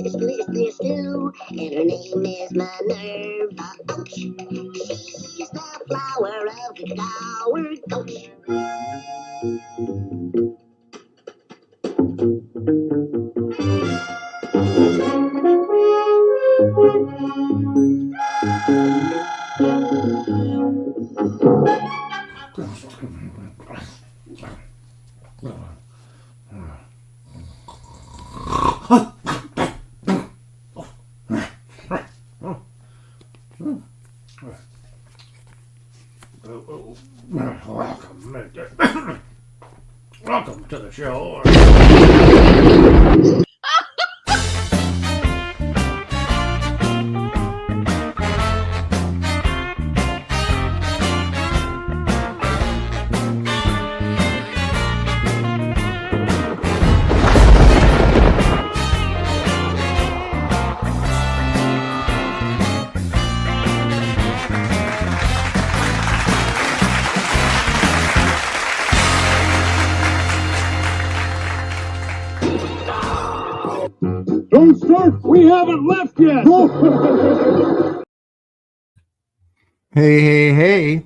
stew, and her name is Minerva. Ouch! She's the flower of the flower. Ouch! Welcome to the show. Don't start! We haven't left yet! Hey.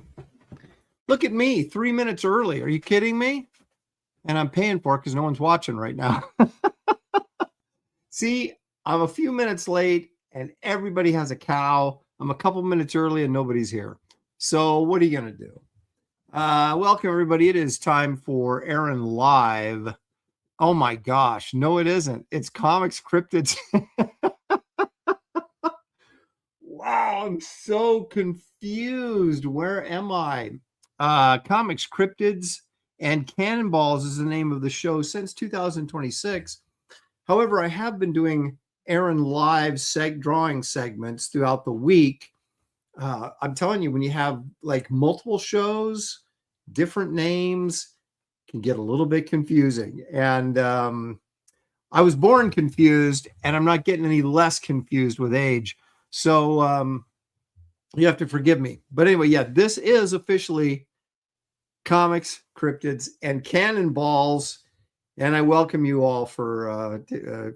Look at me, 3 minutes early. Are you kidding me? And I'm paying for it because no one's watching right now. See, I'm a few minutes late and everybody has a cow. I'm a couple minutes early and nobody's here. So what are you going to do? Welcome, everybody. It is time for Aaron Live. Oh, my gosh. No, it isn't. It's Comics Cryptids. Wow, I'm so confused. Where am I? Comics Cryptids and Cannonballs is the name of the show since 2026. However, I have been doing Aaron Live drawing segments throughout the week. I'm telling you, when you have like multiple shows, different names, can get a little bit confusing. And I was born confused, and I'm not getting any less confused with age. So you have to forgive me. But anyway, yeah, this is officially Comics, Cryptids, and Cannonballs. And I welcome you all for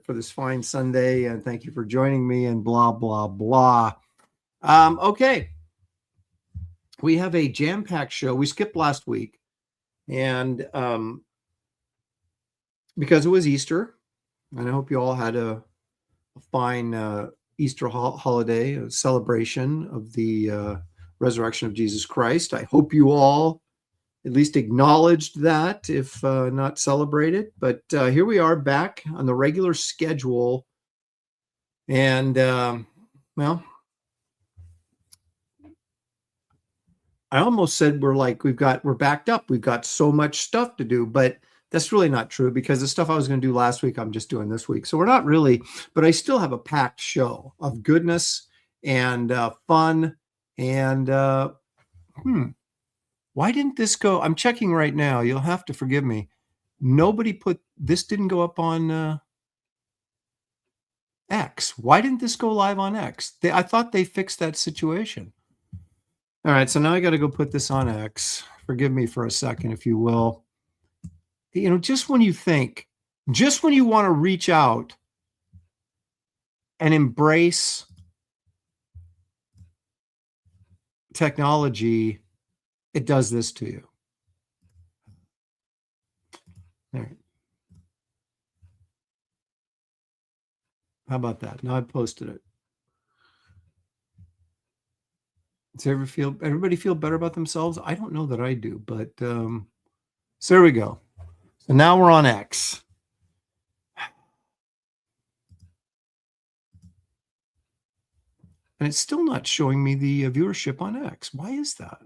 this fine Sunday. And thank you for joining me and blah, blah, blah. Okay. We have a jam-packed show. We skipped last week. And because it was Easter, and I hope you all had a fine Easter holiday, a celebration of the resurrection of Jesus Christ. I hope you all at least acknowledged that, if not celebrated. But here we are back on the regular schedule. And, well, I almost said we're backed up. We've got so much stuff to do, but that's really not true because the stuff I was going to do last week, I'm just doing this week. So we're not really, but I still have a packed show of goodness and fun. And why didn't this go? I'm checking right now. You'll have to forgive me. This didn't go up on X. Why didn't this go live on X? I thought they fixed that situation. All right, so now I got to go put this on X. Forgive me for a second, if you will. You know, just when you want to reach out and embrace technology, it does this to you. All right. How about that? Now I posted it. Does everybody feel better about themselves? I don't know that I do, but so there we go. So now we're on X. And it's still not showing me the viewership on X. Why is that?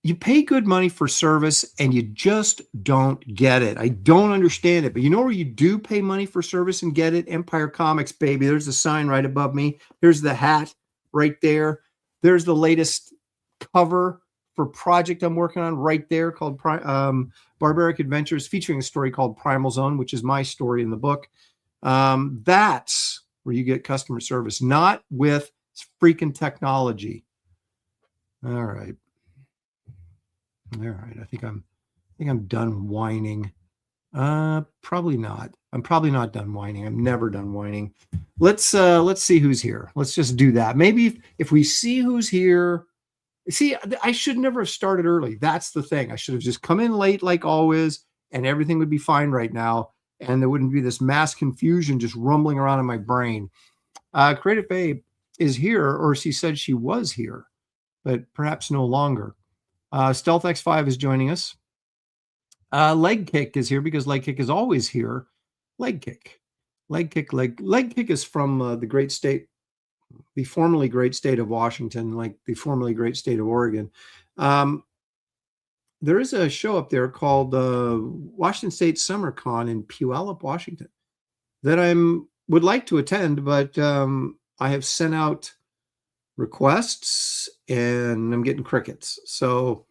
You pay good money for service and you just don't get it. I don't understand it. But you know where you do pay money for service and get it? Empire Comics, baby. There's the sign right above me. There's the hat right there. There's the latest cover for project I'm working on right there called Barbaric Adventures, featuring a story called Primal Zone, which is my story in the book. That's where you get customer service, not with freaking technology. All right. I think I'm done whining. Probably not. I'm probably not done whining. I'm never done whining. Let's see who's here. Let's just do that. Maybe if we see who's here. See, I should never have started early. That's the thing. I should have just come in late like always, and everything would be fine right now. And there wouldn't be this mass confusion just rumbling around in my brain. Creative Babe is here, or she said she was here, but perhaps no longer. Stealth X5 is joining us. Leg Kick is here because Leg Kick is always here. Leg Kick is from the great state, the formerly great state of Washington, like the formerly great state of Oregon. There is a show up there called Washington State Summer Con in Puyallup, Washington, that would like to attend, but I have sent out requests and I'm getting crickets. So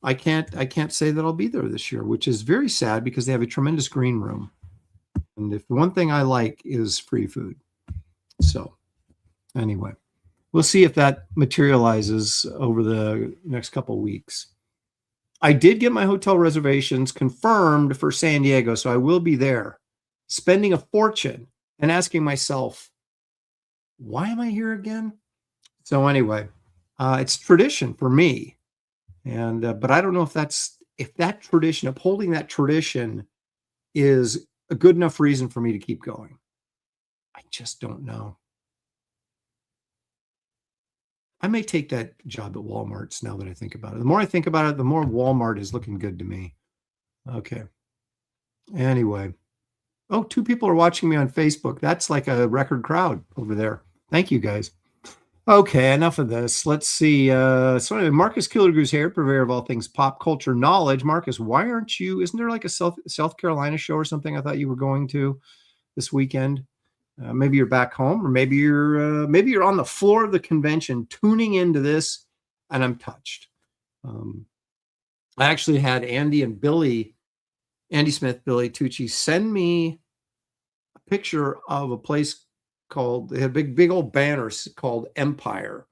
I can't say that I'll be there this year, which is very sad because they have a tremendous green room. And if one thing I like is free food. So anyway, we'll see if that materializes over the next couple of weeks. I did get my hotel reservations confirmed for San Diego, so I will be there, spending a fortune and asking myself, why am I here again? So anyway, it's tradition for me. And but I don't know if that tradition, upholding that tradition, is a good enough reason for me to keep going. I just don't know. I may take that job at Walmart's now that I think about it. The more I think about it, the more Walmart is looking good to me. Okay. Anyway. Oh, 2 people are watching me on Facebook. That's like a record crowd over there. Thank you, guys. Okay, enough of this. Let's see. So anyway, Marcus Killigrews here, purveyor of all things pop culture knowledge. Marcus, why aren't you? Isn't there like a South Carolina show or something? I thought you were going to this weekend. Maybe you're back home, or maybe you're on the floor of the convention tuning into this, and I'm touched. I actually had Andy Smith, Billy Tucci, send me a picture of a place called, they had big old banners called Empire,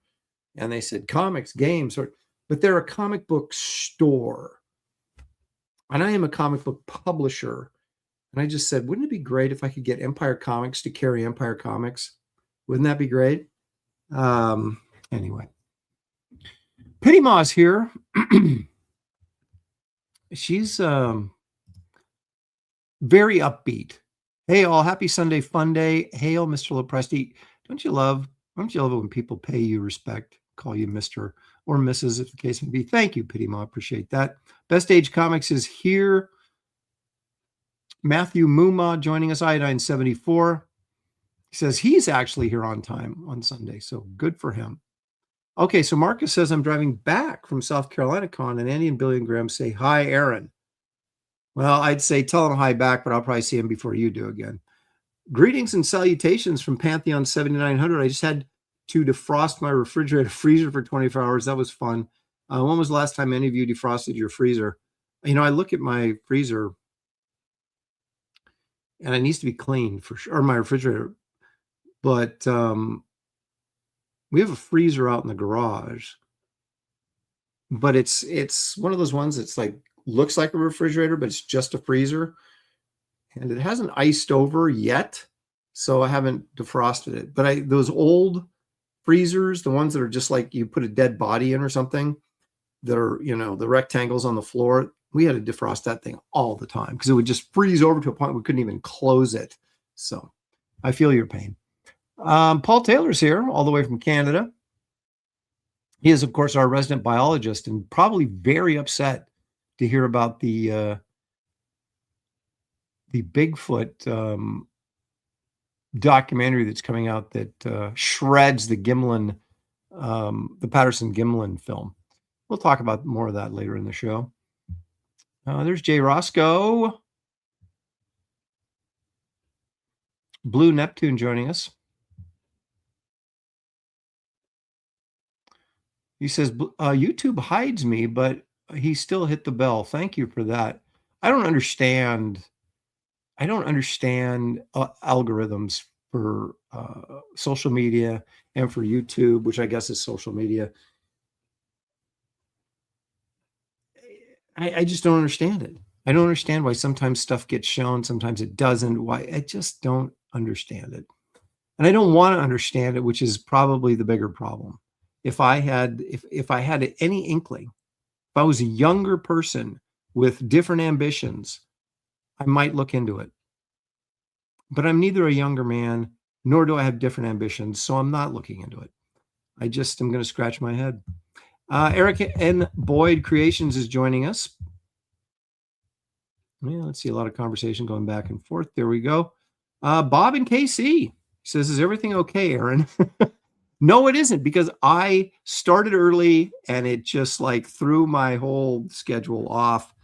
and they said comics, games, but they're a comic book store, and I am a comic book publisher. And I just said, wouldn't it be great if I could get Empire Comics to carry Empire Comics? Wouldn't that be great? Anyway. Pitty Ma's here. She's very upbeat. Hey, all. Happy Sunday fun day. Hail, Mr. Lopresti. Don't you love it when people pay you respect, call you Mr. or Mrs., if the case may be? Thank you, Pitty Ma. Appreciate that. Best Age Comics is here. Matthew Muma joining us, Iodine 74. He says he's actually here on time on Sunday, so good for him. Okay, so Marcus says I'm driving back from South Carolina Con, and Andy and Billy and Graham say, hi, Aaron. Well, I'd say tell him hi back, but I'll probably see him before you do again. Greetings and salutations from Pantheon 7900. I just had to defrost my refrigerator freezer for 24 hours. That was fun. When was the last time any of you defrosted your freezer? You know, I look at my freezer, and it needs to be cleaned for sure, or my refrigerator. But we have a freezer out in the garage, but it's one of those ones that's like looks like a refrigerator, but it's just a freezer, and it hasn't iced over yet, so I haven't defrosted it. But those old freezers, the ones that are just like you put a dead body in or something, that are, you know, the rectangles on the floor, we had to defrost that thing all the time because it would just freeze over to a point we couldn't even close it. So I feel your pain. Paul Taylor's here all the way from Canada. He is, of course, our resident biologist and probably very upset to hear about the Bigfoot documentary that's coming out that shreds the Gimlin, the Patterson-Gimlin film. We'll talk about more of that later in the show. There's Jay Roscoe. Blue Neptune joining us. He says, YouTube hides me, but he still hit the bell. Thank you for that. I don't understand algorithms for social media and for YouTube, which I guess is social media. I just don't understand it. I don't understand why sometimes stuff gets shown, sometimes it doesn't. Why? I just don't understand it. And I don't want to understand it, which is probably the bigger problem. If I had any inkling, if I was a younger person with different ambitions, I might look into it. But I'm neither a younger man, nor do I have different ambitions, so I'm not looking into it. I just am going to scratch my head. Eric N. Boyd Creations is joining us. Yeah, let's see, a lot of conversation going back and forth. There we go. Bob in KC says, is everything okay, Aaron? No, it isn't, because I started early and it just like threw my whole schedule off.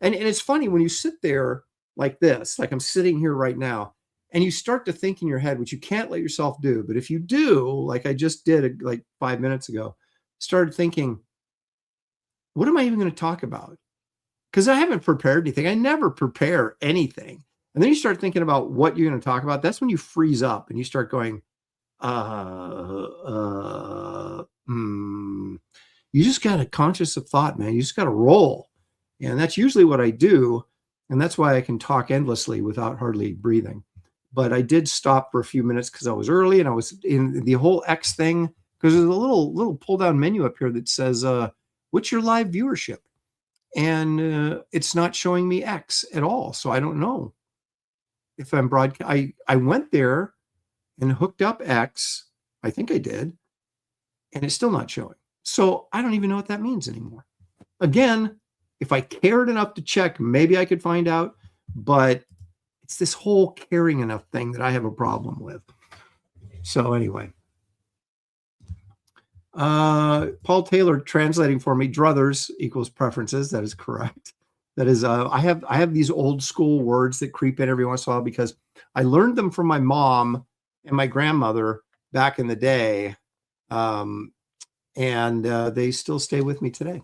And it's funny when you sit there like this, like I'm sitting here right now, and you start to think in your head, which you can't let yourself do. But if you do, like I just did like 5 minutes ago, started thinking, what am I even going to talk about? Because I haven't prepared anything. I never prepare anything. And then you start thinking about what you're going to talk about. That's when you freeze up and you start going, you just got a conscious of thought, man. You just got to roll. And that's usually what I do. And that's why I can talk endlessly without hardly breathing. But I did stop for a few minutes because I was early and I was in the whole X thing, because there's a little pull down menu up here that says, what's your live viewership? And it's not showing me X at all. So I don't know if I'm broadcast. I went there and hooked up X. I think I did. And it's still not showing. So I don't even know what that means anymore. Again, if I cared enough to check, maybe I could find out. But it's this whole caring enough thing that I have a problem with. So anyway. Paul Taylor translating for me, druthers equals preferences. That is correct. That is, I have these old school words that creep in every once in a while because I learned them from my mom and my grandmother back in the day. And they still stay with me today.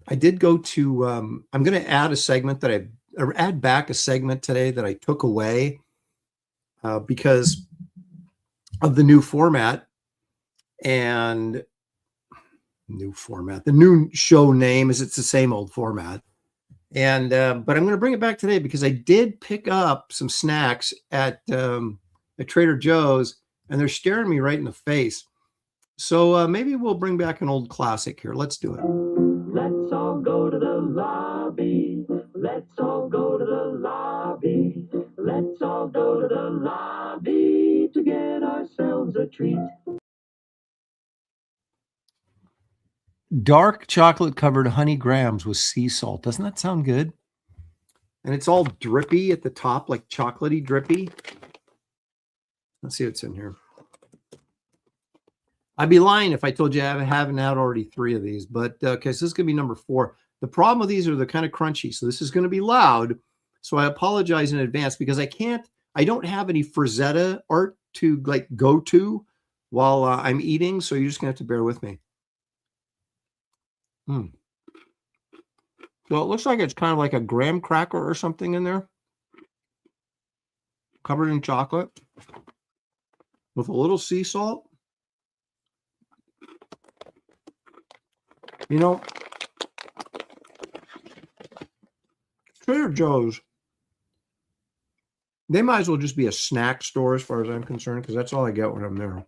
I did go to, I'm going to add a segment add back a segment today that I took away because of the new format and the new show name is it's the same old format. And, but I'm going to bring it back today because I did pick up some snacks at Trader Joe's and they're staring me right in the face. So maybe we'll bring back an old classic here. Let's do it. Let's all go to the lobby. Let's all go to the lobby. Let's all go to the lobby to get ourselves a treat. Dark chocolate covered honey grams with sea salt. Doesn't that sound good? And it's all drippy at the top, like chocolatey drippy. Let's see what's in here. I'd be lying if I told you I haven't had already 3 of these, but okay, so this is going to be number 4. The problem with these are they're kind of crunchy, so this is going to be loud. So I apologize in advance because I don't have any Frazetta art to like go to while I'm eating, so you're just going to have to bear with me. So it looks like it's kind of like a graham cracker or something in there, covered in chocolate with a little sea salt. You know, Trader Joe's, they might as well just be a snack store as far as I'm concerned, because that's all I get when I'm there.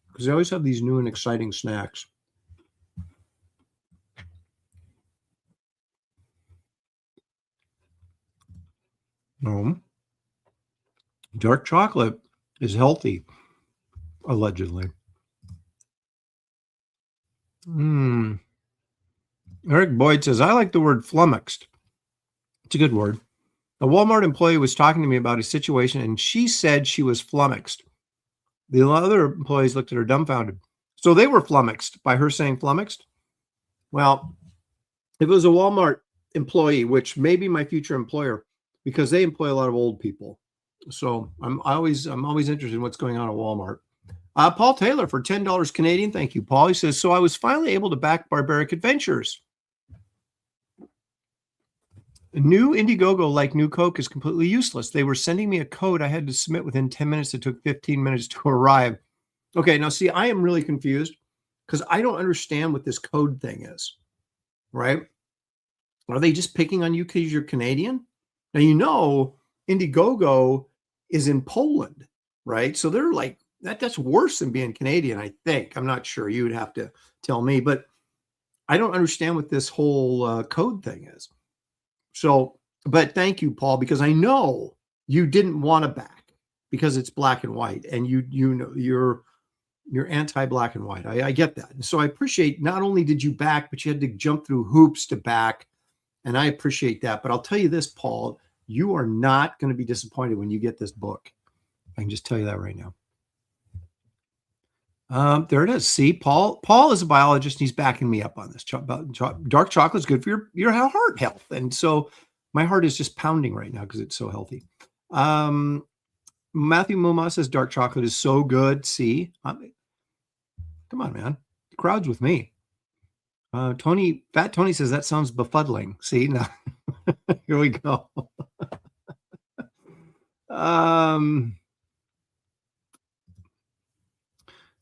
Because they always have these new and exciting snacks. Dark chocolate is healthy, allegedly. Eric Boyd says, I like the word flummoxed. It's a good word. A Walmart employee was talking to me about a situation, and she said she was flummoxed. The other employees looked at her dumbfounded. So they were flummoxed by her saying flummoxed? Well, if it was a Walmart employee, which may be my future employer, because they employ a lot of old people. So I'm always interested in what's going on at Walmart. Paul Taylor for $10 Canadian. Thank you, Paul. He says, so I was finally able to back Barbaric Adventures. New Indiegogo, like New Coke, is completely useless. They were sending me a code I had to submit within 10 minutes. It took 15 minutes to arrive. Okay, now see, I am really confused because I don't understand what this code thing is, right? Are they just picking on you because you're Canadian? Now, Indiegogo is in Poland, right? So they're like, that's worse than being Canadian, I think. I'm not sure. You would have to tell me, but I don't understand what this whole code thing is. So, but thank you, Paul, because I know you didn't want to back because it's black and white, and you're anti-black and white. I get that. And so I appreciate, not only did you back, but you had to jump through hoops to back. And I appreciate that. But I'll tell you this, Paul, you are not going to be disappointed when you get this book. I can just tell you that right now. There it is. See, Paul is a biologist, and he's backing me up on this. Dark chocolate is good for your heart health. And so my heart is just pounding right now because it's so healthy. Matthew Muma says dark chocolate is so good. See, come on, man. The crowd's with me. Fat Tony says that sounds befuddling. See, now here we go.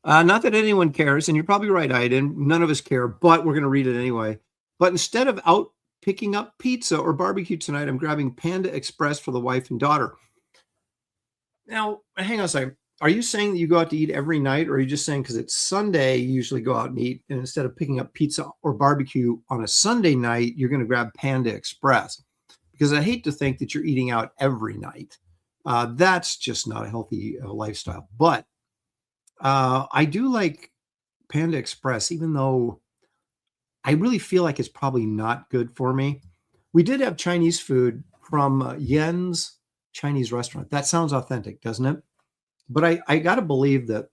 Not that anyone cares, and you're probably right, Aiden. None of us care, but we're going to read it anyway. But instead of out picking up pizza or barbecue tonight, I'm grabbing Panda Express for the wife and daughter. Now, hang on a second. Are you saying that you go out to eat every night, or are you just saying because it's Sunday, you usually go out and eat, and instead of picking up pizza or barbecue on a Sunday night, you're going to grab Panda Express? Because I hate to think that you're eating out every night. That's just not a healthy lifestyle. But I do like Panda Express, even though I really feel like it's probably not good for me. We did have Chinese food from Yen's Chinese restaurant. That sounds authentic, doesn't it? But I got to believe that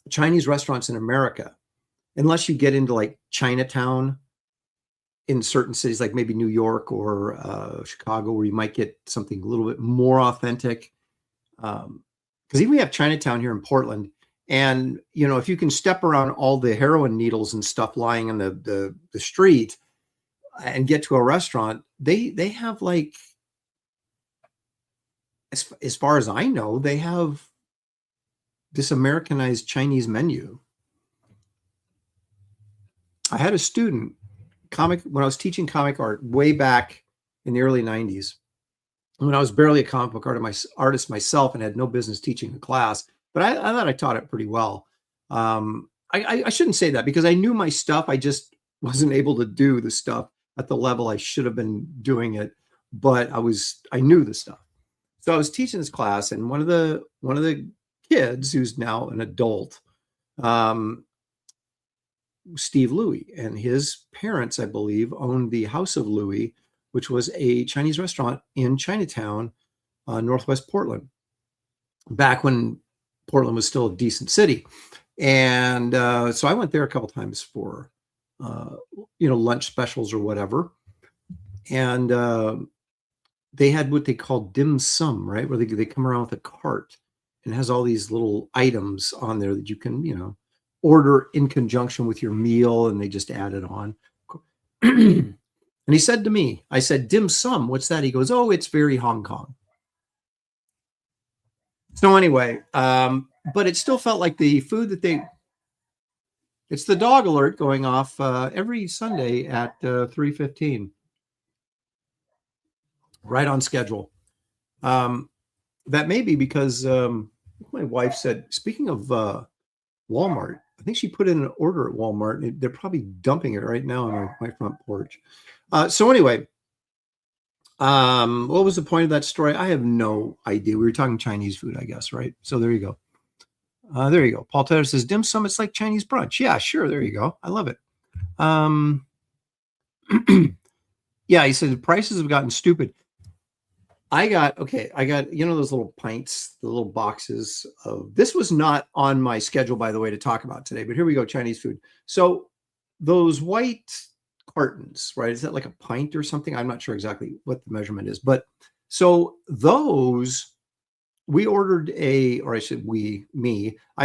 Chinese restaurants in America, unless you get into like Chinatown in certain cities, like maybe New York or Chicago, where you might get something a little bit more authentic. Because even we have Chinatown here in Portland. And, if you can step around all the heroin needles and stuff lying in the street and get to a restaurant, they have like, as far as I know, they have this Americanized Chinese menu. I had a student when I was teaching comic art way back in the early 90s, when I was barely a comic book artist myself and had no business teaching a class, but I thought I taught it pretty well. I shouldn't say that because I knew my stuff. I just wasn't able to do the stuff at the level I should have been doing it, but I knew the stuff. So I was teaching this class, and one of the kids, who's now an adult, Steve Louie, and his parents, I believe, owned the House of Louie, which was a Chinese restaurant in Chinatown, Northwest Portland, back when Portland was still a decent city. And so I went there a couple times for, lunch specials or whatever. And they had what they call dim sum, right? Where they come around with a cart and it has all these little items on there that you can, order in conjunction with your meal, and they just add it on. And he said to me, I said, dim sum, what's that? He goes, oh, it's very Hong Kong. So anyway, but it still felt like the food that it's the dog alert going off every Sunday at 3:15. Right on schedule. That may be because my wife said, speaking of Walmart, I think she put in an order at Walmart, and they're probably dumping it right now on my front porch. So anyway, what was the point of that story? I have no idea. We were talking Chinese food, I guess, right? So there you go. There you go. Paul Taylor says, dim sum, it's like Chinese brunch. Yeah, sure. There you go. I love it. Yeah, he said the prices have gotten stupid. I got those little pints, the little boxes of, this was not on my schedule, by the way, to talk about today, but here we go, Chinese food. So those white cartons, right? Is that like a pint or something? I'm not sure exactly what the measurement is, but so those we ordered I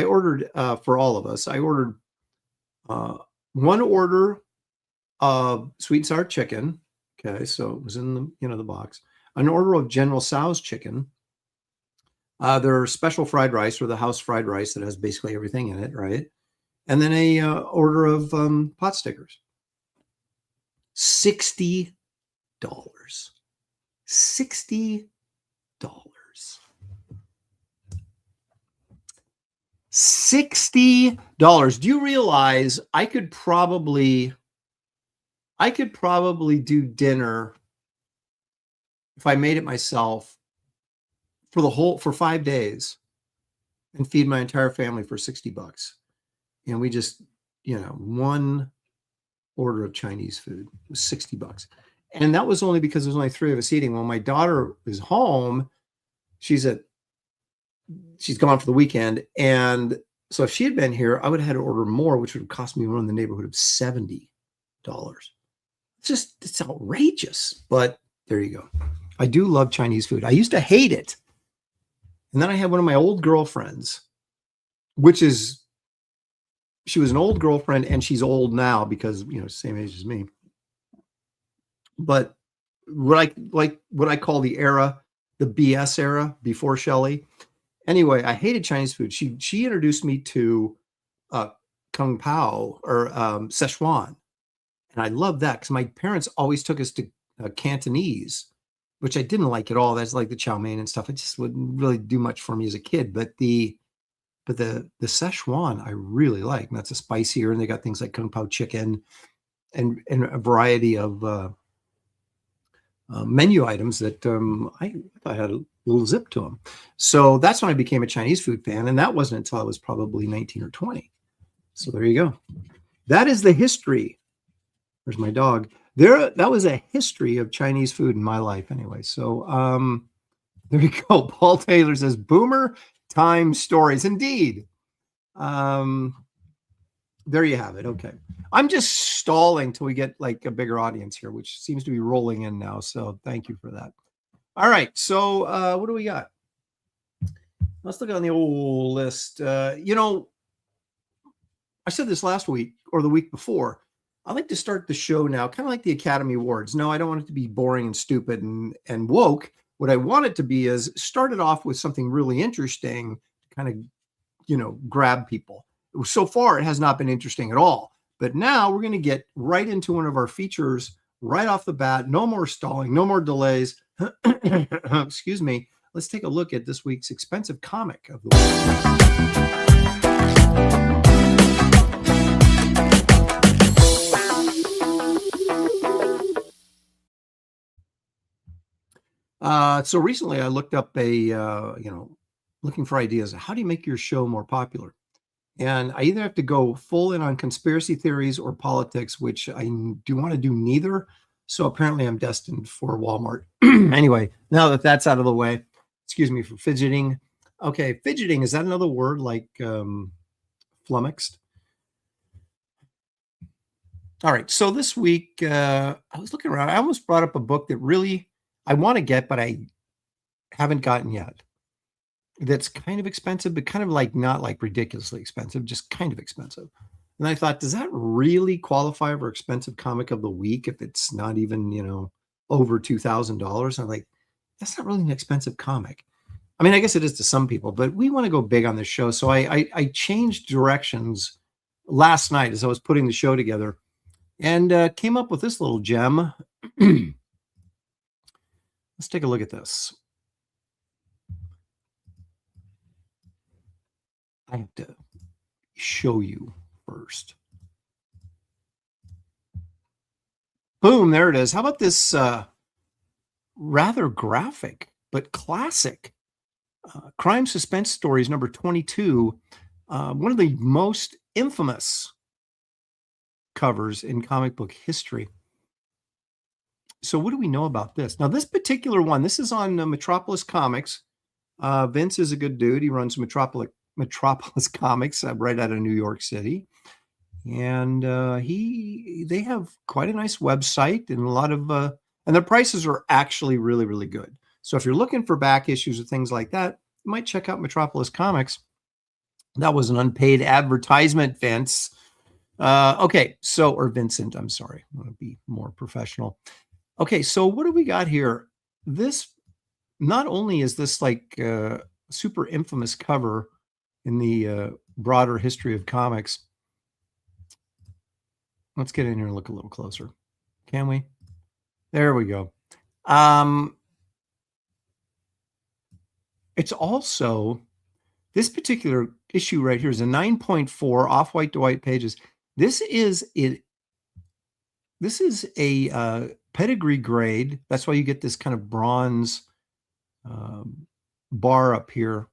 ordered for all of us. I ordered one order of sweet and sour chicken. Okay, so it was in the box. An order of General Tso's chicken. Their special fried rice, or the house fried rice that has basically everything in it, right? and then a order of pot stickers. $60. $60. $60. Do you realize I could probably do dinner if I made it myself for 5 days and feed my entire family for $60. And we just, one order of Chinese food was $60. And that was only because there's only 3 of us eating. When my daughter is home, she's gone for the weekend. And so if she had been here, I would have had to order more, which would have cost me around the neighborhood of $70. It's outrageous. But there you go. I do love Chinese food. I used to hate it. And then I had one of my old girlfriends, she was an old girlfriend and she's old now because, same age as me. But what I call the BS era before Shelley. Anyway, I hated Chinese food. She introduced me to Kung Pao or Szechuan. And I loved that because my parents always took us to Cantonese, which I didn't like at all. That's like the chow mein and stuff. It just wouldn't really do much for me as a kid. But the Szechuan I really like. And that's a spicier, and they got things like Kung Pao chicken and a variety of menu items that I thought had a little zip to them. So that's when I became a Chinese food fan, and that wasn't until I was probably 19 or 20. So there you go. That is the history. There's my dog. That was a history of Chinese food in my life anyway. So there you go. Paul Taylor says, boomer time stories. Indeed. There you have it. Okay. I'm just stalling till we get like a bigger audience here, which seems to be rolling in now. So thank you for that. All right. So what do we got? Let's look on the old list. I said this last week or the week before. I like to start the show now, kind of like the Academy Awards. No, I don't want it to be boring and stupid and woke. What I want it to be is started off with something really interesting to kind of, grab people. So far, it has not been interesting at all. But now we're going to get right into one of our features right off the bat. No more stalling, no more delays. Excuse me. Let's take a look at this week's expensive comic of the week. So recently I looked up looking for ideas. How do you make your show more popular? And I either have to go full in on conspiracy theories or politics, which I do want to do neither. So apparently I'm destined for Walmart. Anyway, now that that's out of the way, excuse me for fidgeting. Okay, fidgeting, is that another word like flummoxed? All right, so this week I was looking around. I almost brought up a book that really I want to get, but I haven't gotten yet. That's kind of expensive, but kind of like not like ridiculously expensive, just kind of expensive. And I thought, does that really qualify for expensive comic of the week if it's not even, over $2,000? I'm like, that's not really an expensive comic. I mean, I guess it is to some people, but we want to go big on this show. So I changed directions last night as I was putting the show together and came up with this little gem. Let's take a look at this. I have to show you first. Boom, there it is. How about this rather graphic but classic crime suspense stories number 22, one of the most infamous covers in comic book history. So what do we know about this? Now, this particular one, this is on Metropolis Comics. Vince is a good dude. He runs Metropolis Comics right out of New York City. And they have quite a nice website and a lot of, and their prices are actually really, really good. So if you're looking for back issues or things like that, you might check out Metropolis Comics. That was an unpaid advertisement, Vince. Okay, so, or Vincent, I'm sorry. I want to be more professional. Okay, so what do we got here? This, not only is this like super infamous cover in the broader history of comics, Let's get in here and look a little closer. Can we? There we go. It's also, this particular issue right here is a 9.4 off-white to white pages. This is it. This is a pedigree grade. That's why you get this kind of bronze bar up here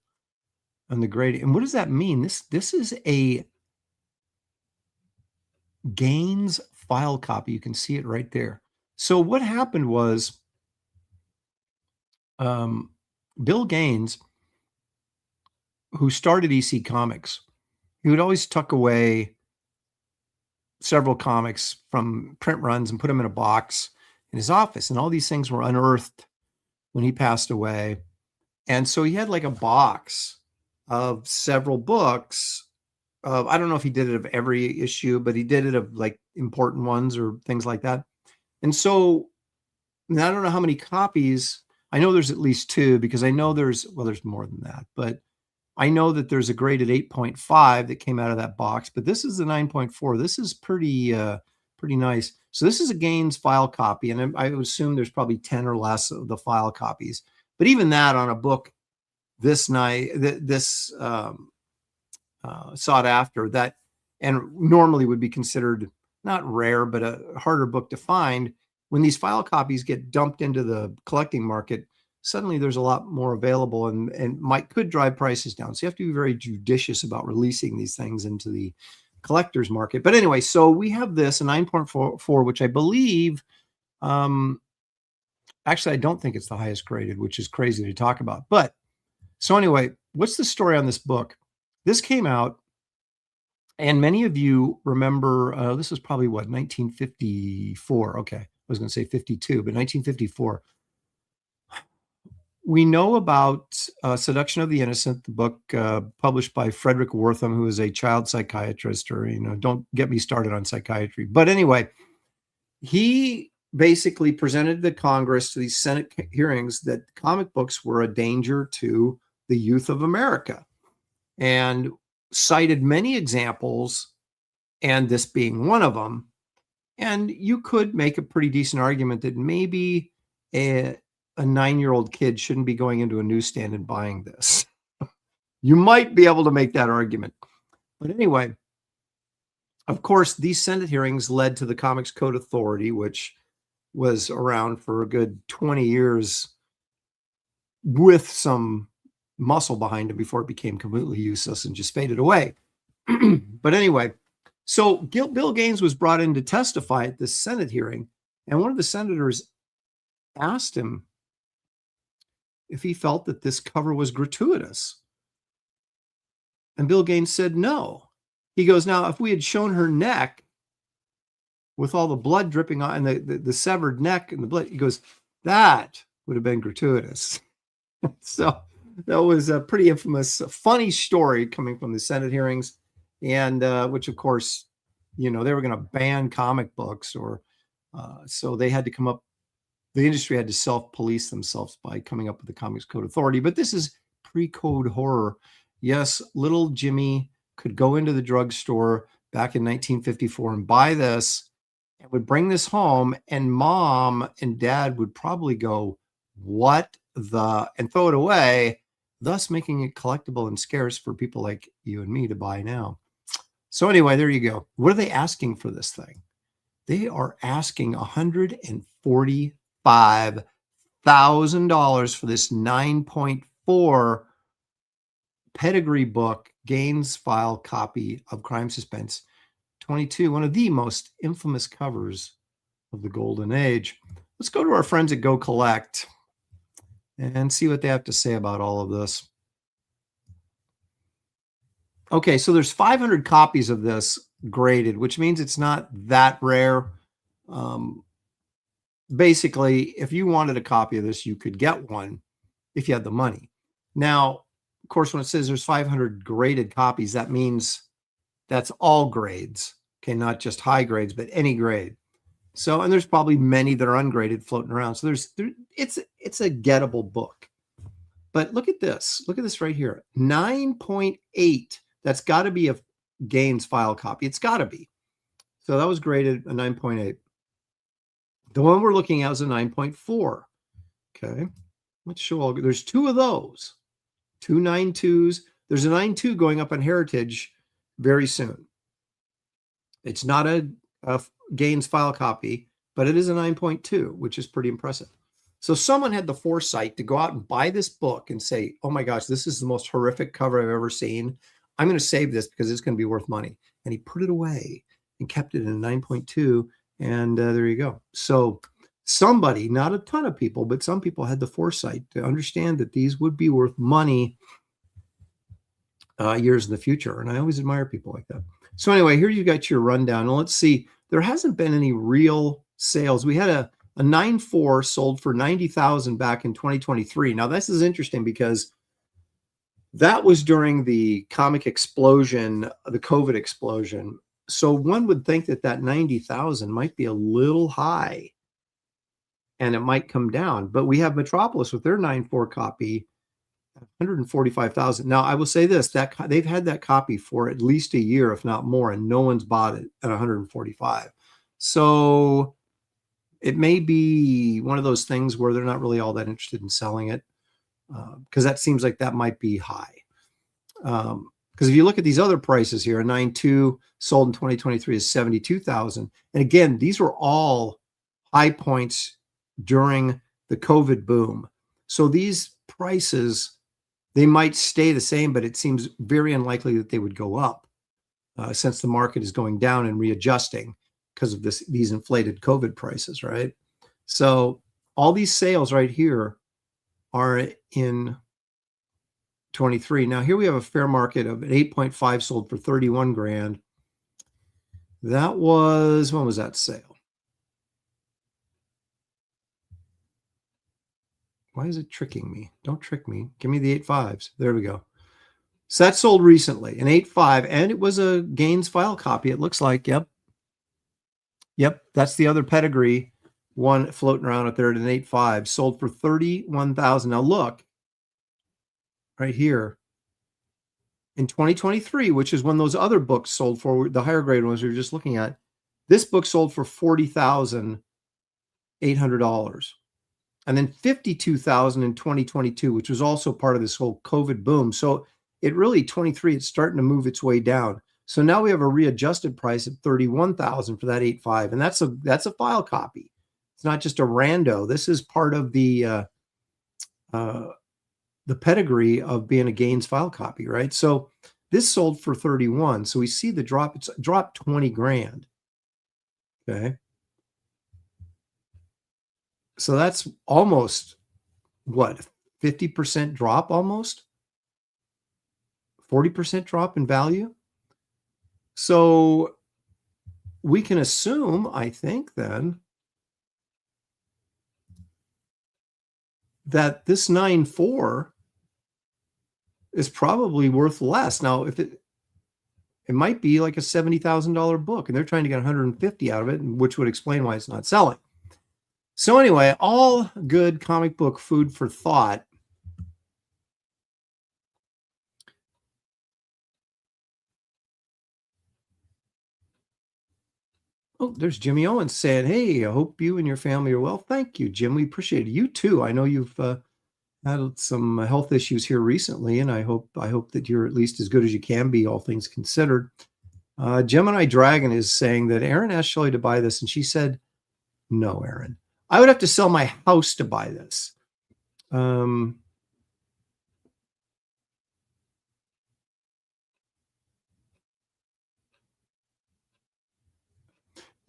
on the grade. And what does that mean? This is a Gaines file copy. You can see it right there. So what happened was Bill Gaines, who started EC Comics, he would always tuck away several comics from print runs and put them in a box in his office. And all these things were unearthed when he passed away. And so he had like a box of several books. I don't know if he did it of every issue, but he did it of like important ones or things like that. And so and I don't know how many copies. I know there's at least 2 because I know there's more than that, but I know that there's a graded 8.5 that came out of that box, but this is the 9.4. This is pretty nice. So this is a Gaines file copy, and I would assume there's probably 10 or less of the file copies. But even that on a book this sought after, that and normally would be considered not rare, but a harder book to find. When these file copies get dumped into the collecting market, suddenly there's a lot more available and could drive prices down. So you have to be very judicious about releasing these things into the collector's market. But anyway, so we have this, a 9.4, which I believe, actually, I don't think it's the highest graded, which is crazy to talk about. But so anyway, what's the story on this book? This came out, and many of you remember, this was probably what, 1954. Okay, I was going to say 52, but 1954. We know about Seduction of the Innocent, the book published by Frederick Wortham, who is a child psychiatrist, or, don't get me started on psychiatry. But anyway, he basically presented to Congress, to these Senate hearings, that comic books were a danger to the youth of America, and cited many examples, and this being one of them. And you could make a pretty decent argument that maybe a 9-year-old kid shouldn't be going into a newsstand and buying this. You might be able to make that argument. But anyway, of course, these Senate hearings led to the Comics Code Authority, which was around for a good 20 years with some muscle behind it before it became completely useless and just faded away. But anyway, so Bill Gaines was brought in to testify at this Senate hearing, and one of the senators asked him if he felt that this cover was gratuitous. And Bill Gaines said no. He goes, now, if we had shown her neck with all the blood dripping on, and the severed neck and the blood, he goes, that would have been gratuitous. So that was a pretty infamous, funny story coming from the Senate hearings, and which, of course, they were going to ban comic books, or so they had to come up. The industry had to self-police themselves by coming up with the Comics Code Authority. But this is pre-code horror. Yes, little Jimmy could go into the drugstore back in 1954 and buy this, and would bring this home, and mom and dad would probably go, what the, and throw it away, thus making it collectible and scarce for people like you and me to buy now. So anyway, there you go. What are they asking for this thing? They are asking $145,000 for this 9.4 pedigree book, Gaines file copy of Crime Suspense 22, one of the most infamous covers of the Golden Age. Let's go to our friends at Go Collect and see what they have to say about all of this. Okay, so there's 500 copies of this graded, which means it's not that rare. Basically, if you wanted a copy of this, you could get one if you had the money. Now, of course, when it says there's 500 graded copies, that means that's all grades. Okay, not just high grades, but any grade. So, and there's probably many that are ungraded floating around. So it's a gettable book. But look at this. Look at this right here. 9.8. That's got to be a Gaines file copy. It's got to be. So that was graded a 9.8. The one we're looking at is a 9.4. Okay. Let's show all. There's two of those. Two 9.2s. There's a 9.2 going up on Heritage very soon. It's not a Gaines file copy, but it is a 9.2, which is pretty impressive. So someone had the foresight to go out and buy this book and say, oh my gosh, this is the most horrific cover I've ever seen. I'm going to save this because it's going to be worth money. And he put it away and kept it in a 9.2. And there you go. So somebody, not a ton of people, but some people had the foresight to understand that these would be worth money years in the future. And I always admire people like that. So anyway, here you got your rundown. And let's see, there hasn't been any real sales. We had a 9.4 sold for $90,000 back in 2023. Now this is interesting because that was during the comic explosion, the COVID explosion. So one would think that that 90,000 might be a little high and it might come down, but we have Metropolis with their 9.4 copy, 145,000. Now I will say this, that they've had that copy for at least a year, if not more, and no one's bought it at 145. So it may be one of those things where they're not really all that interested in selling it, because that seems like that might be high. Because if you look at these other prices here, a 9.2 sold in 2023 is 72,000. And again, these were all high points during the COVID boom. So these prices, they might stay the same, but it seems very unlikely that they would go up since the market is going down and readjusting because of these inflated COVID prices, right? So all these sales right here are in 23. Now here we have a fair market of an 8.5 sold for 31 grand. That was, when was that sale? Why is it tricking me? Don't trick me. Give me the 8.5s. There we go. So that sold recently, an 8.5, and it was a Gaines file copy. It looks like, yep. Yep, that's the other pedigree one floating around out there at an 8.5, sold for 31,000. Now look, right here, in 2023, which is when those other books sold for, the higher grade ones we were just looking at, this book sold for $40,800. And then 52,000 in 2022, which was also part of this whole COVID boom. So it really, 23, it's starting to move its way down. So now we have a readjusted price at 31,000 for that 8.5, and that's a file copy. It's not just a rando. This is part of the pedigree of being a Gaines file copy, right? So this sold for 31. So we see the drop. It's dropped 20 grand. Okay. So that's almost what, 50% drop, almost 40% drop in value. So we can assume, I think, then, that this 9.4 is probably worth less. Now, if it might be like a $70,000 book, and they're trying to get 150 out of it, which would explain why it's not selling. So anyway, all good comic book food for thought. Oh, there's Jimmy Owens saying, hey, I hope you and your family are well. Thank you, Jim. We appreciate it. You too. I know you've had some health issues here recently, and I hope that you're at least as good as you can be, all things considered. Gemini Dragon is saying that Aaron asked Shelley to buy this, and she said, no, Aaron. I would have to sell my house to buy this.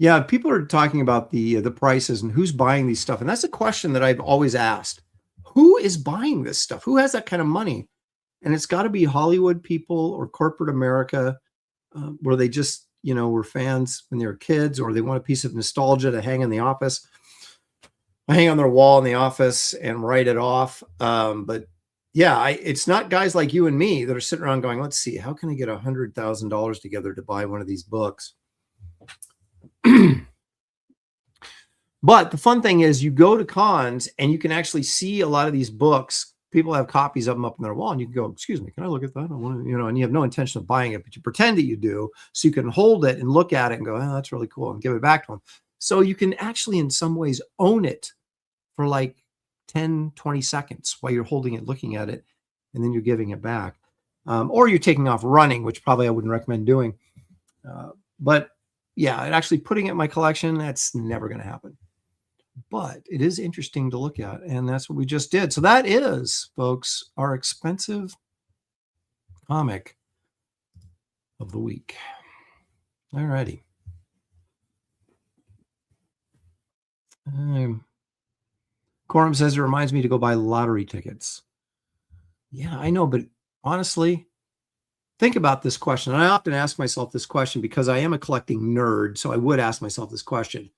Yeah, people are talking about the prices and who's buying these stuff. And that's a question that I've always asked. Who is buying this stuff? Who has that kind of money? And it's got to be Hollywood people or corporate America, where they just, were fans when they were kids, or they want a piece of nostalgia to hang in the office, hang on their wall in the office and write it off. But yeah, it's not guys like you and me that are sitting around going, let's see, how can I get $100,000 together to buy one of these books? But the fun thing is you go to cons and you can actually see a lot of these books people have copies of them up on their wall, and you can go, excuse me, can I look at that? I want to, and you have no intention of buying it, but you pretend that you do, so you can hold it and look at it and go, oh, that's really cool, and give it back to them. So you can actually, in some ways, own it for like 10, 20 seconds while you're holding it, looking at it, and then you're giving it back. Or you're taking off running, which probably I wouldn't recommend doing. But yeah, actually putting it in my collection, that's never going to happen. But it is interesting to look at, and that's what we just did. So that is, folks, our expensive comic of the week. All righty. Corum says it reminds me to go buy lottery tickets. Yeah, I know, but honestly, think about this question. And I often ask myself this question because I am a collecting nerd, so I would ask myself this question.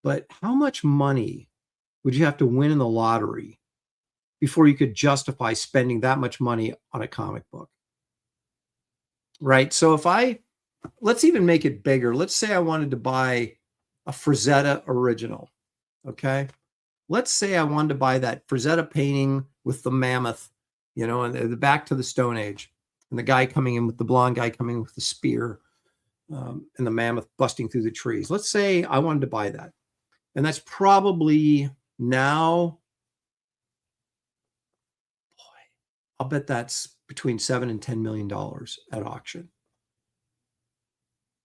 But how much money would you have to win in the lottery before you could justify spending that much money on a comic book? Right? So let's even make it bigger. Let's say I wanted to buy a Frazetta original, okay? Let's say I wanted to buy that Frazetta painting with the mammoth, and the back to the Stone Age, and the guy coming in with the blonde guy coming in with the spear, and the mammoth busting through the trees. Let's say I wanted to buy that. And that's probably now, I'll bet that's between $7 and $10 million at auction.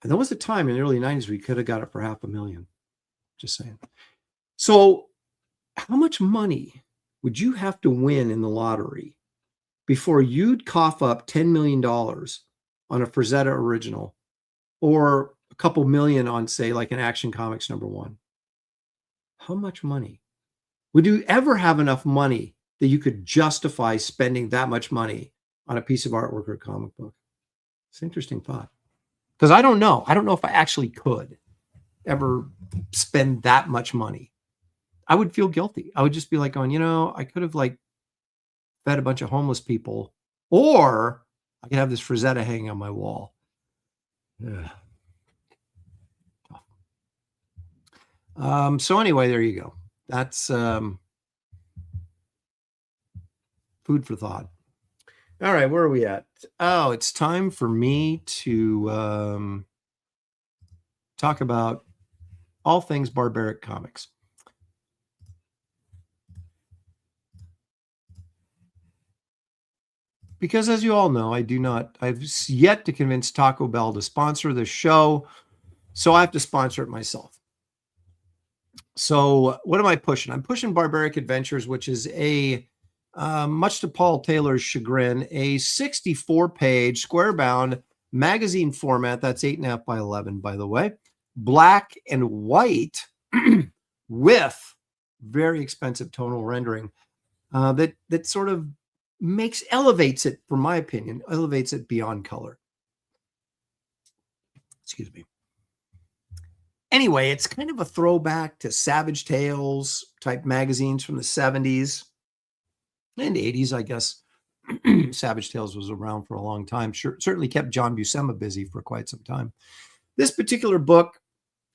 And there was a time in the early 90s we could have got it for $500,000. Just saying. So how much money would you have to win in the lottery before you'd cough up $10 million on a Frazetta original, or a couple million on, say, like an Action Comics #1? How much money? Would you ever have enough money that you could justify spending that much money on a piece of artwork or a comic book? It's an interesting thought. Because I don't know. I don't know if I actually could ever spend that much money. I would feel guilty. I would just be like going, I could have like fed a bunch of homeless people, or I could have this Frazetta hanging on my wall. Yeah. So anyway, there you go. That's food for thought. All right, where are we at? Oh, it's time for me to talk about all things Barbaric Comics. Because as you all know, I've yet to convince Taco Bell to sponsor the show, so I have to sponsor it myself. So what am I pushing? I'm pushing Barbaric Adventures, which is much to Paul Taylor's chagrin, a 64-page square-bound magazine format. That's 8.5 by 11, by the way. Black and white with very expensive tonal rendering that sort of elevates it, from my opinion, elevates it beyond color. Excuse me. Anyway, it's kind of a throwback to Savage Tales type magazines from the 70s and 80s, I guess. Savage Tales was around for a long time. Certainly kept John Buscema busy for quite some time. This particular book,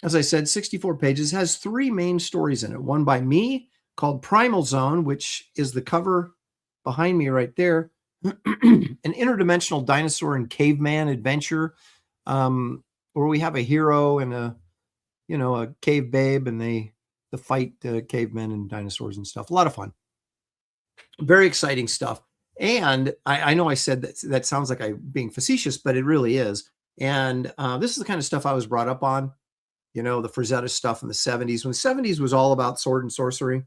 as I said, 64 pages, has 3 main stories in it. One by me called Primal Zone, which is the cover behind me right there. An interdimensional dinosaur and caveman adventure, where we have a hero and a cave babe, and they fight cavemen and dinosaurs and stuff. A lot of fun. Very exciting stuff. And I know I said that sounds like I'm being facetious, but it really is. And this is the kind of stuff I was brought up on, the Frazetta stuff in the 70s, when the 70s was all about sword and sorcery.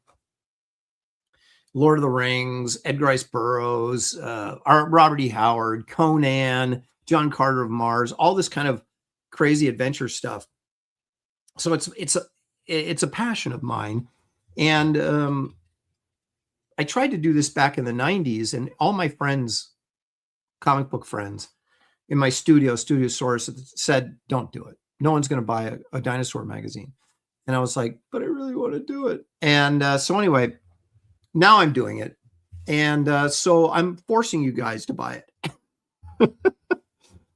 Lord of the Rings, Edgar Rice Burroughs, Robert E. Howard, Conan, John Carter of Mars, all this kind of crazy adventure stuff. So it's a passion of mine. And I tried to do this back in the 90s, and all my friends, comic book friends in my studio source said, don't do it. No one's going to buy a dinosaur magazine. And I was like, but I really want to do it. And so anyway, now I'm doing it. And so I'm forcing you guys to buy it.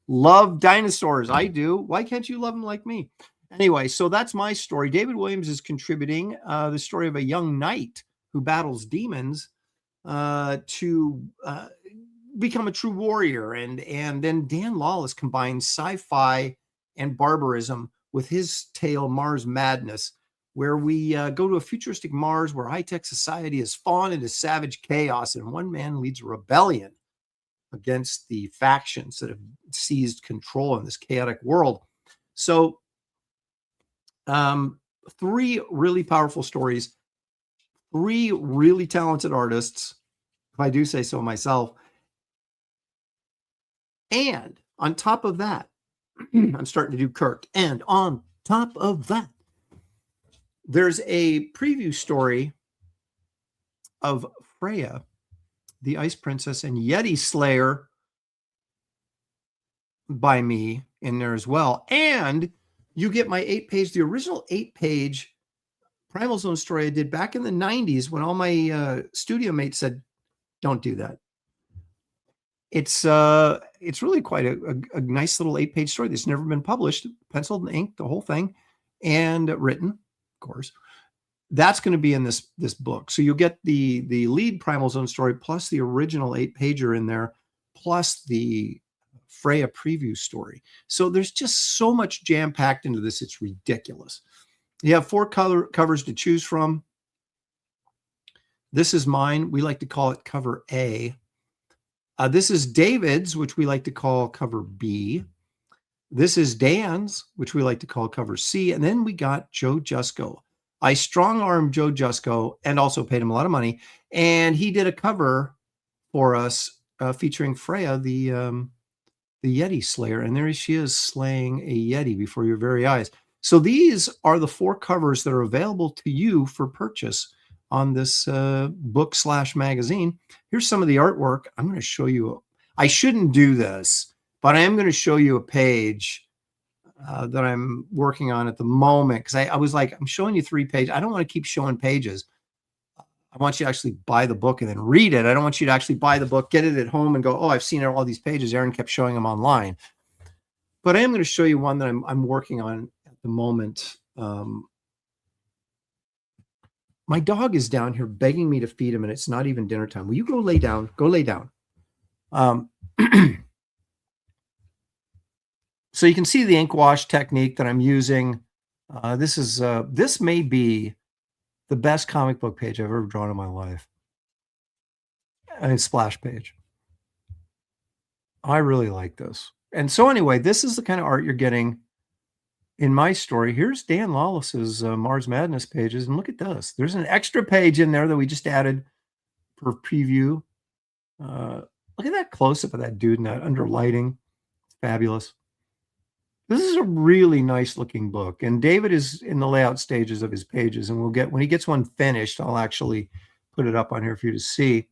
Love dinosaurs. I do. Why can't you love them like me? Anyway, so that's my story. David Williams is contributing the story of a young knight who battles demons to become a true warrior. And then Dan Lawless combines sci-fi and barbarism with his tale, Mars Madness, where we go to a futuristic Mars where high-tech society has fallen into savage chaos, and one man leads a rebellion against the factions that have seized control in this chaotic world. So 3 really powerful stories, 3 really talented artists, if I do say so myself. And on top of that, I'm starting to do Kirk. And on top of that, there's a preview story of Freya, the Ice Princess, and Yeti Slayer by me in there as well. And you get my 8-page, the original 8-page Primal Zone story I did back in the 90s when all my studio mates said, don't do that. It's really quite a nice little 8-page story that's never been published, penciled and inked, the whole thing, and written, of course. That's going to be in this book. So you'll get the lead Primal Zone story plus the original 8-pager in there, plus the Freya preview story. So there's just so much jam-packed into this. It's ridiculous. You have 4 covers to choose from. This is mine. We like to call it cover A. This is David's, which we like to call cover B. This is Dan's, which we like to call cover C. And then we got Joe Jusko. I strong-armed Joe Jusko and also paid him a lot of money. And he did a cover for us featuring Freya, the Yeti Slayer. And there she is slaying a Yeti before your very eyes. So these are the 4 covers that are available to you for purchase on this book/magazine. Here's some of the artwork. I'm going to show you. I shouldn't do this, but I am going to show you a page that I'm working on at the moment, because I was like, I'm showing you 3 pages. I don't want to keep showing pages. I want you to actually buy the book and then read it. I don't want you to actually buy the book, get it at home, and go, oh, I've seen all these pages. Aaron kept showing them online. But I am going to show you one that I'm working on at the moment. My dog is down here begging me to feed him, and it's not even dinner time. Will you go lay down? Go lay down. So you can see the ink wash technique that I'm using. This may be the best comic book page I've ever drawn in my life. And it's splash page. I really like this. And so anyway, this is the kind of art you're getting in my story. Here's Dan Lawless's Mars Madness pages, and look at this. There's an extra page in there that we just added for preview. Look at that close-up of that dude in that under lighting. It's fabulous. This is a really nice looking book, and David is in the layout stages of his pages, and when he gets one finished, I'll actually put it up on here for you to see.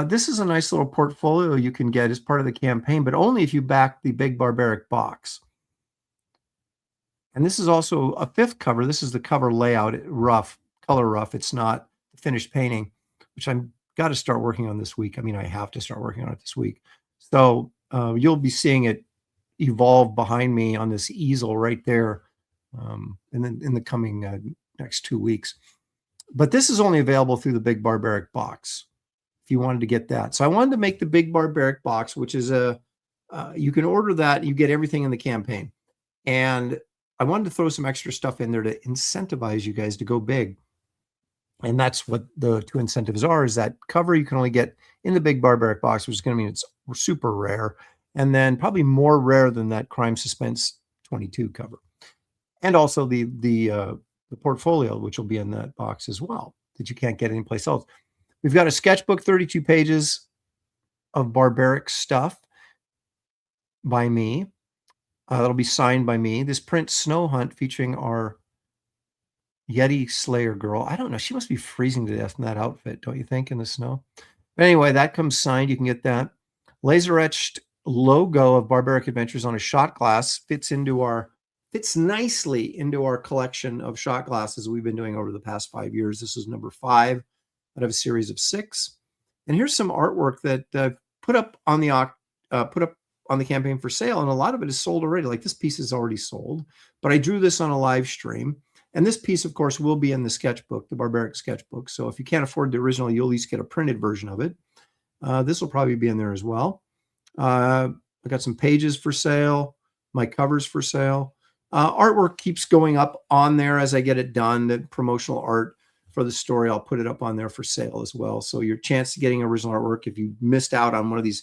This is a nice little portfolio you can get as part of the campaign, but only if you back the Big Barbaric box. And this is also a 5th cover. This is the cover layout, color rough. It's not finished painting, which I've got to start working on this week. I mean, I have to start working on it this week. So you'll be seeing it evolve behind me on this easel right there and then in the coming next 2 weeks. But this is only available through the Big Barbaric box if you wanted to get that. So I wanted to make the Big Barbaric box, which is you can order that. You get everything in the campaign. And I wanted to throw some extra stuff in there to incentivize you guys to go big. And that's what the 2 incentives are, is that cover you can only get in the Big Barbaric box, which is going to mean it's super rare. And then probably more rare than that Crime Suspense 22 cover. And also the portfolio, which will be in that box as well, that you can't get anyplace else. We've got a sketchbook, 32 pages of barbaric stuff by me. That'll be signed by me. This print Snow Hunt featuring our Yeti Slayer girl. I don't know. She must be freezing to death in that outfit, don't you think, in the snow? But anyway, that comes signed. You can get that. Laser etched logo of Barbaric Adventures on a shot glass fits nicely into our collection of shot glasses we've been doing over the past 5 years. This is number 5 out of a series of 6. And here's some artwork that put up on the campaign for sale, and a lot of it is sold already. Like this piece is already sold, but I drew this on a live stream, And this piece, of course, will be in the sketchbook, the Barbaric sketchbook. So if you can't afford the original, you'll at least get a printed version of it. This will probably be in there as well. I got some pages for sale, my covers for sale. Artwork keeps going up on there as I get it done. The promotional art for the story, I'll put it up on there for sale as well. So your chance of getting original artwork, if you missed out on one of these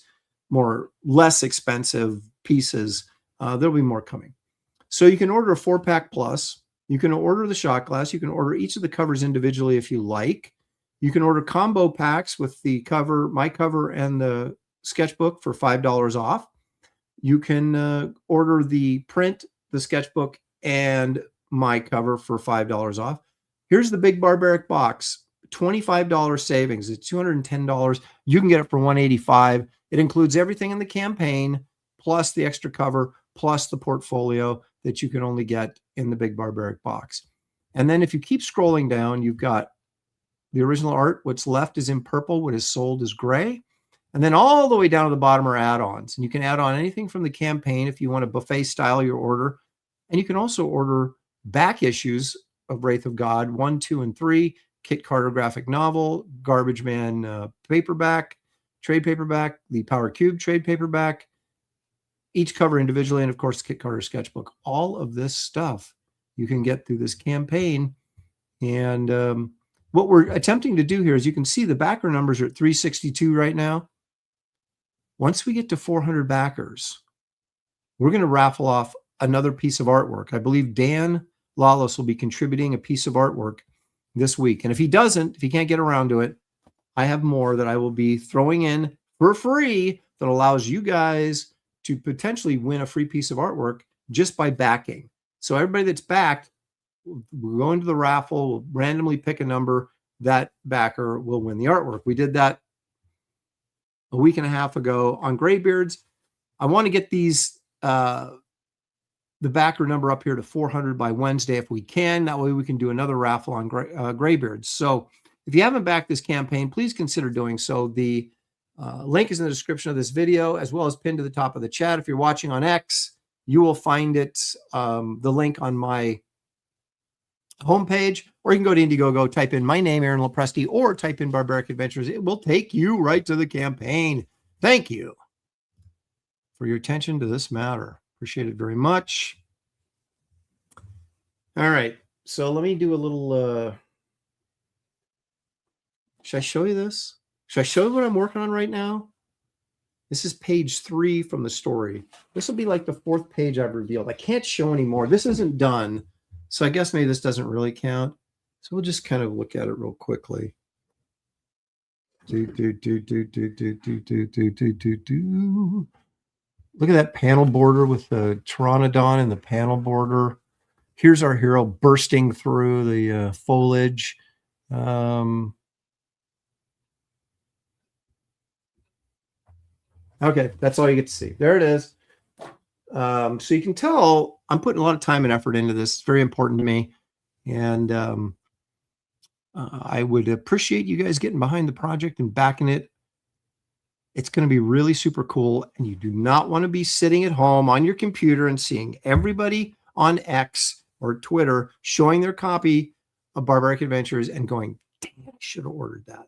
less expensive pieces, there'll be more coming. So you can order a 4-pack plus. You can order the shot glass. You can order each of the covers individually if you like. You can order combo packs with the cover, my cover, and the sketchbook for $5 off. You can order the print, the sketchbook, and my cover for $5 off. Here's the big Barbaric box, $25 savings. It's $210. You can get it for $185. It includes everything in the campaign, plus the extra cover, plus the portfolio that you can only get in the big Barbaric box. And then if you keep scrolling down, you've got the original art. What's left is in purple. What is sold is gray. And then all the way down to the bottom are add-ons. And you can add on anything from the campaign if you want to buffet style your order. And you can also order back issues of Wraith of God 1, 2, and 3, Kit Carter graphic novel, Garbage Man paperback, trade paperback, the Power Cube trade paperback, each cover individually, and of course, Kit Carter sketchbook. All of this stuff you can get through this campaign. And what we're attempting to do here is you can see the backer numbers are at 362 right now. Once we get to 400 backers, we're going to raffle off another piece of artwork. I believe Dan Lawless will be contributing a piece of artwork this week. And if he doesn't, if he can't get around to it, I have more that I will be throwing in for free that allows you guys to potentially win a free piece of artwork just by backing. So everybody that's backed, we'll go into the raffle, we'll randomly pick a number, that backer will win the artwork. We did that a week and a half ago on Graybeards. I want to get these, the backer number up here to 400 by Wednesday if we can. That way we can do another raffle on Graybeards. So if you haven't backed this campaign, please consider doing so. The link is in the description of this video, as well as pinned to the top of the chat. If you're watching on X, you will find it, the link on my homepage, or you can go to Indiegogo, type in my name, Aaron Lopresti, or type in Barbaric Adventures. It will take you right to the campaign. Thank you for your attention to this matter. Appreciate it very much. All right, so let me do a little, should I show you this? Should I show you what I'm working on right now? This is page 3 from the story. This will be like the 4th page I've revealed. I can't show anymore. This isn't done. So I guess maybe this doesn't really count. So we'll just kind of look at it real quickly. Look at that panel border with the Pteranodon in the panel border. Here's our hero bursting through the foliage. Okay, that's all you get to see. There it is. So you can tell I'm putting a lot of time and effort into this. It's very important to me. And I would appreciate you guys getting behind the project and backing it. It's going to be really super cool. And you do not want to be sitting at home on your computer and seeing everybody on X or Twitter showing their copy of Barbaric Adventures and going, dang, I should have ordered that.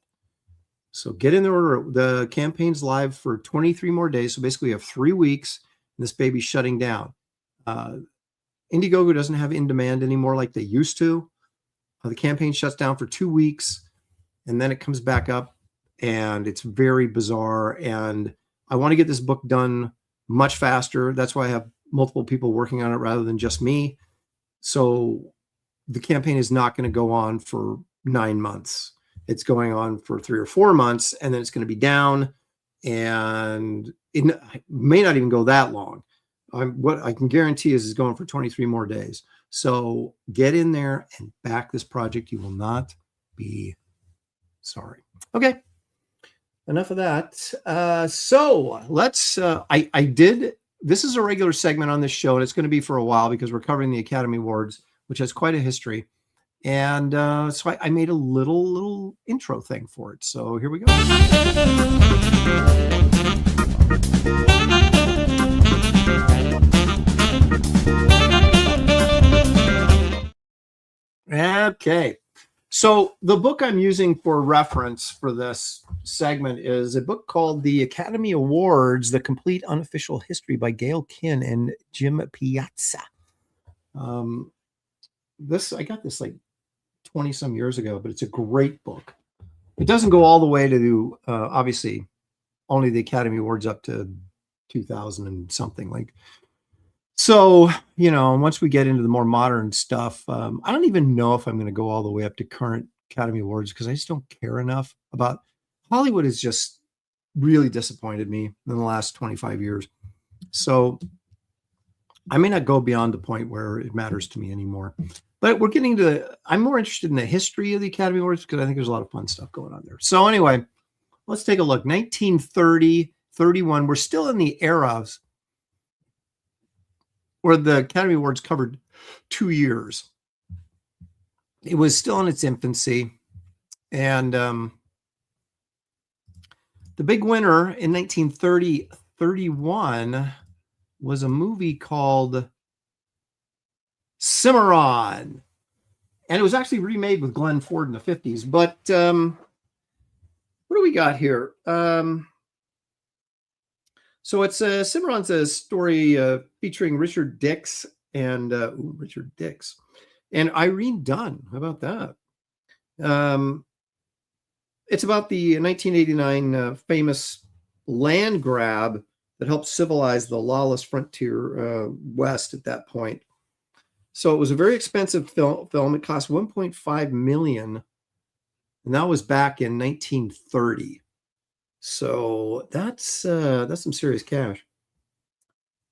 So get in the order. The campaign's live for 23 more days. So basically we have 3 weeks. This baby's shutting down. Indiegogo doesn't have in demand anymore like they used to. The campaign shuts down for 2 weeks, and then it comes back up, and it's very bizarre. And I want to get this book done much faster. That's why I have multiple people working on it rather than just me. So the campaign is not going to go on for 9 months. It's going on for 3 or 4 months, and then it's going to be down, and it may not even go that long. What I can guarantee is it's going for 23 more days. So get in there and back this project. You will not be sorry. Okay, enough of that. So let's, this is a regular segment on this show, and it's going to be for a while because we're covering the Academy Awards, which has quite a history. And so I made a little intro thing for it. So here we go. Okay. So the book I'm using for reference for this segment is a book called The Academy Awards, The Complete Unofficial History by Gail Kinn and Jim Piazza. I got this like 20 some years ago, but it's a great book. It doesn't go all the way to obviously only the Academy Awards up to 2000 and something like. So, once we get into the more modern stuff, I don't even know if I'm going to go all the way up to current Academy Awards because I just don't care enough about Hollywood. Has just really disappointed me in the last 25 years. So I may not go beyond the point where it matters to me anymore. But we're getting to I'm more interested in the history of the Academy Awards because I think there's a lot of fun stuff going on there. So anyway, let's take a look. 1930, 31. We're still in the eras where the Academy Awards covered 2 years. It was still in its infancy. And the big winner in 1930, 31 was a movie called Cimarron. And it was actually remade with Glenn Ford in the 50s. But what do we got here? So it's Cimarron's a story featuring Richard Dix and Irene Dunn. How about that? It's about the 1989 famous land grab that helped civilize the lawless frontier west at that point. So it was a very expensive film. It cost $1.5 million, and that was back in 1930. So that's some serious cash.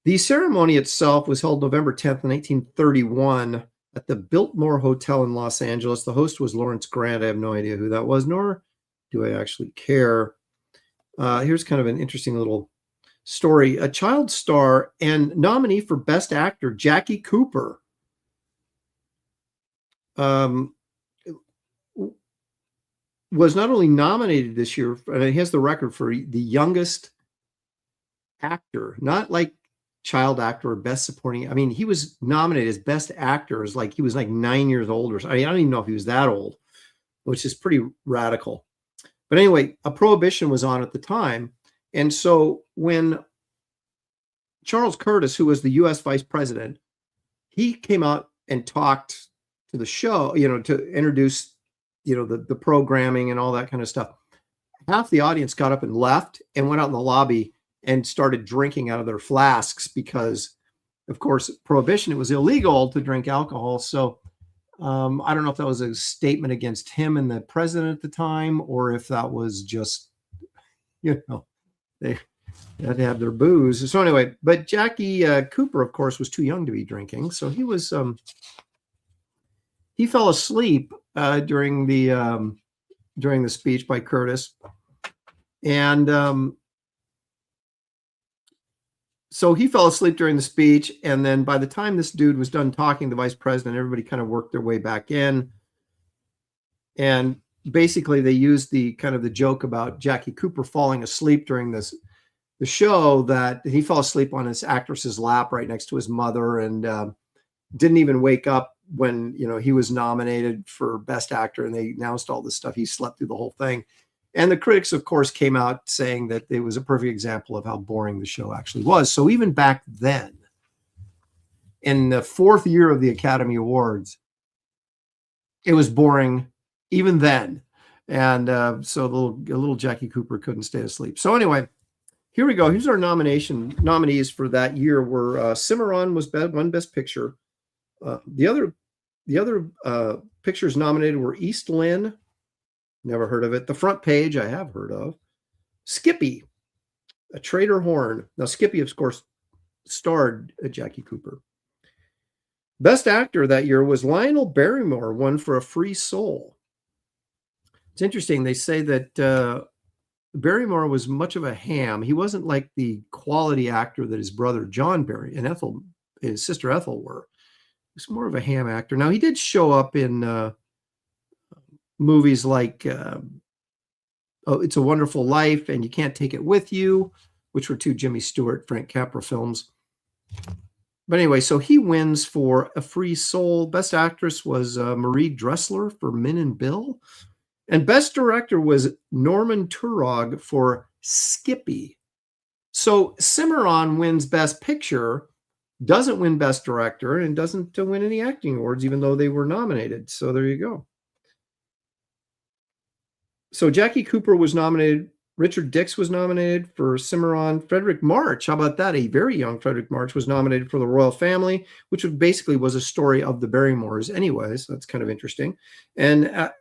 The ceremony itself was held November 10th, 1931 at the Biltmore Hotel in Los Angeles. The host was Lawrence Grant. I have no idea who that was, nor do I actually care. Here's kind of an interesting little story. A child star and nominee for Best Actor, Jackie Cooper, was not only nominated this year, and he has the record for the youngest actor, not like child actor or best supporting. I mean, he was nominated as best actor as like he was like 9 years old or something. I don't even know if he was that old, which is pretty radical. But anyway, a prohibition was on at the time. And so when Charles Curtis, who was the U.S. vice president, he came out and talked to the show, to introduce the programming and all that kind of stuff. Half the audience got up and left and went out in the lobby and started drinking out of their flasks because, of course, prohibition, it was illegal to drink alcohol. So I don't know if that was a statement against him and the president at the time, or if that was just, they had to have their booze. So anyway, but Jackie Cooper, of course, was too young to be drinking. So he was, he fell asleep during the speech by Curtis. And so he fell asleep during the speech. And then by the time this dude was done talking, the vice president, everybody kind of worked their way back in. And basically they used the joke about Jackie Cooper falling asleep during the show, that he fell asleep on his actress's lap right next to his mother and didn't even wake up when he was nominated for Best Actor and they announced all this stuff. He slept through the whole thing. And the critics, of course, came out saying that it was a perfect example of how boring the show actually was. So even back then, in the 4th year of the Academy Awards, it was boring even then. And so a little Jackie Cooper couldn't stay asleep. So anyway, here we go. Here's our nominees for that year were Cimarron was won Best Picture. The other pictures nominated were East Lynne, never heard of it. The Front Page, I have heard of. Skippy, A Traitor Horn. Now, Skippy, of course, starred Jackie Cooper. Best Actor that year was Lionel Barrymore, won for A Free Soul. It's interesting. They say that Barrymore was much of a ham. He wasn't like the quality actor that his brother John Barry and his sister Ethel were. He's more of a ham actor. Now, he did show up in movies like It's a Wonderful Life and You Can't Take It With You, which were two Jimmy Stewart, Frank Capra films. But anyway, so he wins for A Free Soul. Best actress was Marie Dressler for Min and Bill. And best director was Norman Turog for Skippy. So Cimarron wins best picture, doesn't win best director, and doesn't win any acting awards, even though they were nominated. So there you go. So Jackie Cooper was nominated. Richard Dix was nominated for Cimarron. Frederick March, how about that? A very young Frederick March was nominated for The Royal Family, which basically was a story of the Barrymores anyways. That's kind of interesting. And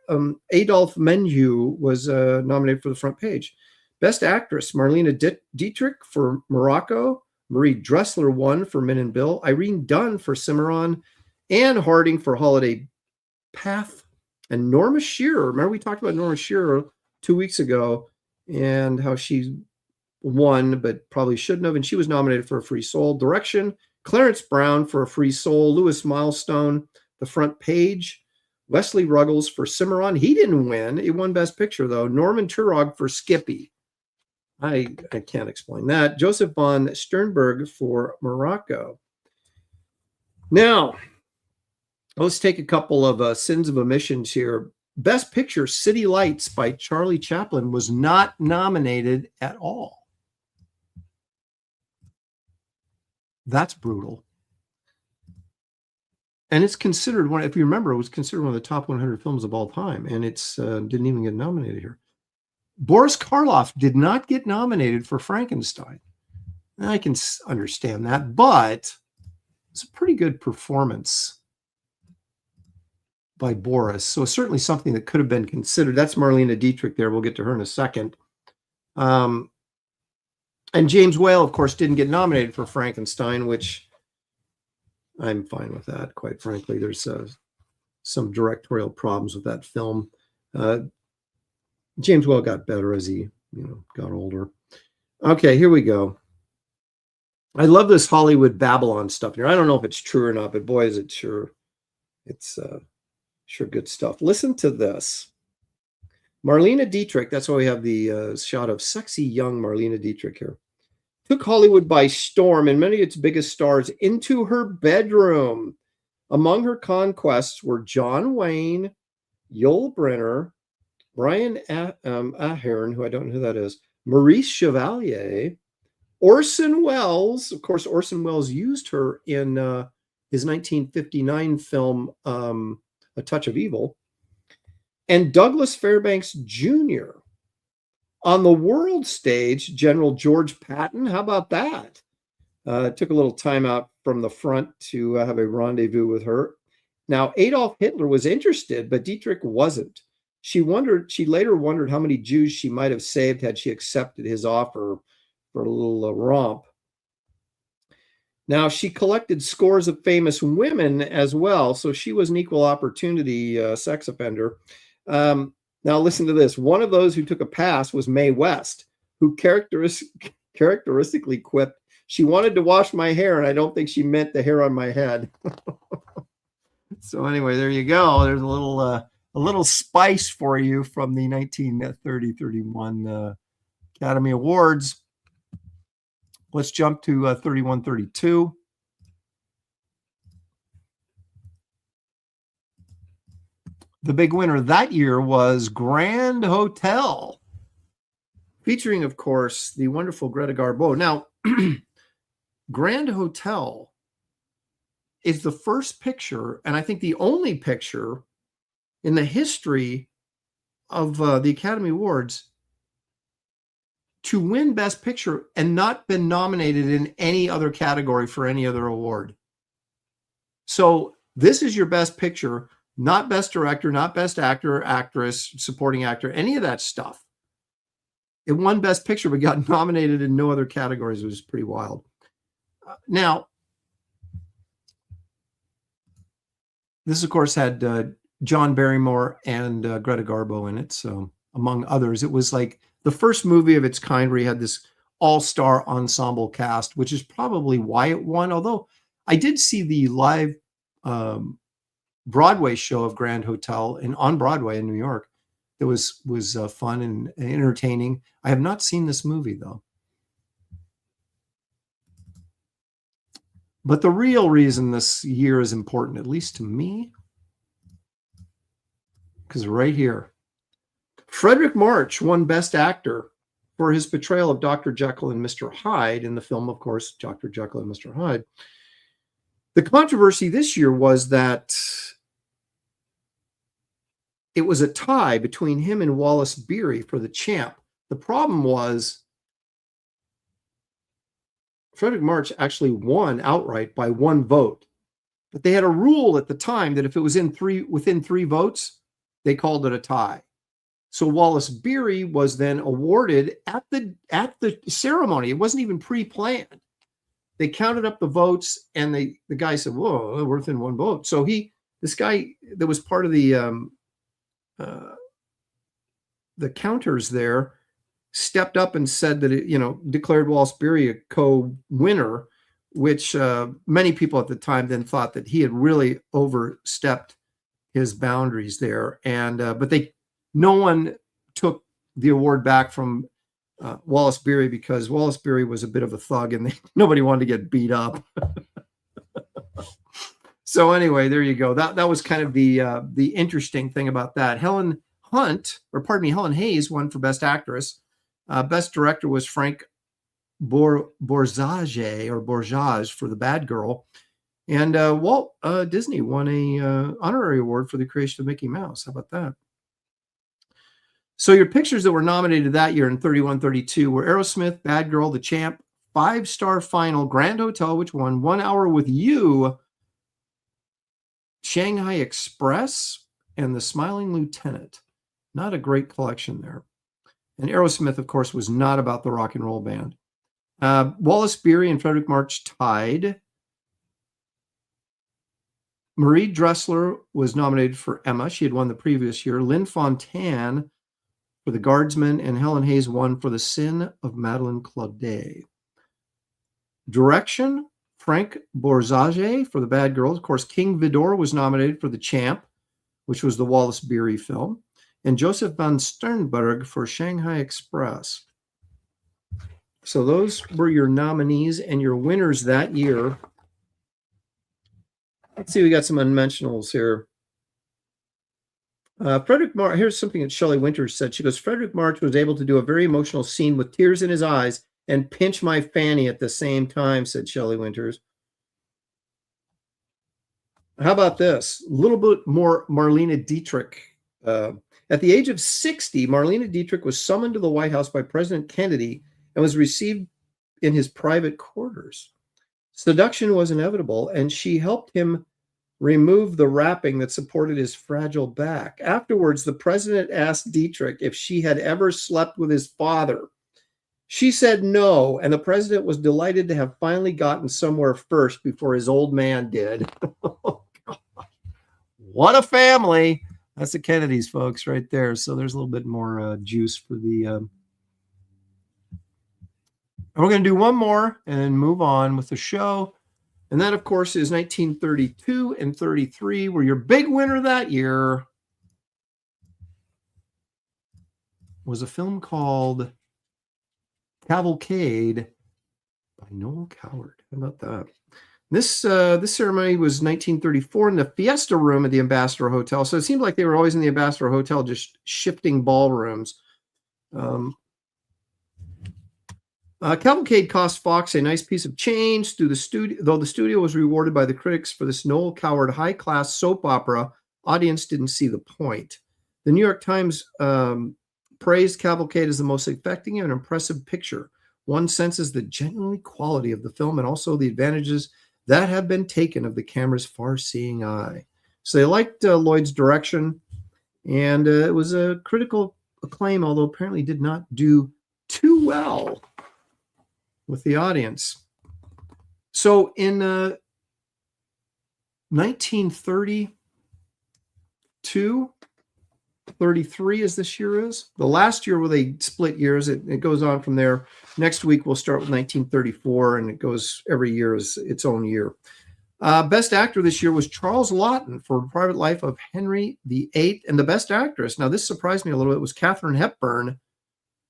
Adolphe Menjou was nominated for The Front Page. Best actress, Marlene Dietrich for Morocco. Marie Dressler won for Min and Bill. Irene Dunn for Cimarron. Anne Harding for Holiday Path. And Norma Shearer. Remember we talked about Norma Shearer 2 weeks ago and how she won, but probably shouldn't have. And she was nominated for A Free Soul. Direction, Clarence Brown for A Free Soul. Louis Milestone, The Front Page. Wesley Ruggles for Cimarron. He didn't win. He won Best Picture, though. Norman Turog for Skippy. I can't explain that. Joseph von Sternberg for Morocco. Now, let's take a couple of sins of omissions here. Best Picture, City Lights by Charlie Chaplin was not nominated at all. That's brutal. And it's considered one, if you remember, it was considered one of the top 100 films of all time, and it's didn't even get nominated here. Boris Karloff did not get nominated for Frankenstein. I can understand that, but it's a pretty good performance by Boris. So certainly something that could have been considered. That's Marlene Dietrich there. We'll get to her in a second. And James Whale, of course, didn't get nominated for Frankenstein, which I'm fine with that, quite frankly. There's some directorial problems with that film. James Whale got better as he, got older. Okay, here we go. I love this Hollywood Babylon stuff here. I don't know if it's true or not, but boy, is it sure. It's sure good stuff. Listen to this. Marlene Dietrich, that's why we have the shot of sexy young Marlene Dietrich here, took Hollywood by storm and many of its biggest stars into her bedroom. Among her conquests were John Wayne, Yul Brynner, Brian Ahern, who I don't know who that is, Maurice Chevalier, Orson Welles. Of course, Orson Welles used her in his 1959 film, A Touch of Evil, and Douglas Fairbanks Jr. On the world stage, General George Patton. How about that? Took a little time out from the front to have a rendezvous with her. Now, Adolf Hitler was interested, but Dietrich wasn't. She later wondered how many Jews she might have saved had she accepted his offer for a little romp. Now, she collected scores of famous women as well, so she was an equal opportunity sex offender. Now, listen to this. One of those who took a pass was Mae West, who characteristically quipped, "She wanted to wash my hair, and I don't think she meant the hair on my head." So anyway, there you go. There's a little spice for you from the 1930-31 Academy Awards. Let's jump to 31-32. The big winner that year was Grand Hotel, featuring, of course, the wonderful Greta Garbo. Now, Grand Hotel is the first picture, and I think the only picture in the history of the Academy Awards to win Best Picture and not been nominated in any other category for any other award. So this is your Best Picture, not Best Director, not Best Actor, Actress, Supporting Actor, any of that stuff. It won Best Picture, but got nominated in no other categories. It was pretty wild. Now, this, of course, had John Barrymore and Greta Garbo in it. So among others, it was like the first movie of its kind where you had this all-star ensemble cast, which is probably why it won. Although I did see the live Broadway show of Grand Hotel on Broadway in New York. It was fun and entertaining. I have not seen this movie, though. But the real reason this year is important, at least to me, because right here, Frederick March won Best Actor for his portrayal of Dr. Jekyll and Mr. Hyde in the film, of course, Dr. Jekyll and Mr. Hyde. The controversy this year was that it was a tie between him and Wallace Beery for the champ. The problem was Frederick March actually won outright by 1 vote. But they had a rule at the time that if it was within 3 votes, they called it a tie. So Wallace Beery was then awarded at the ceremony. It wasn't even pre-planned. They counted up the votes, and the guy said, "Whoa, we're within 1 vote." So this guy that was part of the counters there stepped up and said that it, declared Wallace Beery a co-winner, which many people at the time then thought that he had really overstepped his boundaries there. And but no one took the award back from Wallace Beery, because Wallace Beery was a bit of a thug, and nobody wanted to get beat up. So anyway, there you go. That was kind of the interesting thing about that. Helen Hayes won for Best Actress. Best Director was Frank Borzage for The Bad Girl. And Walt Disney won a honorary award for the creation of Mickey Mouse. How about that? So your pictures that were nominated that year in 31-32 were Aerosmith, Bad Girl, The Champ, 5-Star Final, Grand Hotel, which won, 1 Hour with You, Shanghai Express, and The Smiling Lieutenant. Not a great collection there. And Aerosmith, of course, was not about the rock and roll band. Wallace Beery and Frederick March tied. Marie Dressler was nominated for Emma. She had won the previous year. Lynn Fontanne for The Guardsman, and Helen Hayes won for The Sin of Madeleine Claudet. Direction, Frank Borzage for The Bad Girls. Of course, King Vidor was nominated for The Champ, which was the Wallace Beery film, and Joseph van Sternberg for Shanghai Express. So those were your nominees and your winners that year. Let's see, we got some unmentionables here. Frederick March, here's something that Shelley Winters said. She goes, Frederick March was able to do a very emotional scene with tears in his eyes and pinch my fanny at the same time, said Shelley Winters. How about this? A little bit more Marlene Dietrich. At the age of 60, Marlene Dietrich was summoned to the White House by President Kennedy and was received in his private quarters. Seduction was inevitable, and she helped him remove the wrapping that supported his fragile back. Afterwards, the president asked Dietrich if she had ever slept with his father. She said no, and the president was delighted to have finally gotten somewhere first before his old man did. What a family. That's the Kennedys, folks, right there. So there's a little bit more juice for the... And we're going to do one more and move on with the show. And that, of course, is 1932 and 33, where your big winner that year was a film called Cavalcade by Noel Coward. How about that? This ceremony was 1934 in the Fiesta Room at the Ambassador Hotel. So it seemed like they were always in the Ambassador Hotel, just shifting ballrooms. Cavalcade cost Fox a nice piece of change through the studio, though the studio was rewarded by the critics for this Noel Coward high-class soap opera. Audience didn't see the point. The New York Times praised Cavalcade as the most affecting and impressive picture. One senses the genuine quality of the film and also the advantages that have been taken of the camera's far-seeing eye. So they liked Lloyd's direction, and it was a critical acclaim, although apparently did not do too well with the audience. So in 1932, 33 as this year is, the last year where they split years, it goes on from there. Next week we'll start with 1934, and it goes every year as its own year. Best actor this year was Charles Laughton for Private Life of Henry VIII, and the best actress, now this surprised me a little bit, was Katharine Hepburn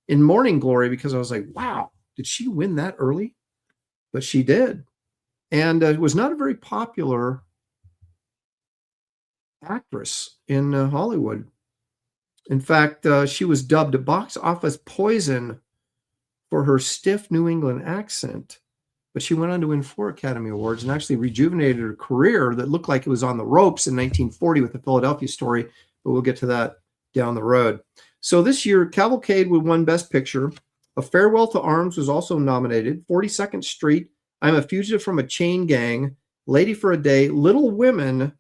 in Morning Glory, because I was like, wow, did she win that early? But she did. and was not a very popular actress in Hollywood. In fact, she was dubbed a box office poison for her stiff New England accent, but she went on to win 4 Academy Awards and actually rejuvenated her career that looked like it was on the ropes in 1940 with the Philadelphia Story, but we'll get to that down the road. So this year, Cavalcade won Best Picture. A Farewell to Arms was also nominated. 42nd Street, I'm a Fugitive from a Chain Gang, Lady for a Day, Little Women,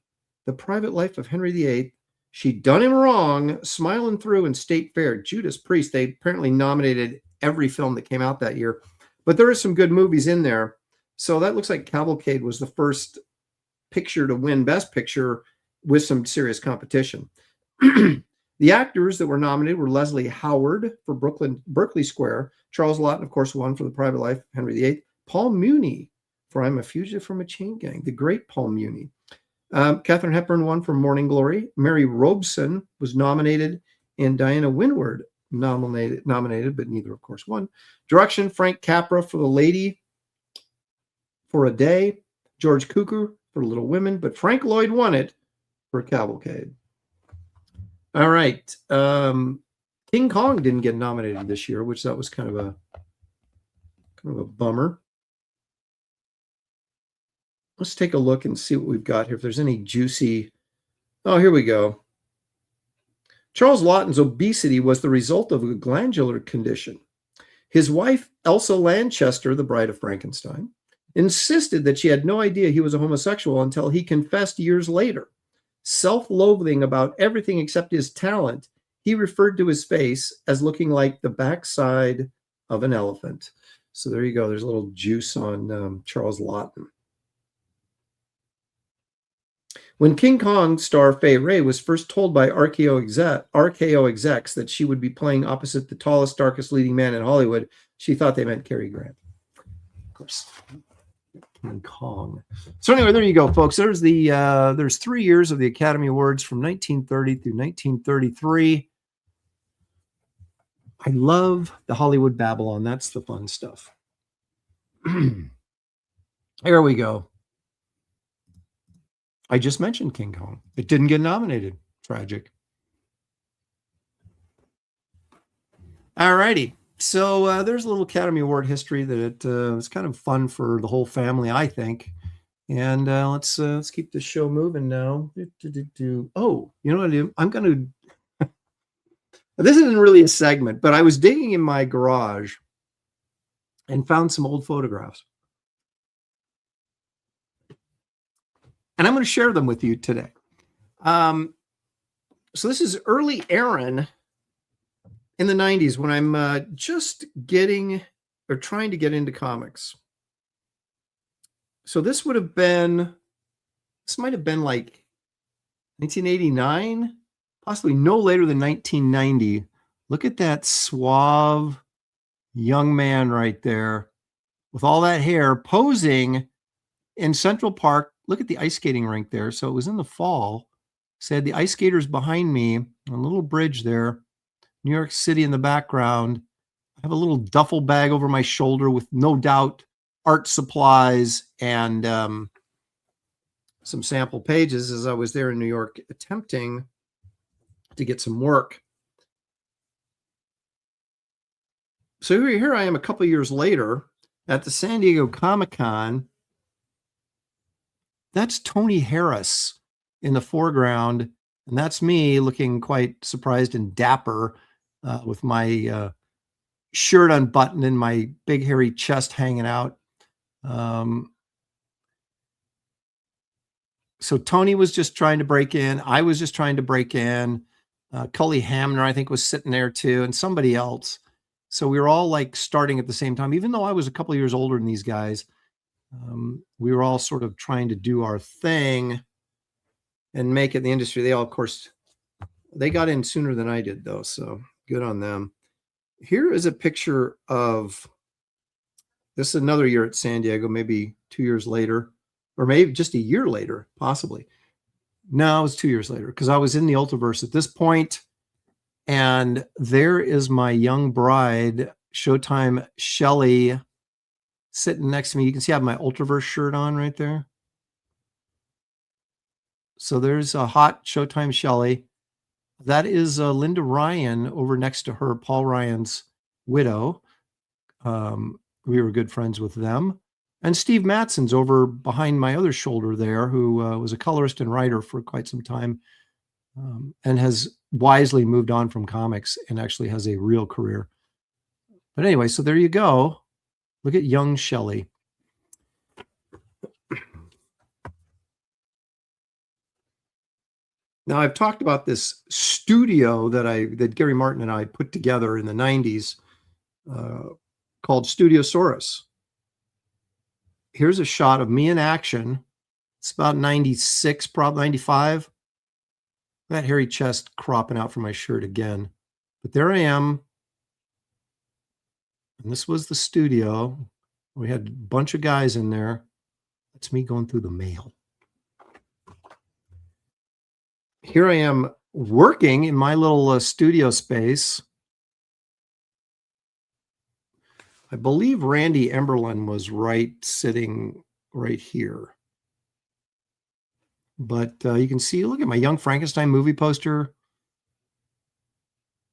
The Private Life of Henry VIII, She'd Done Him Wrong, Smiling Through, and State Fair. Judas Priest, they apparently nominated every film that came out that year. But there are some good movies in there. So that looks like Cavalcade was the first picture to win Best Picture with some serious competition. The actors that were nominated were Leslie Howard for Berkeley Square. Charles Laughton, of course, won for The Private Life of Henry VIII. Paul Muni for I'm a Fugitive from a Chain Gang, the great Paul Muni. Katharine Hepburn won for Morning Glory. Mary Robeson was nominated, and Diana Windward nominated, but neither, of course, won. Direction, Frank Capra for The Lady for a Day. George Cukor for Little Women, but Frank Lloyd won it for Cavalcade. All right. King Kong didn't get nominated this year, which that was kind of a bummer. Let's take a look and see what we've got here. If there's any juicy. Oh, here we go. Charles Laughton's obesity was the result of a glandular condition. His wife, Elsa Lanchester, the Bride of Frankenstein, insisted that she had no idea he was a homosexual until he confessed years later. Self-loathing about everything except his talent, he referred to his face as looking like the backside of an elephant. So there you go. There's a little juice on Charles Laughton. When King Kong star Fay Wray was first told by RKO execs that she would be playing opposite the tallest, darkest leading man in Hollywood, she thought they meant Cary Grant. Of course, King Kong. So anyway, there you go, folks. There's 3 years of the Academy Awards from 1930 through 1933. I love the Hollywood Babylon. That's the fun stuff. Here we go. I just mentioned King Kong. It didn't get nominated. Tragic. All righty. So there's a little Academy Award history that it's kind of fun for the whole family, I think. And let's keep the show moving now. Oh, you know what I do? I'm going to. This isn't really a segment, but I was digging in my garage and found some old photographs. And I'm going to share them with you today. So this is early Aaron in the 90s when I'm just getting or trying to get into comics. So this might have been like 1989, possibly no later than 1990. Look at that suave young man right there with all that hair posing in Central Park. Look at the ice skating rink there. So it was in the fall. Said the ice skaters behind me on a little bridge there. New York City in the background. I have a little duffel bag over my shoulder with no doubt art supplies and some sample pages as I was there in New York attempting to get some work. So here I am a couple years later at the San Diego Comic-Con. That's Tony Harris in the foreground, and that's me looking quite surprised and dapper with my shirt unbuttoned and my big hairy chest hanging out. So Tony was just trying to break in. I was just trying to break in. Cully Hamner, I think, was sitting there too, and somebody else. So we were all like starting at the same time, even though I was a couple of years older than these guys. We were all sort of trying to do our thing and make it in the industry. They all, of course, they got in sooner than I did, though. So good on them. Here is a picture of this is another year at San Diego, maybe 2 years later, or maybe just a year later, possibly. No, it was 2 years later because I was in the Ultraverse at this point. And there is my young bride, Showtime Shelley, sitting next to me. You can see I have my Ultraverse shirt on right there. So there's a hot Showtime Shelley. That is Linda Ryan over next to her, Paul Ryan's widow. We were good friends with them. And Steve Mattson's over behind my other shoulder there, who was a colorist and writer for quite some time, and has wisely moved on from comics and actually has a real career. But anyway, so there you go. Look at young Shelley. Now, I've talked about this studio that Gary Martin and I put together in the 90s called Studiosaurus. Here's a shot of me in action. It's about 96, probably 95. That hairy chest cropping out from my shirt again. But there I am. And this was the studio. We had a bunch of guys in there. That's me going through the mail. Here I am working in my little studio space. I believe Randy Emberlin was sitting right here. But you can see, look at my Young Frankenstein movie poster.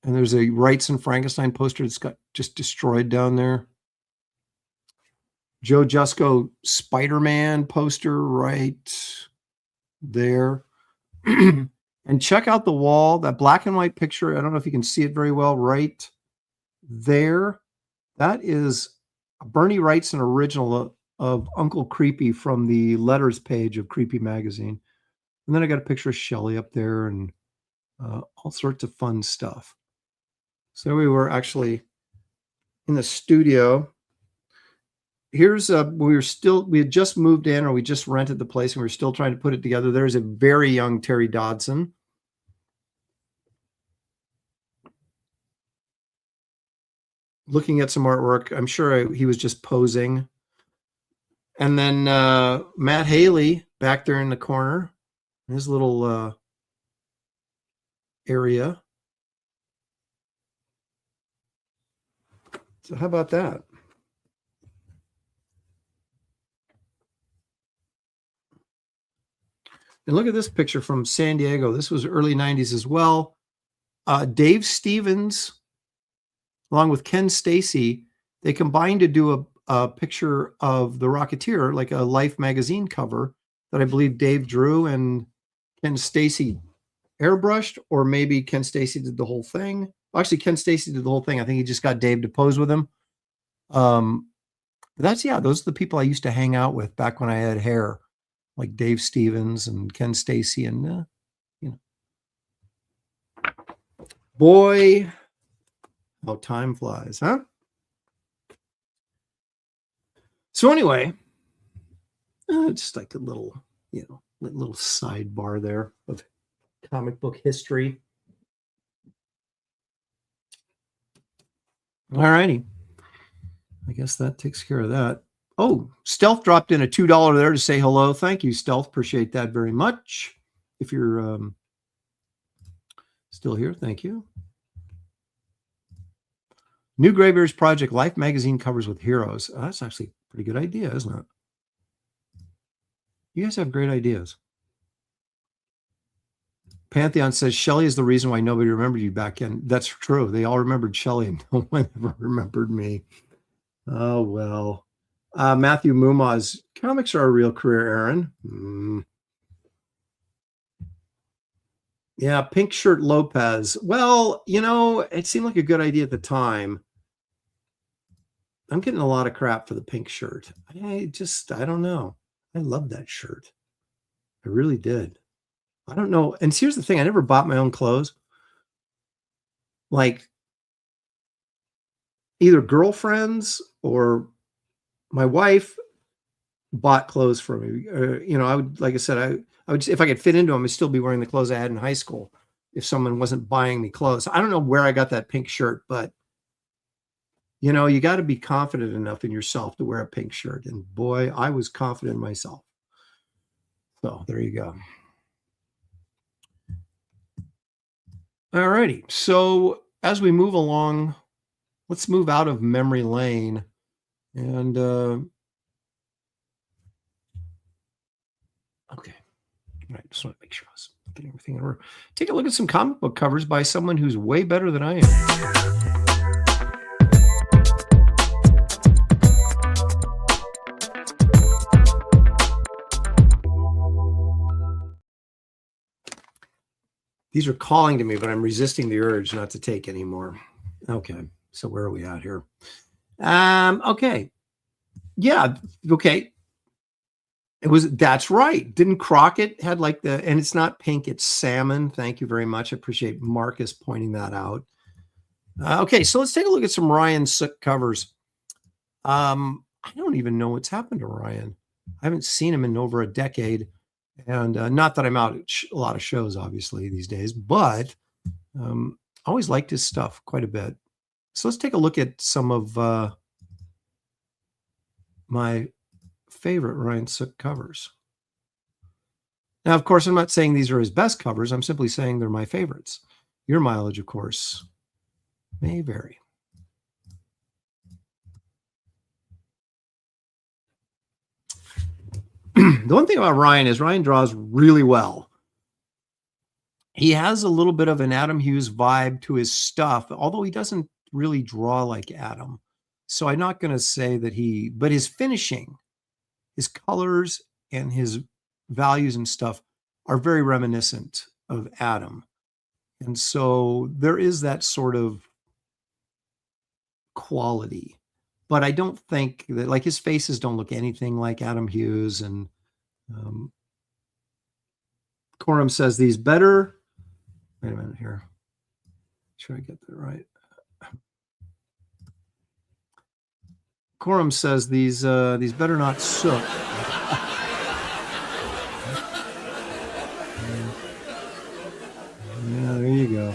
And there's a Wrightson Frankenstein poster that's got just destroyed down there. Joe Jusko Spider-Man poster right there. And check out the wall, that black and white picture. I don't know if you can see it very well right there. That is a Bernie Wrightson original of Uncle Creepy from the letters page of Creepy magazine. And then I got a picture of Shelley up there and all sorts of fun stuff. So we were actually in the studio. Here's we had just moved in, or we just rented the place, and we were still trying to put it together. There's a very young Terry Dodson. Looking at some artwork. I'm sure he was just posing. And then Matt Haley back there in the corner, his little area. So how about that? And look at this picture from San Diego. This was early 90s as well. Dave Stevens, along with Ken Stacy, they combined to do a picture of the Rocketeer, like a Life magazine cover that I believe Dave drew and Ken Stacy airbrushed, or maybe Ken Stacy did the whole thing. Actually, Ken Stacy did the whole thing. I think he just got Dave to pose with him. Those are the people I used to hang out with back when I had hair, like Dave Stevens and Ken Stacy, and boy, how time flies, huh? So anyway, just like a little, little sidebar there of comic book history. All righty. I guess that takes care of that. Oh, Stealth dropped in a $2 there to say hello. Thank you, Stealth. Appreciate that very much. If you're still here, thank you. New Graybeards Project, Life magazine covers with heroes. Oh, that's actually a pretty good idea, isn't it? You guys have great ideas. Pantheon says Shelley is the reason why nobody remembered you back in. That's true. They all remembered Shelley and no one ever remembered me. Oh, well. Matthew Mumaz, comics are a real career, Aaron. Yeah, Pink Shirt Lopez. Well, it seemed like a good idea at the time. I'm getting a lot of crap for the pink shirt. I don't know. I love that shirt. I really did. I don't know. And here's the thing. I never bought my own clothes. Like either girlfriends or my wife bought clothes for me. I would, like I said, I would, if I could fit into them, I'd still be wearing the clothes I had in high school if someone wasn't buying me clothes. I don't know where I got that pink shirt, but you got to be confident enough in yourself to wear a pink shirt. And boy, I was confident in myself. So there you go. All righty. So as we move along, let's move out of memory lane And okay. All right, just want to make sure I was getting everything in order. Take a look at some comic book covers by someone who's way better than I am. These are calling to me, but I'm resisting the urge not to take anymore. Okay, so where are we at here? Okay. Yeah, okay. That's right. Didn't Crockett had like and it's not pink, it's salmon. Thank you very much. I appreciate Marcus pointing that out. Okay, so let's take a look at some Ryan Sook covers. I don't even know what's happened to Ryan. I haven't seen him in over a decade. And not that I'm out at a lot of shows, obviously, these days, but I always liked his stuff quite a bit. So let's take a look at some of my favorite Ryan Sook covers. Now, of course, I'm not saying these are his best covers. I'm simply saying they're my favorites. Your mileage, of course, may vary. The one thing about Ryan is Ryan draws really well. He has a little bit of an Adam Hughes vibe to his stuff, although he doesn't really draw like Adam. So I'm not going to say that but his finishing, his colors and his values and stuff are very reminiscent of Adam. And so there is that sort of quality. But I don't think that, like, his faces don't look anything like Adam Hughes. And Corum says these better. Wait a minute here. Sure I get that right. Corum says these better not Sook. Yeah, there you go.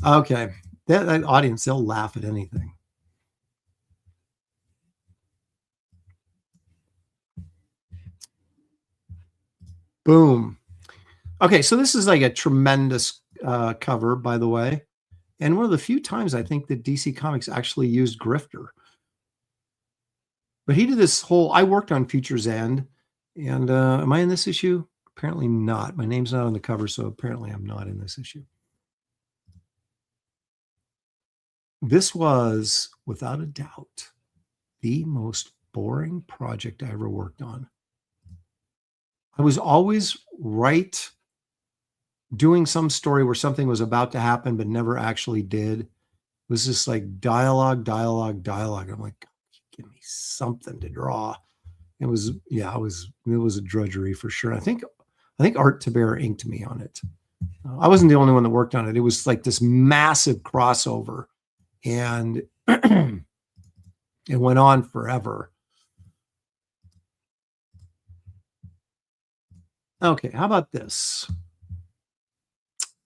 Okay, that audience, they'll laugh at anything. Boom. Okay, so this is like a tremendous cover, by the way. And one of the few times I think that DC Comics actually used Grifter. But he did this whole, I worked on Future's End. And am I in this issue? Apparently not. My name's not on the cover, so apparently I'm not in this issue. This was, without a doubt, the most boring project I ever worked on. I was always doing some story where something was about to happen but never actually did. It was just like dialogue. I'm like, give me something to draw. It was a drudgery for sure. I think Art Taber inked me on it. I wasn't the only one that worked on it. It was like this massive crossover, and it went on forever. Okay, how about this?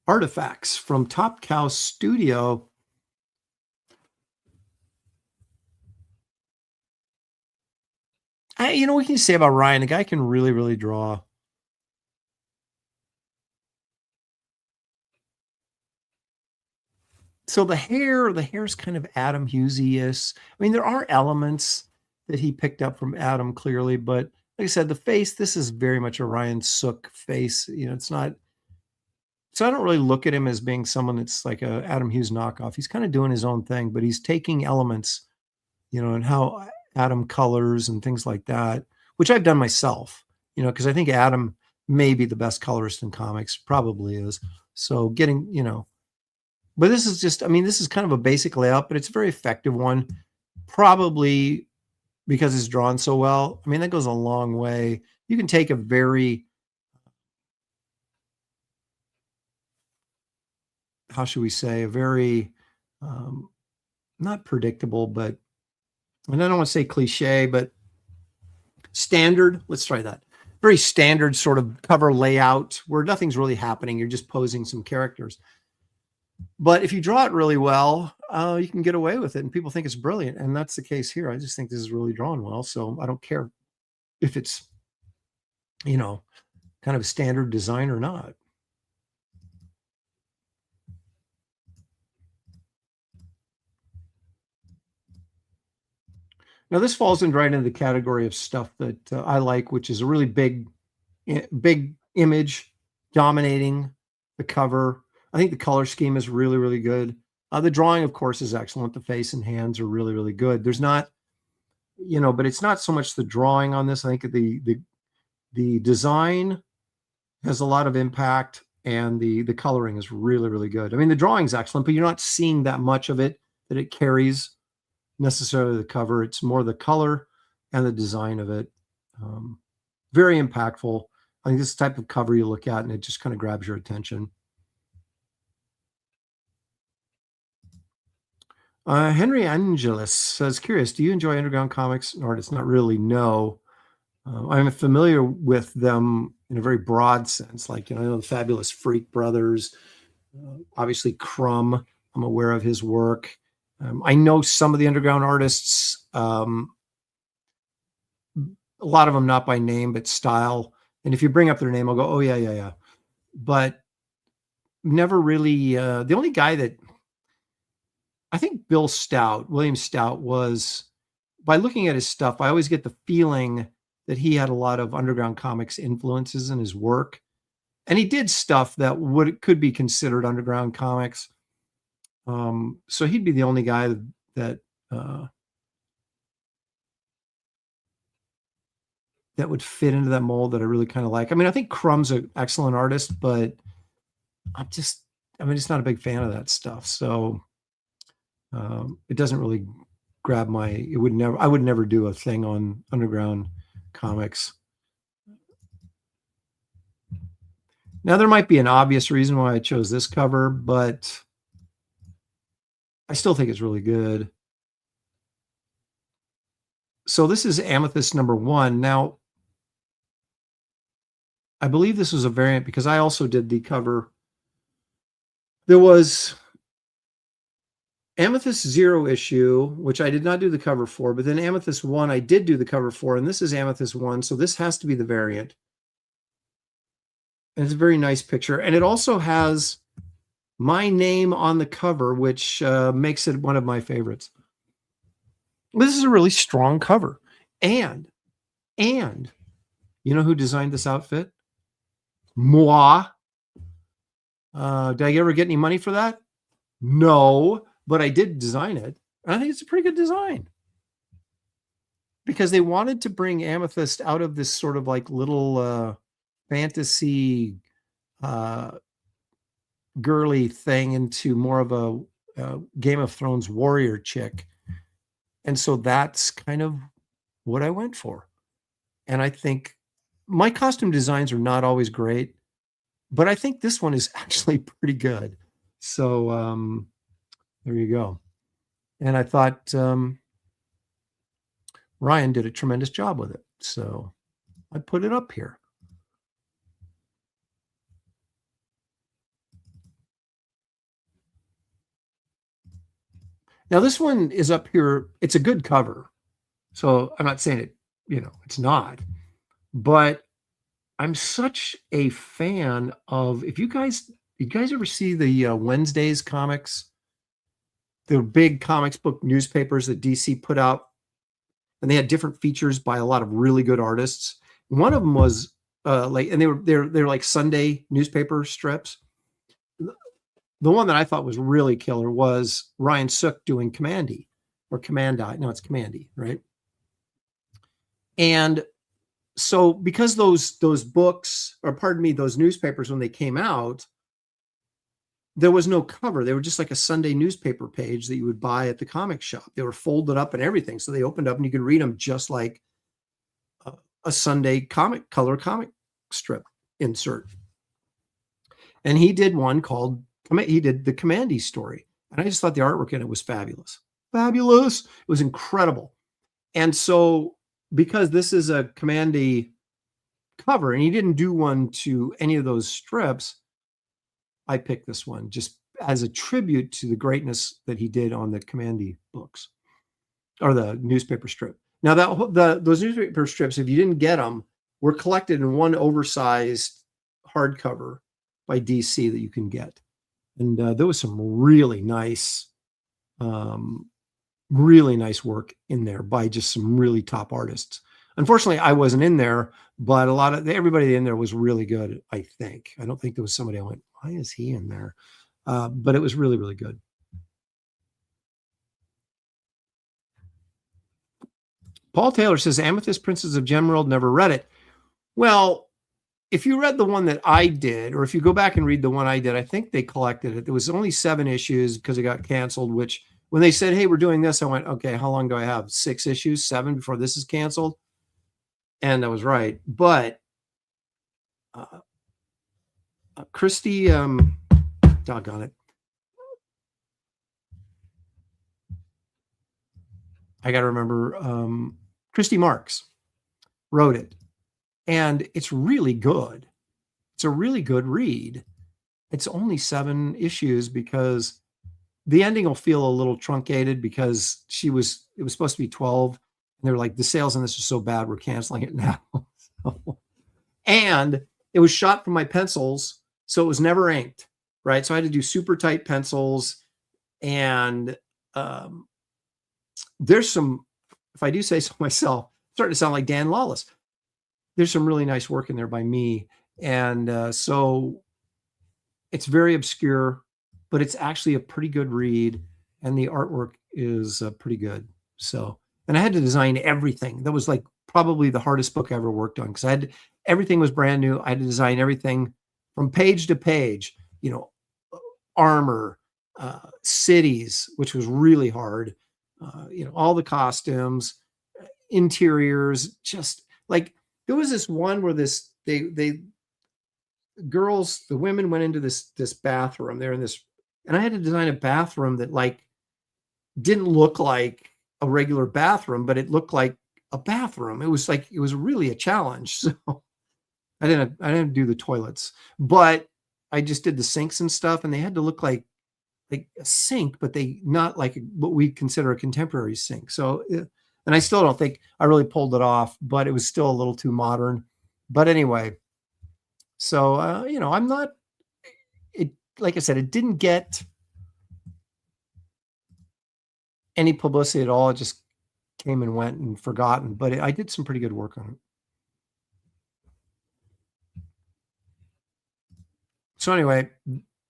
Artifacts from Top Cow Studio. What can you say about Ryan? The guy can really, really draw. So the hair's kind of Adam Hughesius. I mean, there are elements that he picked up from Adam clearly, but like I said, the face, this is very much a Ryan Sook face. It's not. So I don't really look at him as being someone that's like a Adam Hughes knockoff. He's kind of doing his own thing, but he's taking elements, and how Adam colors and things like that, which I've done myself, because I think Adam may be the best colorist in comics, probably is. So getting, but this is just, this is kind of a basic layout, but it's a very effective one, probably because it's drawn so well. That goes a long way. You can take a very, how should we say, a very, not predictable, but, and I don't want to say cliche, but standard, let's try that. Very standard sort of cover layout where nothing's really happening. You're just posing some characters. But if you draw it really well, you can get away with it and people think it's brilliant. And that's the case here. I just think this is really drawn well. So I don't care if it's, kind of a standard design or not. Now this falls right into the category of stuff that I like, which is a really big image dominating the cover. I think the color scheme is really, really good. The drawing, of course, is excellent. The face and hands are really, really good. There's not, but it's not so much the drawing on this. I think the design has a lot of impact, and the coloring is really, really good. I mean, the drawing's excellent, but you're not seeing that much of it that it carries necessarily the cover. It's more the color and the design of it. Very impactful. I think this is the type of cover you look at and it just kind of grabs your attention. Henry Angelis says, curious, do you enjoy underground comics and artists? Not really, no. I'm familiar with them in a very broad sense. Like, I know the Fabulous Freak Brothers, obviously Crumb. I'm aware of his work. I know some of the underground artists, a lot of them not by name, but style. And if you bring up their name, I'll go, oh, yeah. But never really, the only guy that, I think William Stout was, by looking at his stuff, I always get the feeling that he had a lot of underground comics influences in his work. And he did stuff that could be considered underground comics. So he'd be the only guy that would fit into that mold that I really kind of like. I mean, I think Crumb's an excellent artist, but I'm just not a big fan of that stuff. So it doesn't really grab I would never do a thing on underground comics. Now there might be an obvious reason why I chose this cover, but I still think it's really good. So this is Amethyst #1. Now, I believe this was a variant because I also did the cover. There was Amethyst 0 issue, which I did not do the cover for, but then Amethyst 1 I did do the cover for, and this is Amethyst 1, so this has to be the variant. And it's a very nice picture, and it also has my name on the cover, which makes it one of my favorites. This is a really strong cover. And you know who designed this outfit? Moi. Did I ever get any money for that? No, but I did design it. And I think it's a pretty good design. Because they wanted to bring Amethyst out of this sort of like little fantasy girly thing into more of a Game of Thrones warrior chick. And so that's kind of what I went for. And I think my costume designs are not always great, but I think this one is actually pretty good. So there you go. And I thought Ryan did a tremendous job with it. So I put it up here. Now this one is up here. It's a good cover. So I'm not saying it, it's not. But I'm such a fan of, if you guys ever see the Wednesdays comics, the big comics book newspapers that DC put out, and they had different features by a lot of really good artists. One of them was and they're like Sunday newspaper strips. The one that I thought was really killer was Ryan Sook doing Commandi or Commandi. No, it's Commandi, right? And so because those books, or pardon me, those newspapers, when they came out, there was no cover. They were just like a Sunday newspaper page that you would buy at the comic shop. They were folded up and everything. So they opened up and you could read them just like a Sunday color comic strip insert. And he did one called, he did the Commandi story. And I just thought the artwork in it was fabulous. Fabulous. It was incredible. And so because this is a Commandi cover and he didn't do one to any of those strips, I picked this one just as a tribute to the greatness that he did on the Commandi books or the newspaper strip. Now those newspaper strips, if you didn't get them, were collected in one oversized hardcover by DC that you can get. And there was some really nice really nice work in there by just some really top artists. Unfortunately, I wasn't in there, but everybody in there was really good. I think. I don't think there was somebody I went, why is he in there? But it was really, really good. Paul Taylor says, Amethyst Princes of Gemworld, never read it. Well, if you read the one that I did, or if you go back and read the one I did, I think they collected it. There was only 7 issues because it got canceled, which when they said, hey, we're doing this, I went, okay, how long do I have? 6 issues, 7 before this is canceled? And I was right. But Christy, doggone it. I got to remember, Christy Marks wrote it. And it's really good. It's a really good read. It's only 7 issues because the ending will feel a little truncated because it was supposed to be 12. And they were like, the sales on this are so bad, we're canceling it now. And it was shot from my pencils, so it was never inked, right? So I had to do super tight pencils. And there's some, if I do say so myself, starting to sound like Dan Lawless. There's some really nice work in there by me. And so it's very obscure, but it's actually a pretty good read. And the artwork is pretty good. So, and I had to design everything. That was like probably the hardest book I ever worked on because everything was brand new. I had to design everything from page to page, armor, cities, which was really hard, all the costumes, interiors, just like, there was this one where the women went into this bathroom. They're in this, and I had to design a bathroom that like didn't look like a regular bathroom, but it looked like a bathroom. It was really a challenge. So I didn't do the toilets, but I just did the sinks and stuff, and they had to look like a sink, but they not like what we consider a contemporary sink. So. And I still don't think I really pulled it off, but it was still a little too modern. But anyway, so, I'm not, like I said, it didn't get any publicity at all. It just came and went and forgotten, but I did some pretty good work on it. So anyway,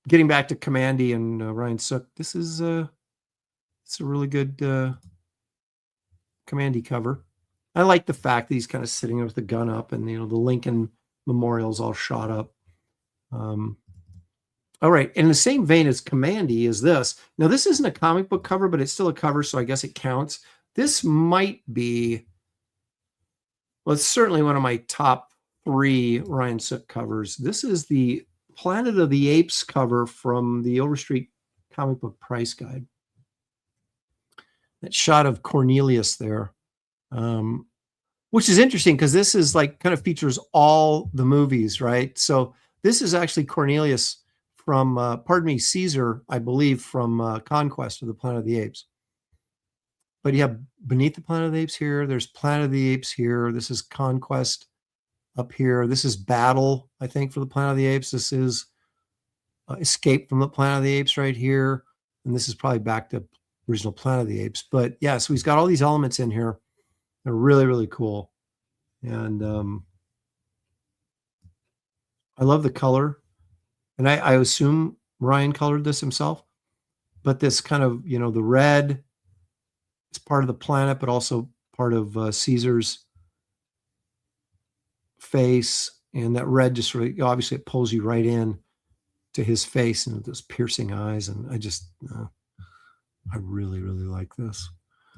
getting back to Commandy and Ryan Sook, this is it's a really good Commandy cover. I like the fact that he's kind of sitting there with the gun up and, the Lincoln Memorial's all shot up. All right. In the same vein as Commandy is this. Now, this isn't a comic book cover, but it's still a cover, so I guess it counts. This might be, well, it's certainly one of my top 3 Ryan Sook covers. This is the Planet of the Apes cover from the Overstreet Comic Book Price Guide. That shot of Cornelius there, which is interesting because this is like kind of features all the movies, right? So this is actually Cornelius from, Caesar, I believe, from Conquest of the Planet of the Apes. But you have Beneath the Planet of the Apes here. There's Planet of the Apes here. This is Conquest up here. This is Battle, I think, for the Planet of the Apes. This is Escape from the Planet of the Apes right here. And this is probably back to original Planet of the Apes. But yeah, so he's got all these elements in here. They're really, really cool. And I love the color. And I assume Ryan colored this himself. But this kind of, the red, it's part of the planet, but also part of Caesar's face. And that red just really, obviously it pulls you right in to his face and those piercing eyes. And I really, really like this.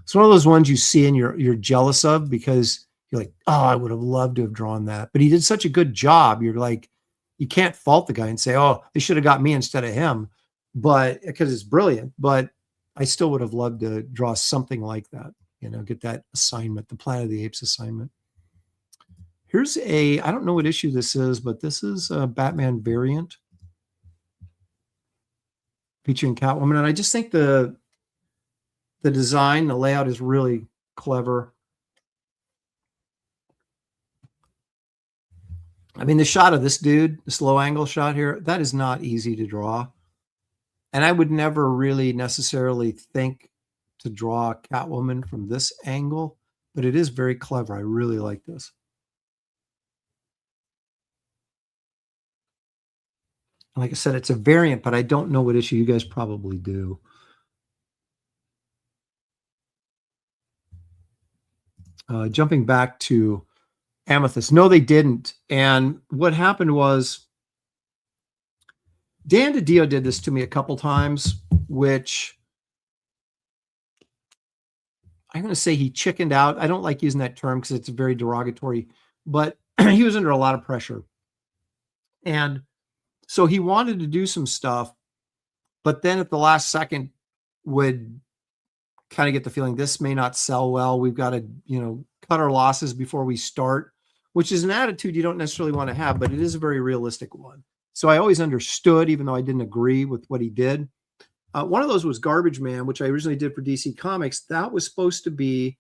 It's one of those ones you see and you're jealous of because you're like, oh, I would have loved to have drawn that. But he did such a good job. You're like, you can't fault the guy and say, oh, they should have got me instead of him. But because it's brilliant, but I still would have loved to draw something like that, get that assignment, the Planet of the Apes assignment. Here's I don't know what issue this is, but this is a Batman variant featuring Catwoman. And I just think the design, the layout is really clever. I mean, the shot of this dude, this low angle shot here, that is not easy to draw. And I would never really necessarily think to draw Catwoman from this angle, but it is very clever. I really like this. Like I said, it's a variant, but I don't know what issue. You guys probably do. Jumping back to Amethyst. No, they didn't. And what happened was Dan DiDio did this to me a couple times, which I'm going to say he chickened out. I don't like using that term because it's very derogatory, but he was under a lot of pressure. And so he wanted to do some stuff, but then at the last second would kind of get the feeling this may not sell well. We've got to, cut our losses before we start, which is an attitude you don't necessarily want to have, but it is a very realistic one. So I always understood, even though I didn't agree with what he did. One of those was Garbage Man, which I originally did for DC Comics. That was supposed to be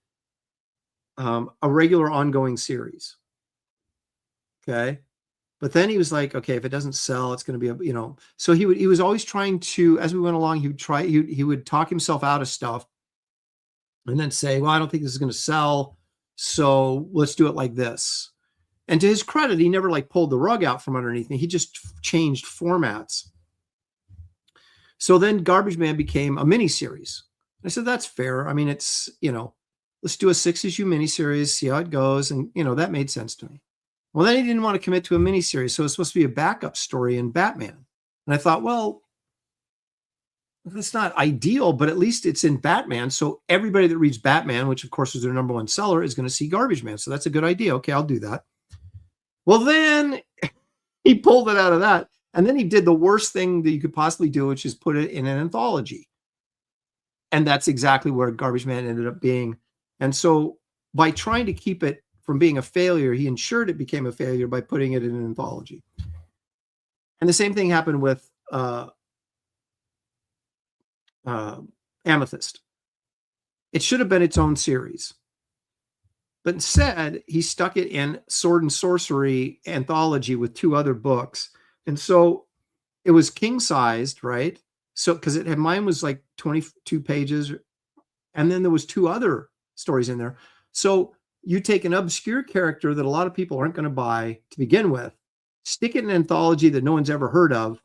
a regular ongoing series. Okay. But then he was like, okay, if it doesn't sell, it's going to be so he was always trying to, as we went along, he would talk himself out of stuff and then say, well, I don't think this is going to sell, so let's do it like this. And to his credit, he never pulled the rug out from underneath me. He just changed formats. So then Garbage Man became a miniseries. I said, that's fair. I mean, it's, let's do a 6-issue miniseries, see how it goes. And, that made sense to me. Well, then he didn't want to commit to a miniseries. So it's supposed to be a backup story in Batman. And I thought, well, that's not ideal, but at least it's in Batman. So everybody that reads Batman, which of course is their #1 seller, is going to see Garbage Man. So that's a good idea. Okay, I'll do that. Well, then he pulled it out of that. And then he did the worst thing that you could possibly do, which is put it in an anthology. And that's exactly where Garbage Man ended up being. And so by trying to keep it from being a failure, he ensured it became a failure by putting it in an anthology. And the same thing happened with Amethyst. It should have been its own series. But instead, he stuck it in Sword and Sorcery anthology with 2 other books. And so it was king-sized, right? So because mine was 22 pages. And then there was 2 other stories in there. So you take an obscure character that a lot of people aren't going to buy to begin with, stick it in an anthology that no one's ever heard of,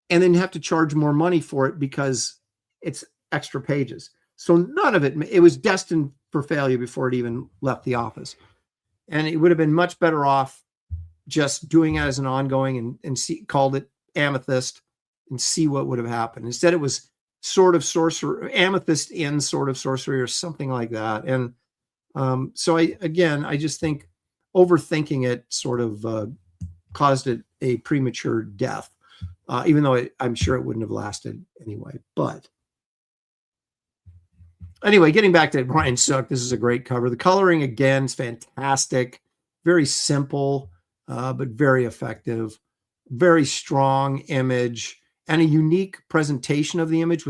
and then you have to charge more money for it because it's extra pages. So none of it was destined for failure before it even left the office. And it would have been much better off just doing it as an ongoing and called it Amethyst and see what would have happened. Instead, it was Sword of Sorcery, Amethyst in Sword of Sorcery or something like that. And so I just think overthinking it sort of caused it a premature death, even though I'm sure it wouldn't have lasted anyway. But anyway, getting back to Ryan Sook, this is a great cover. The coloring, again, is fantastic. Very simple, but very effective. Very strong image and a unique presentation of the image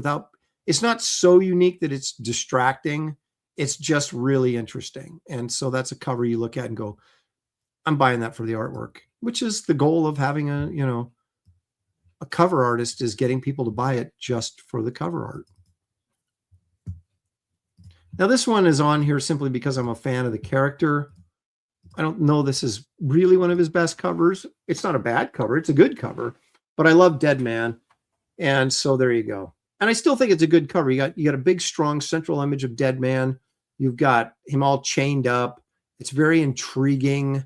it's not so unique that it's distracting. It's just really interesting. And so that's a cover you look at and go, I'm buying that for the artwork, which is the goal of having a cover artist, is getting people to buy it just for the cover art. Now, this one is on here simply because I'm a fan of the character. I don't know this is really one of his best covers. It's not a bad cover. It's a good cover, but I love Dead Man. And so there you go. And I still think it's a good cover. You got a big, strong central image of Dead Man. You've got him all chained up. It's very intriguing.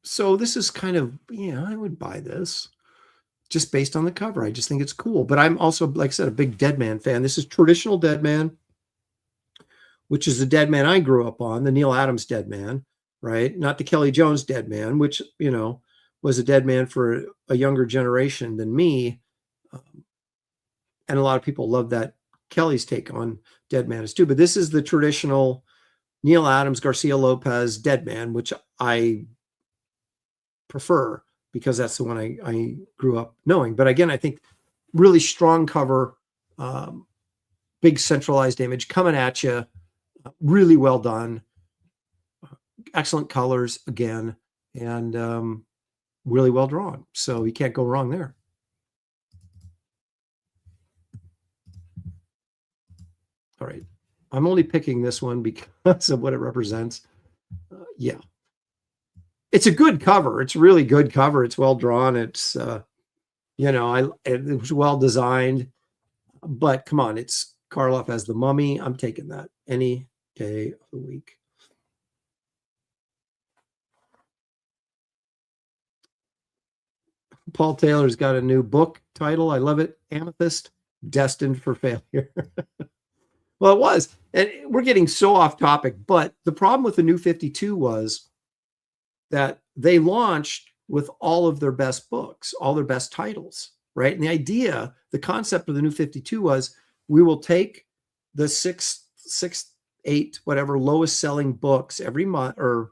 So this is kind of, I would buy this just based on the cover. I just think it's cool. But I'm also, like I said, a big Dead Man fan. This is traditional Dead Man, which is the Dead Man I grew up on, the Neil Adams Dead Man, right? Not the Kelly Jones Dead Man, which, was a Dead Man for a younger generation than me. And a lot of people love that Kelly's take on Dead Man is too. But this is the traditional Neil Adams, Garcia Lopez Dead Man, which I prefer because that's the one I grew up knowing. But again, I think really strong cover, big centralized image coming at you, really well done, excellent colors again. And really well drawn. So you can't go wrong there. All right. I'm only picking this one because of what it represents. Yeah. It's a good cover. It's a really good cover. It's well drawn. It's, it was well designed. But come on, it's Karloff as the Mummy. I'm taking that any day of the week. Paul Taylor's got a new book title. I love it. Amethyst, Destined for Failure. Well, it was. And we're getting so off topic. But the problem with the New 52 was that they launched with all of their best books, all their best titles, right? And the idea, the concept of the New 52 was we will take the six, eight, whatever lowest selling books every month, or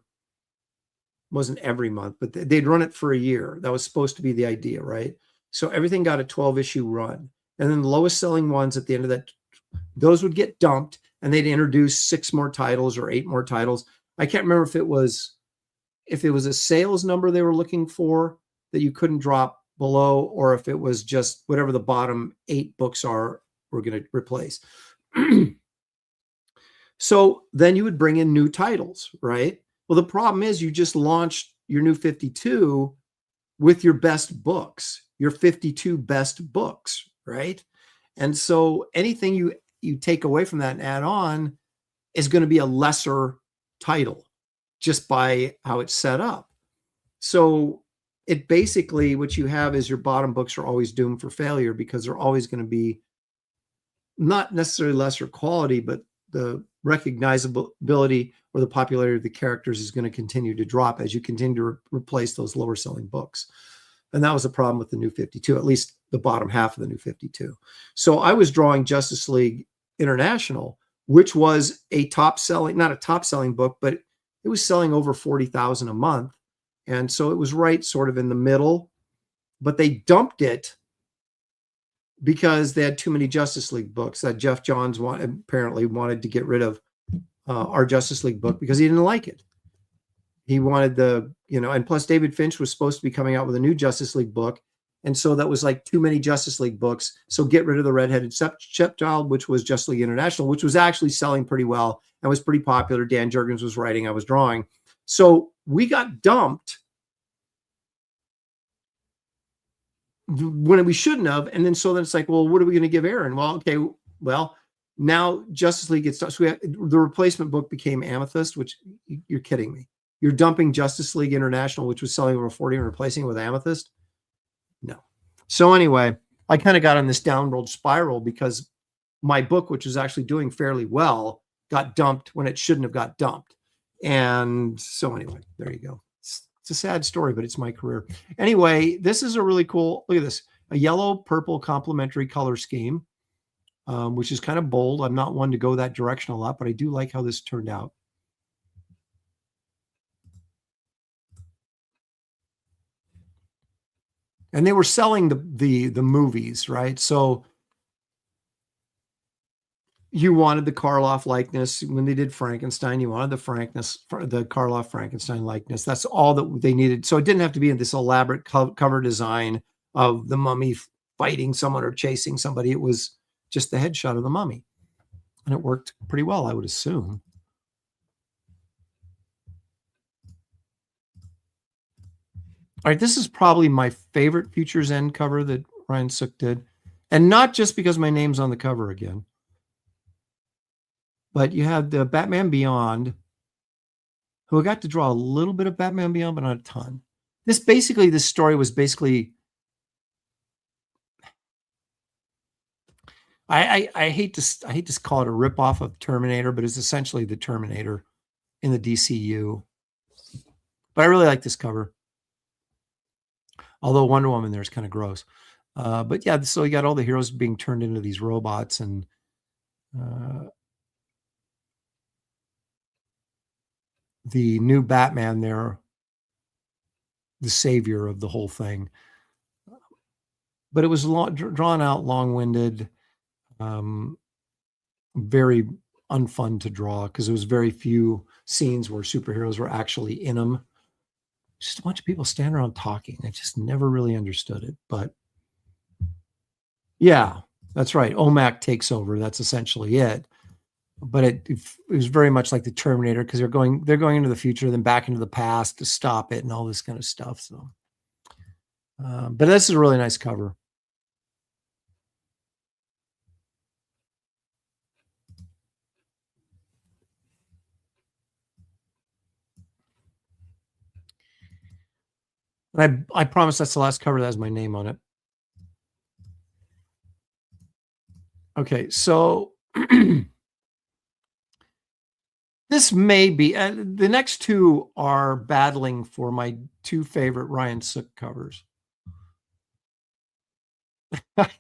wasn't every month, but they'd run it for a year. That was supposed to be the idea, right? So everything got a 12-issue run. And then the lowest selling ones at the end of that, those would get dumped and they'd introduce 6 more titles or 8 more titles. I can't remember if it was a sales number they were looking for that you couldn't drop below, or if it was just whatever the bottom 8 books are, we're going to replace. So then you would bring in new titles, right? Well, the problem is you just launched your New 52 with your best books, your 52 best books, right? And so anything you take away from that and add on is going to be a lesser title just by how it's set up. So it basically, what you have is your bottom books are always doomed for failure because they're always going to be not necessarily lesser quality, but the recognizability or the popularity of the characters is going to continue to drop as you continue to replace those lower selling books. And that was a problem with the New 52, at least the bottom half of the New 52. So I was drawing Justice League International, which was a top selling, not a top selling book, but it was selling over 40,000 a month. And so it was right sort of in the middle, but they dumped it because they had too many Justice League books. That Jeff Johns apparently wanted to get rid of our Justice League book because he didn't like it. He wanted and plus David Finch was supposed to be coming out with a new Justice League book. And so that was like too many Justice League books. So get rid of the Red-Headed Stepchild, which was Justice League International, which was actually selling pretty well and was pretty popular. Dan Jurgens was writing, I was drawing. So we got dumped when we shouldn't have. And then so then it's like, well, what are we going to give Aaron? Well, okay, well, now Justice League gets done. So the replacement book became Amethyst, which you're kidding me. You're dumping Justice League International, which was selling over 40 and replacing it with Amethyst? No. So anyway, I kind of got on this downward spiral because my book, which was actually doing fairly well, got dumped when it shouldn't have got dumped. And so anyway, there you go. It's a sad story, but it's my career. Anyway, this is a really cool, look at this, a yellow, purple complementary color scheme, which is kind of bold. I'm not one to go that direction a lot, but I do like how this turned out. And they were selling the movies, right? So you wanted the Karloff likeness when they did Frankenstein. You wanted the Karloff Frankenstein likeness. That's all that they needed. So it didn't have to be in this elaborate cover design of the mummy fighting someone or chasing somebody. It was just the headshot of the mummy, and it worked pretty well, I would assume. All right, this is probably my favorite Future's End cover that Ryan Sook did. And not just because my name's on the cover again. But you have the Batman Beyond, who I got to draw a little bit of Batman Beyond, but not a ton. This story was basically... I hate to call it a ripoff of Terminator, but it's essentially the Terminator in the DCU. But I really like this cover. Although Wonder Woman there is kind of gross. But yeah, so you got all the heroes being turned into these robots, and the new Batman there, the savior of the whole thing. But it was drawn out, long-winded, very unfun to draw because there was very few scenes where superheroes were actually in them. just a bunch of people standing around talking. I just never really understood it. But yeah, that's right. OMAC takes over. That's essentially it. But it was very much like the Terminator, because they're going into the future, then back into the past to stop it and all this kind of stuff. So, but this is a really nice cover. And I promise that's the last cover that has my name on it. Okay, so this may be, the next two are battling for my two favorite Ryan Sook covers. I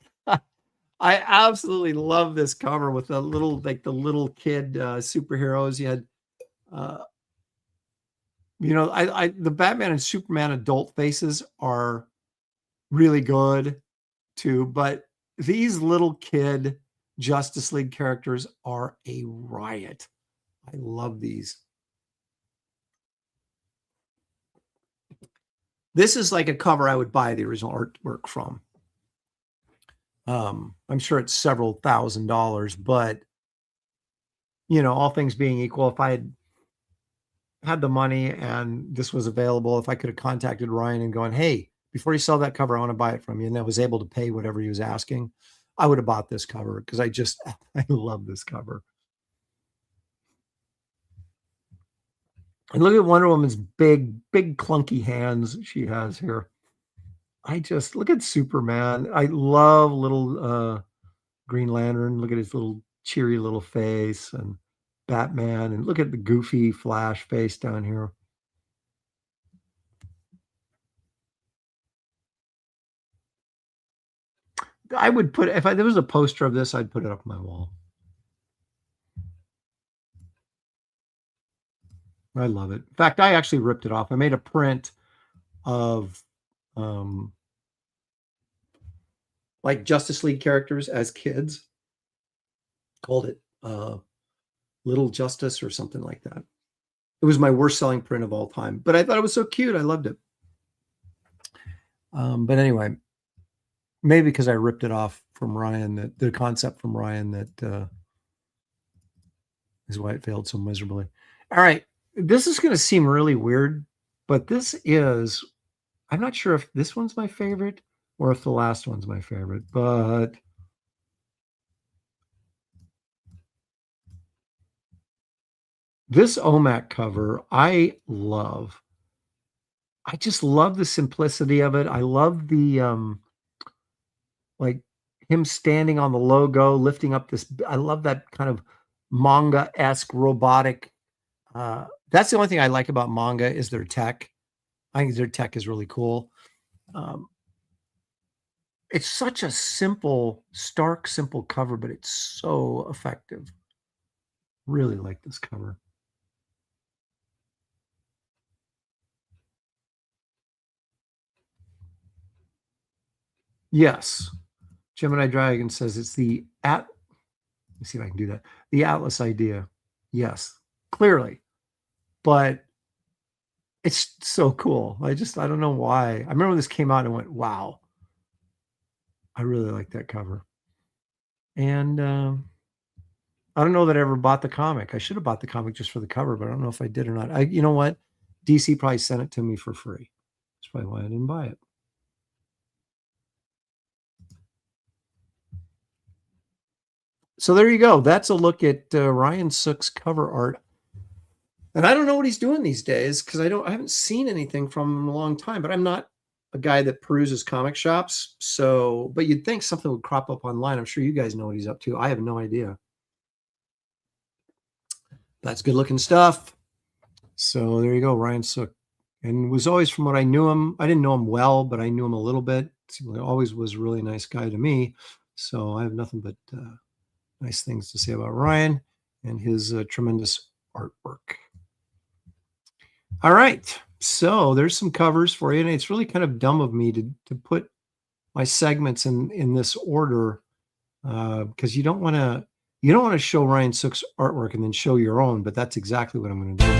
absolutely love this cover with the little, like the little kid superheroes. You had, you know, the Batman and Superman adult faces are really good too, but these little kid Justice League characters are a riot. I love these. This is like a cover I would buy the original artwork from. I'm sure it's several $1,000s, but you know, all things being equal, if I had the money and this was available, if I could have contacted Ryan and gone, hey, before you sell that cover, I want to buy it from you, and I was able to pay whatever he was asking, I would have bought this cover, because I love this cover. And look at Wonder Woman's big clunky hands she has here. Look at Superman. I love little Green Lantern. Look at his little cheery little face, and Batman, and look at the goofy Flash face down here. I would put, if there was a poster of this, I'd put it up on my wall. I love it. In fact, I actually ripped it off. I made a print of like Justice League characters as kids. Called it Little Justice or something like that. It was my worst selling print of all time, but I thought it was so cute. I loved it. But anyway, maybe because I ripped it off from Ryan, that the concept from Ryan, that is why it failed so miserably. All right. This is going to seem really weird, but this is, I'm not sure if this one's my favorite or if the last one's my favorite, but this OMAC cover, I love. I just love the simplicity of it. I love the, like him standing on the logo, lifting up this, I love that kind of manga-esque robotic. That's the only thing I like about manga is their tech. I think their tech is really cool. It's such a simple, stark, simple cover, but it's so effective. Really like this cover. Yes. Gemini Dragon says it's the let me see if I can do that. The Atlas idea. Yes, clearly. But it's so cool. I don't know why. I remember when this came out and I went, wow. I really like that cover. And I don't know that I ever bought the comic. I should have bought the comic just for the cover, but I don't know if I did or not. You know what? DC probably sent it to me for free. That's probably why I didn't buy it. So there you go. That's a look at Ryan Sook's cover art. And I don't know what he's doing these days, because I haven't seen anything from him in a long time, but I'm not a guy that peruses comic shops. So, but you'd think something would crop up online. I'm sure you guys know what he's up to. I have no idea. That's good looking stuff. So there you go, Ryan Sook. And was always, from what I knew him, I didn't know him well, but I knew him a little bit. He always was a really nice guy to me. So I have nothing but nice things to say about Ryan and his tremendous artwork. All right, so there's some covers for you, and it's really kind of dumb of me to put my segments in this order, because you don't want to show Ryan Sook's artwork and then show your own, but that's exactly what I'm going to do.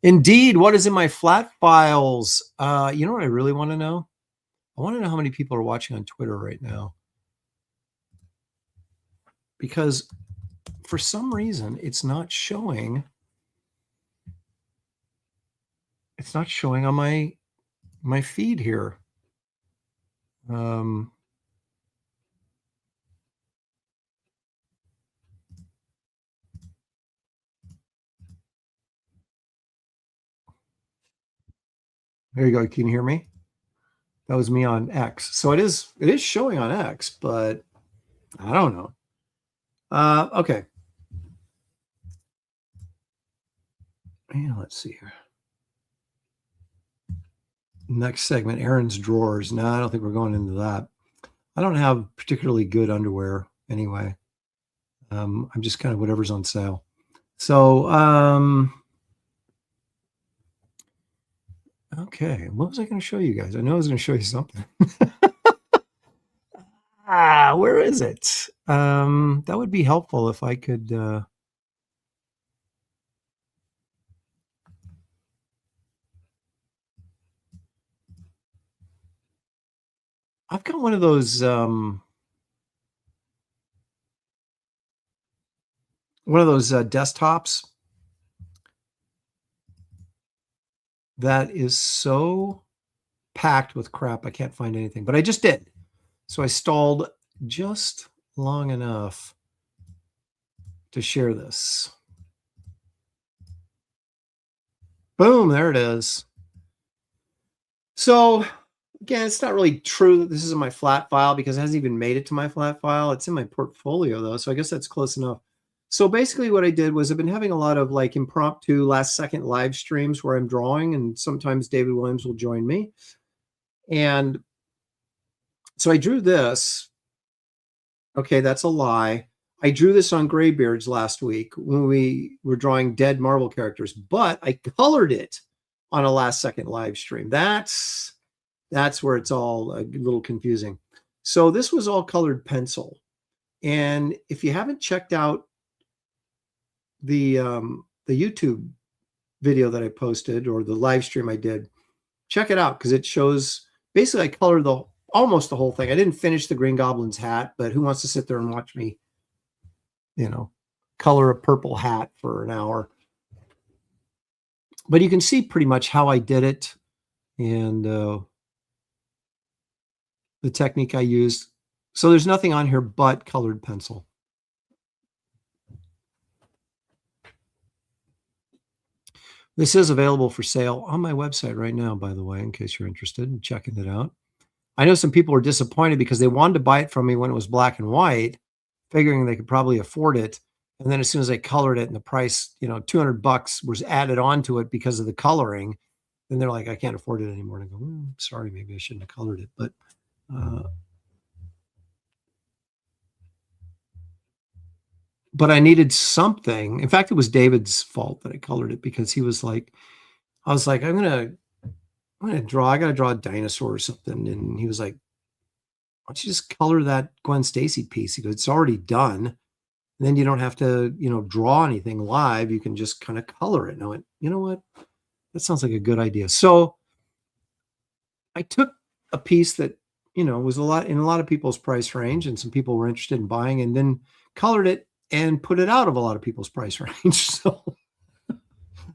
Indeed. What is in my flat files? You know what I really want to know? I want to know how many people are watching on Twitter right now. Because for some reason, it's not showing. It's not showing on my feed here. There you go. Can you hear me? That was me on X. So it is showing on X, but I don't know. Okay. Yeah, let's see here. Next segment, Aaron's drawers. No, I don't think we're going into that. I don't have particularly good underwear anyway. I'm just kind of whatever's on sale. So, okay. What was I going to show you guys? I know I was going to show you something. Where is it? That would be helpful if I could. I've got one of those desktops that is so packed with crap I can't find anything, but I just did. So I stalled just long enough to share this. Boom, there it is. So again, it's not really true that this is in my flat file because it hasn't even made it to my flat file. It's in my portfolio though, so I guess that's close enough. So basically what I did was I've been having a lot of like impromptu last second live streams where I'm drawing, and sometimes David Williams will join me. And so I drew this. Okay, that's a lie. I drew this on Graybeards last week when we were drawing dead Marvel characters, but I colored it on a last second live stream. That's where it's all a little confusing. So this was all colored pencil. And if you haven't checked out the YouTube video that I posted or the live stream I did, check it out because it shows basically I colored almost the whole thing. I didn't finish the Green Goblin's hat, but who wants to sit there and watch me, color a purple hat for an hour? But you can see pretty much how I did it and the technique I used. So there's nothing on here but colored pencil. This is available for sale on my website right now, by the way, in case you're interested in checking it out. I know some people were disappointed because they wanted to buy it from me when it was black and white, figuring they could probably afford it. And then as soon as I colored it and the price, $200 was added onto it because of the coloring, then they're like, I can't afford it anymore. And I go, sorry, maybe I shouldn't have colored it. But I needed something. In fact, it was David's fault that I colored it because he was like, I was like, I'm gonna draw. I gotta draw a dinosaur or something. And he was like, why don't you just color that Gwen Stacy piece? He goes, it's already done. And then you don't have to, draw anything live. You can just kind of color it. And I went, you know what? That sounds like a good idea. So I took a piece that, was in a lot of people's price range and some people were interested in buying, and then colored it and put it out of a lot of people's price range. So I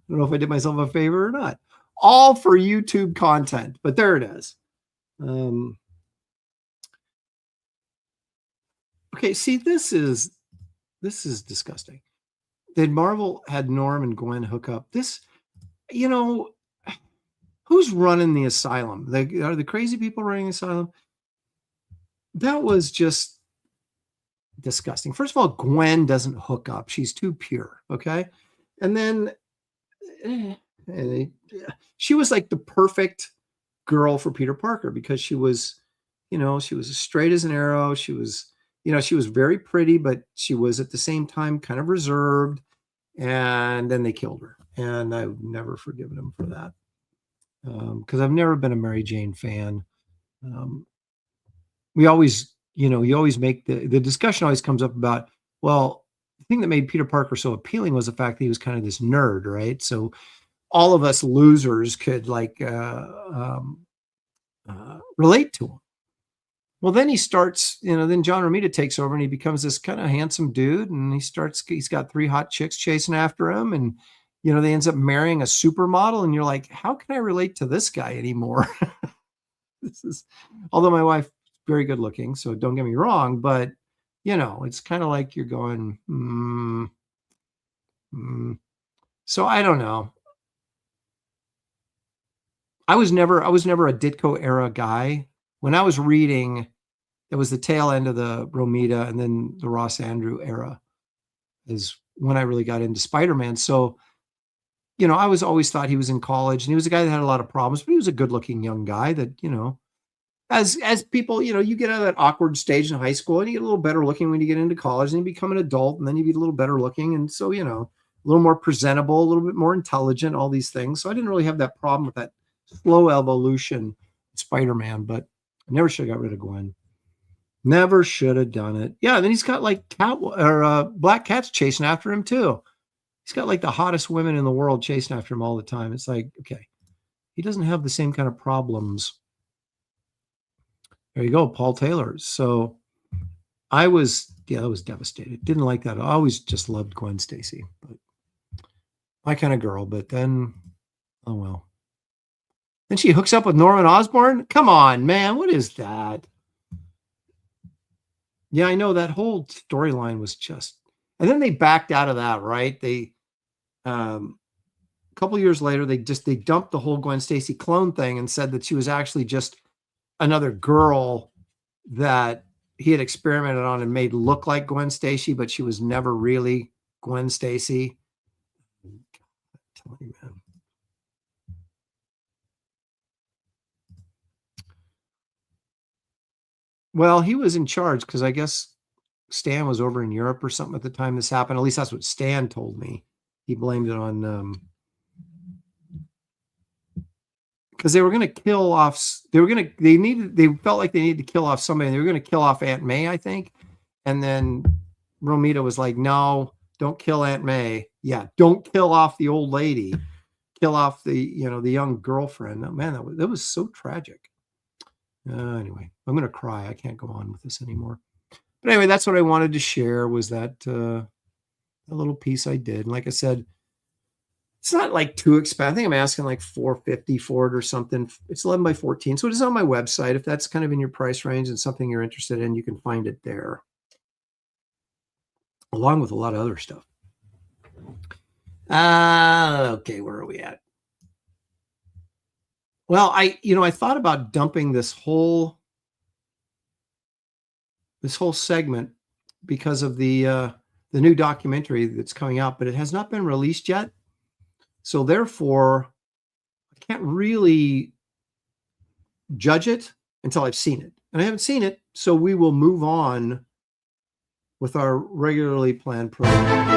don't know if I did myself a favor or not. All for YouTube content, but there it is. Okay, see, this is disgusting. That Marvel had Norm and Gwen hook up. This, who's running the asylum? Are the crazy people running the asylum? That was just disgusting. First of all, Gwen doesn't hook up. She's too pure. Okay. And then she was like the perfect girl for Peter Parker because she was, she was as straight as an arrow. She was, she was very pretty, but she was at the same time kind of reserved. And then they killed her. And I've never forgiven them for that. Because I've never been a Mary Jane fan. We always, you always make the discussion always comes up about, well, the thing that made Peter Parker so appealing was the fact that he was kind of this nerd, right? So all of us losers could like relate to him. Well, then he starts, then John Romita takes over and he becomes this kind of handsome dude. And he's got 3 hot chicks chasing after him. And, they ends up marrying a supermodel. And you're like, how can I relate to this guy anymore? Although my wife is very good looking, so don't get me wrong, but it's kind of like you're going, So I don't know. I was never a Ditko era guy. When I was reading, it was the tail end of the Romita and then the Ross Andru era is when I really got into Spider-Man. So, I was always thought he was in college and he was a guy that had a lot of problems, but he was a good looking young guy that, as people, you get out of that awkward stage in high school and you get a little better looking when you get into college and you become an adult and then you get a little better looking. And so, a little more presentable, a little bit more intelligent, all these things. So I didn't really have that problem with that slow evolution Spider-Man, but I never should have got rid of Gwen. Never should have done it. Yeah, and then he's got like black cats chasing after him too. He's got like the hottest women in the world chasing after him all the time. It's like, okay, he doesn't have the same kind of problems. There you go, Paul Taylor. So I was devastated. Didn't like that. I always just loved Gwen Stacy, but my kind of girl. But then, oh well. Then she hooks up with Norman Osborn. Come on, man. What is that? Yeah, I know that whole storyline was just, and then they backed out of that, right? They, a couple years later, they dumped the whole Gwen Stacy clone thing and said that she was actually just another girl that he had experimented on and made look like Gwen Stacy, but she was never really Gwen Stacy. God, I'm telling you, man. Well, he was in charge because I guess Stan was over in Europe or something at the time this happened. At least that's what Stan told me. He blamed it on because they were going to kill off. They felt like they needed to kill off somebody. They were going to kill off Aunt May, I think. And then Romita was like, "No, don't kill Aunt May. Yeah, don't kill off the old lady. Kill off the the young girlfriend." Oh, man, that was so tragic. Anyway, I'm going to cry. I can't go on with this anymore. But anyway, that's what I wanted to share was that a little piece I did. And like I said, it's not like too expensive. I think I'm asking like $450 for it or something. It's 11 by 14. So it is on my website. If that's kind of in your price range and something you're interested in, you can find it there. Along with a lot of other stuff. Okay, where are we at? Well, I thought about dumping this whole segment because of the new documentary that's coming out, but it has not been released yet. So therefore, I can't really judge it until I've seen it. And I haven't seen it, so we will move on with our regularly planned program.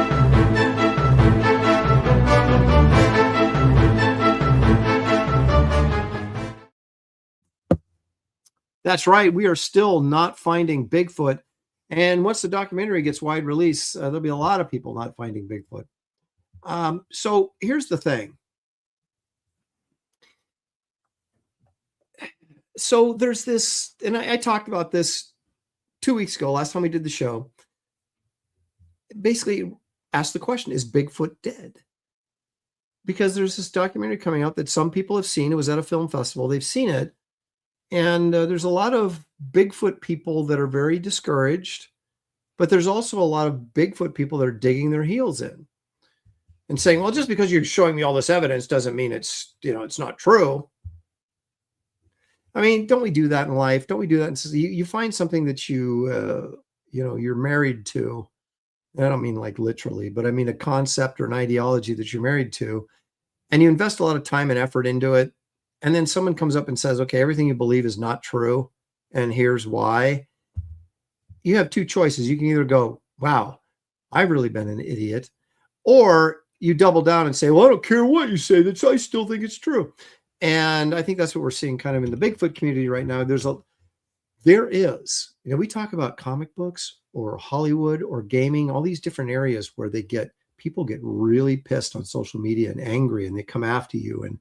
That's right. We are still not finding Bigfoot. And once the documentary gets wide release, there'll be a lot of people not finding Bigfoot. So here's the thing. So there's this, and I talked about this 2 weeks ago, last time we did the show. Basically asked the question, is Bigfoot dead? Because there's this documentary coming out that some people have seen. It was at a film festival. They've seen it. And there's a lot of Bigfoot people that are very discouraged, but there's also a lot of Bigfoot people that are digging their heels in and saying, well, just because you're showing me all this evidence doesn't mean it's not true. I mean, don't we do that in life? Don't we do that? You find something that you're married to. I don't mean like literally, but I mean a concept or an ideology that you're married to, and you invest a lot of time and effort into it. And then someone comes up and says, okay, everything you believe is not true. And here's why. You have two choices. You can either go, wow, I've really been an idiot. Or you double down and say, well, I don't care what you say. I still think it's true. And I think that's what we're seeing kind of in the Bigfoot community right now. There is, we talk about comic books or Hollywood or gaming, all these different areas where they get people get really pissed on social media and angry, and they come after you. And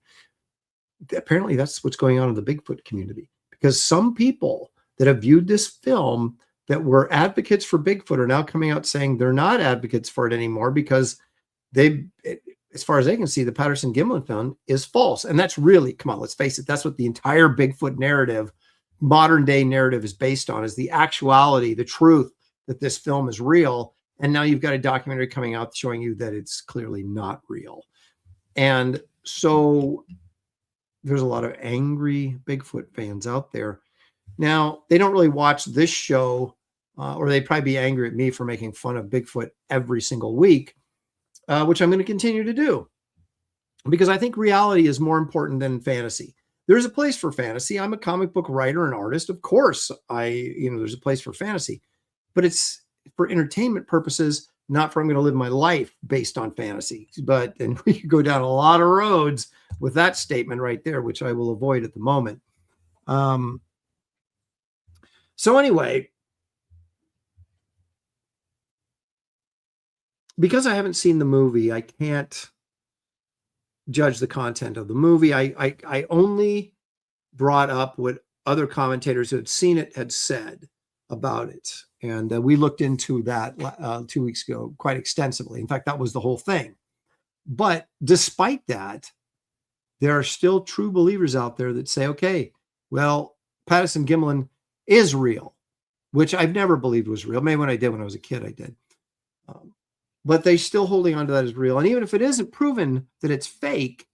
apparently that's what's going on in the Bigfoot community, because some people that have viewed this film that were advocates for Bigfoot are now coming out saying they're not advocates for it anymore because as far as they can see, the Patterson-Gimlin film is false. And that's really, come on, let's face it, that's what the entire Bigfoot narrative, modern day narrative, is based on, is the actuality, the truth that this film is real. And now you've got a documentary coming out showing you that it's clearly not real. And so there's a lot of angry Bigfoot fans out there. Now, they don't really watch this show, or they'd probably be angry at me for making fun of Bigfoot every single week, which I'm going to continue to do, because I think reality is more important than fantasy. There's a place for fantasy. I'm a comic book writer and artist. Of course, there's a place for fantasy, but it's for entertainment purposes, not for I'm going to live my life based on fantasy. And we could go down a lot of roads with that statement right there, which I will avoid at the moment. So anyway, because I haven't seen the movie, I can't judge the content of the movie. I only brought up what other commentators who had seen it had said about it. And we looked into that 2 weeks ago quite extensively. In fact, that was the whole thing. But despite that, there are still true believers out there that say, okay, well, Patterson-Gimlin is real, which I've never believed was real. Maybe when I was a kid, I did. But they're still holding on to that as real. And even if it isn't proven that it's fake,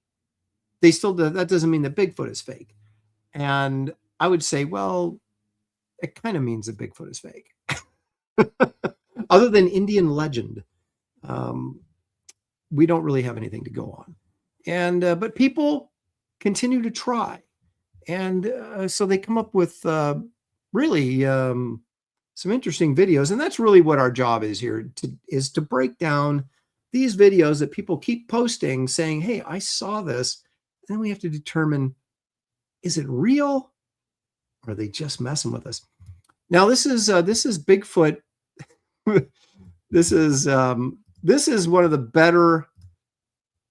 that doesn't mean that Bigfoot is fake. And I would say, well, it kind of means that Bigfoot is fake. Other than Indian legend, we don't really have anything to go on. And but people continue to try. And so they come up with really some interesting videos. And that's really what our job is here, is to break down these videos that people keep posting saying, hey, I saw this. And then we have to determine, is it real? Or are they just messing with us? Now, this is Bigfoot. This is one of the better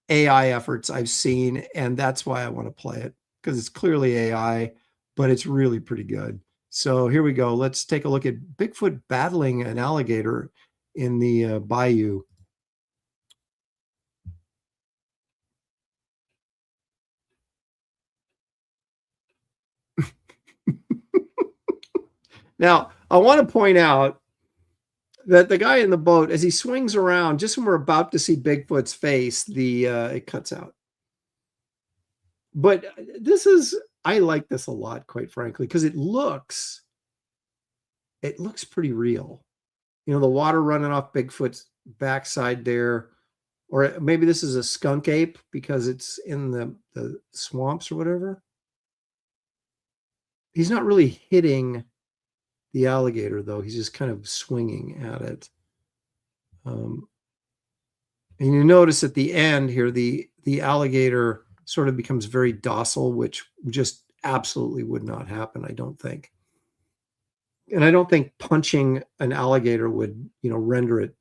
AI efforts I've seen. And that's why I want to play it, because it's clearly AI, but it's really pretty good. So here we go. Let's take a look at Bigfoot battling an alligator in the bayou. Now, I want to point out that the guy in the boat, as he swings around, just when we're about to see Bigfoot's face, it cuts out. But I like this a lot, quite frankly, because it looks pretty real. You know, the water running off Bigfoot's backside there, or maybe this is a skunk ape because it's in the swamps or whatever. He's not really hitting the alligator, though. He's just kind of swinging at it. And you notice at the end here, the alligator sort of becomes very docile, which just absolutely would not happen, I don't think. And I don't think punching an alligator would, render it,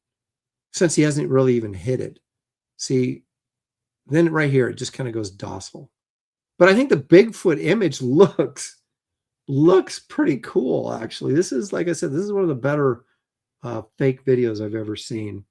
since he hasn't really even hit it. See, then right here, it just kind of goes docile. But I think the Bigfoot image looks pretty cool, actually. This is, like I said, this is one of the better fake videos I've ever seen.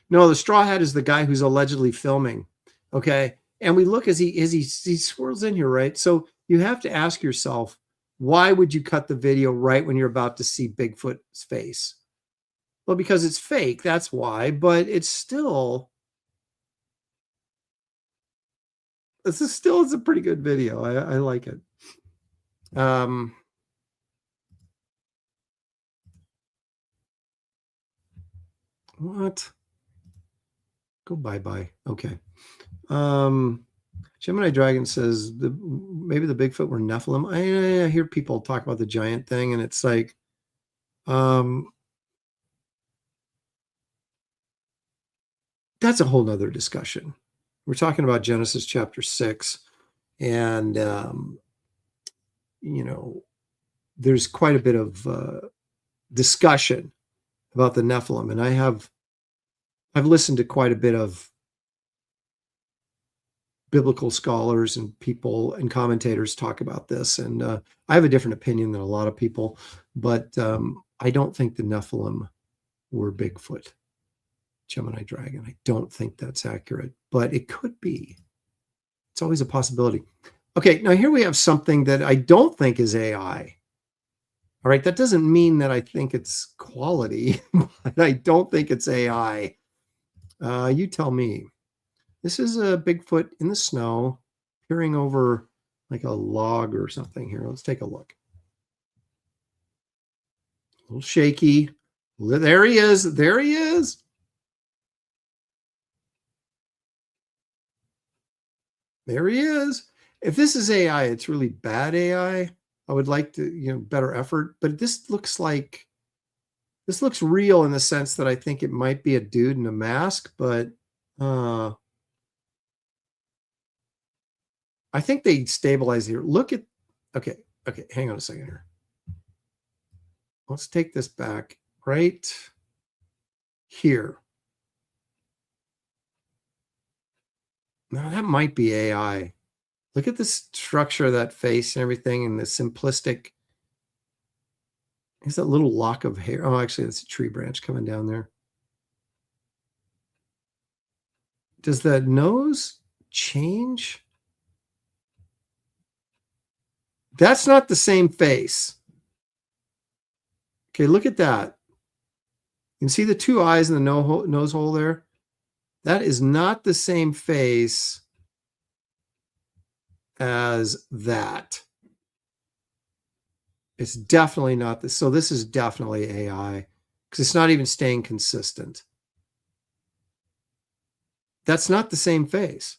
No, the straw hat is the guy who's allegedly filming. Okay. And we look as he swirls in here, right? So you have to ask yourself, why would you cut the video right when you're about to see Bigfoot's face? Well, because it's fake, that's why, but it's a pretty good video. I like it. What? Go bye-bye. Okay. Gemini Dragon says maybe the Bigfoot were Nephilim. I hear people talk about the giant thing, and it's like, that's a whole nother discussion. We're talking about Genesis chapter 6, and there's quite a bit of discussion about the Nephilim, and I've listened to quite a bit of biblical scholars and people and commentators talk about this, and I have a different opinion than a lot of people, but I don't think the Nephilim were Bigfoot, Gemini dragon. I don't think that's accurate, but it could be. It's always a possibility. Okay, now here we have something that I don't think is AI. All right, that doesn't mean that I think it's quality, but I don't think it's AI. You tell me. This is a Bigfoot in the snow, peering over like a log or something here. Let's take a look. A little shaky. There he is. There he is. There he is. If this is AI, it's really bad AI. I would like to, better effort, but this looks real in the sense that I think it might be a dude in a mask, but I think they stabilize here. Look at, okay, hang on a second here. Let's take this back right here. Now that might be AI. Look at the structure of that face and everything and the simplistic. Is that little lock of hair? Oh, actually, that's a tree branch coming down there. Does the nose change? That's not the same face. Okay, look at that. You can see the two eyes in the nose hole there. That is not the same face as that. It's definitely not this. So this is definitely AI because it's not even staying consistent. That's not the same face.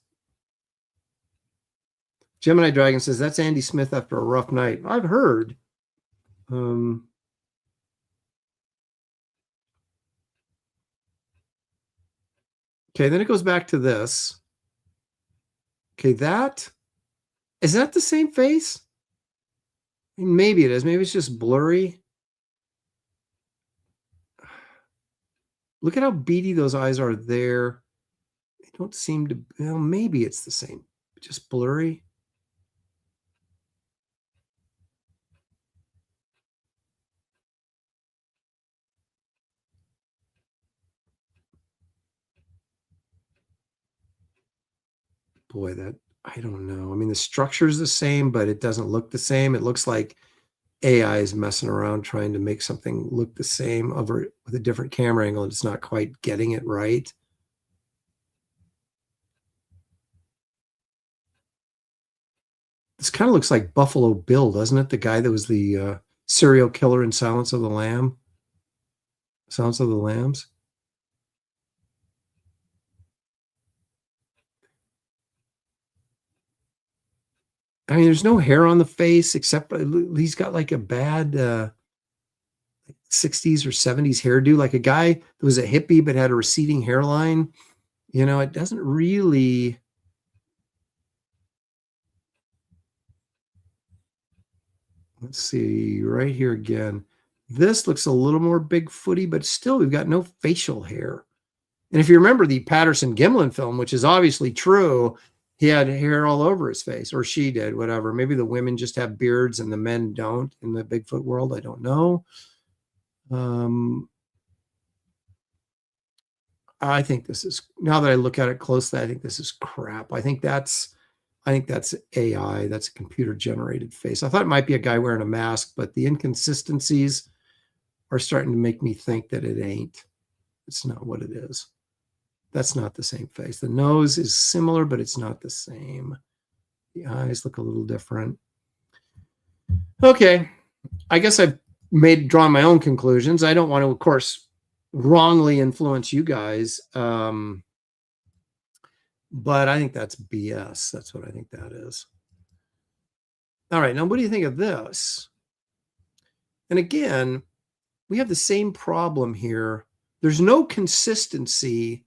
Gemini Dragon says, that's Andy Smith after a rough night. I've heard. Okay, then it goes back to this. Okay, is that the same face? I mean, maybe it is. Maybe it's just blurry. Look at how beady those eyes are there. They don't seem to, well, maybe it's the same. Just blurry. Boy, I don't know. I mean, the structure is the same, but it doesn't look the same. It looks like AI is messing around trying to make something look the same with a different camera angle, and it's not quite getting it right. This kind of looks like Buffalo Bill, doesn't it? The guy that was the serial killer in Silence of the Lambs. I mean, there's no hair on the face except he's got like a bad 60s or 70s hairdo, like a guy that was a hippie but had a receding hairline. It doesn't really. Let's see right here again. This looks a little more Bigfooty, but still we've got no facial hair. And if you remember the Patterson Gimlin film, which is obviously true, he had hair all over his face, or she did, whatever. Maybe the women just have beards and the men don't in the Bigfoot world. I don't know. I think this is, now that I look at it closely, I think this is crap. I think that's AI. That's a computer generated face. I thought it might be a guy wearing a mask, but the inconsistencies are starting to make me think that it ain't. It's not what it is. That's not the same face. The nose is similar, but it's not the same. The eyes look a little different. Okay. I guess I've drawn my own conclusions. I don't want to, of course, wrongly influence you guys. But I think that's BS. That's what I think that is. All right. Now, what do you think of this? And again, we have the same problem here. There's no consistency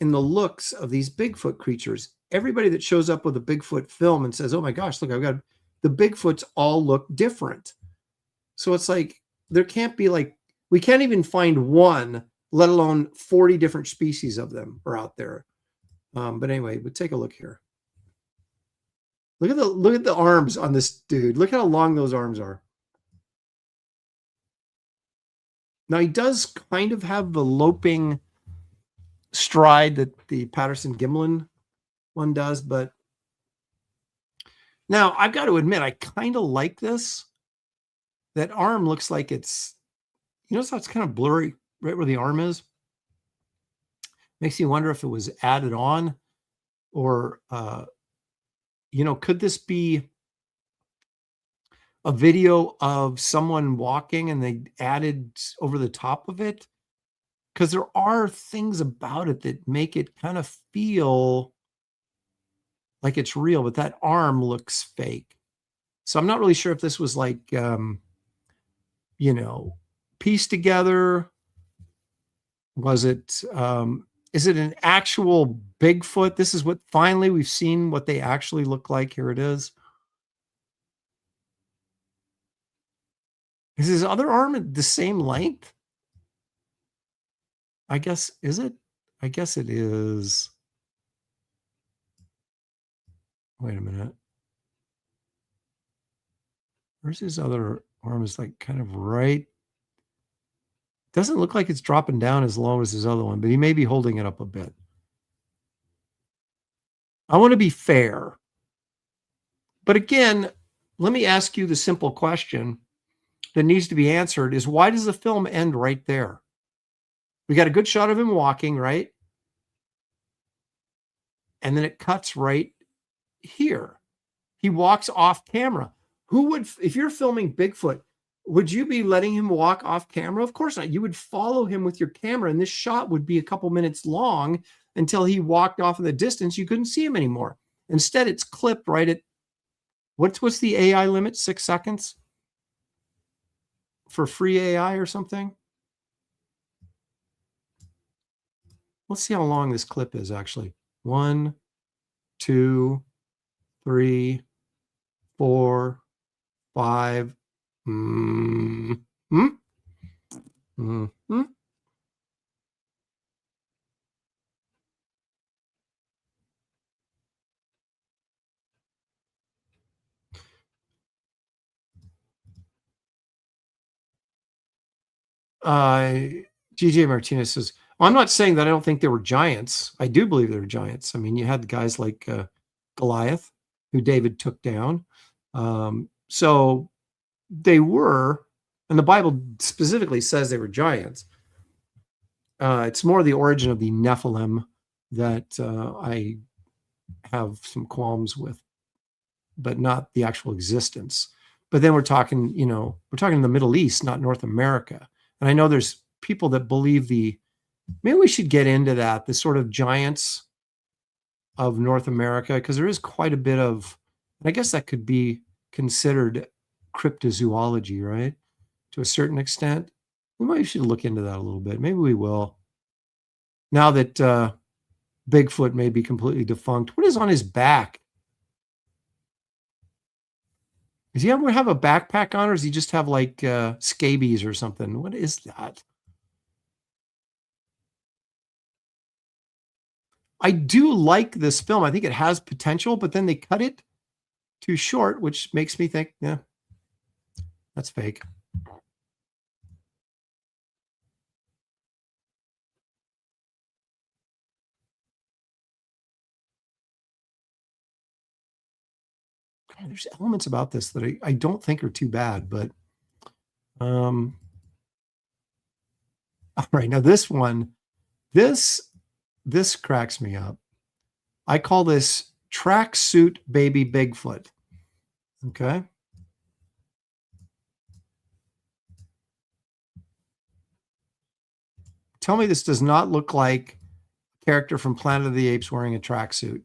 in the looks of these Bigfoot creatures. Everybody that shows up with a Bigfoot film and says, oh my gosh, look, I've got the Bigfoots all look different. So it's like, there can't be like We can't even find one, let alone 40 different species of them are out there. But anyway, but take a look here. Look at the arms on this dude. Look how long those arms are. Now he does kind of have the loping stride that the Patterson Gimlin one does, but now I've got to admit, I kind of like this. That arm looks like it's, you notice how it's kind of blurry right where the arm is? Makes you wonder if it was added on or, could this be a video of someone walking and they added over the top of it? Because there are things about it that make it kind of feel like it's real, but that arm looks fake. So I'm not really sure if this was like, pieced together. Was it, is it an actual Bigfoot? This is what finally we've seen what they actually look like. Here it is. Is his other arm the same length? I guess, is it? I guess it is. Wait a minute. Where's his other arm? Is like kind of right. Doesn't look like it's dropping down as low as his other one, but he may be holding it up a bit. I want to be fair. But again, let me ask you the simple question that needs to be answered is why does the film end right there? We got a good shot of him walking, right? And then it cuts right here. He walks off camera. Who would, if you're filming Bigfoot, would you be letting him walk off camera? Of course not. You would follow him with your camera, and this shot would be a couple minutes long until he walked off in the distance. You couldn't see him anymore. Instead, it's clipped right at, what's the AI limit? 6 seconds? For free AI or something? Let's see how long this clip is actually. 1, 2, 3, 4, 5. GJ Martinez says, well, I'm not saying that I don't think they were giants. I do believe they were giants. I mean, you had guys like Goliath, who David took down. So they were, and the Bible specifically says they were giants. It's more the origin of the Nephilim that I have some qualms with, but not the actual existence. But then we're talking in the Middle East, not North America. And I know there's people that believe maybe we should get into that, the sort of giants of North America, because there is quite a bit of, and I guess that could be considered cryptozoology, right? To a certain extent. We might should look into that a little bit. Maybe we will. Now that Bigfoot may be completely defunct. What is on his back? Does he ever have a backpack on, or does he just have like scabies or something? What is that? I do like this film. I think it has potential, but then they cut it too short, which makes me think, yeah, that's fake. God, there's elements about this that I don't think are too bad, but all right, now this one, this cracks me up. I call this tracksuit baby Bigfoot. Okay. Tell me this does not look like a character from Planet of the Apes wearing a tracksuit.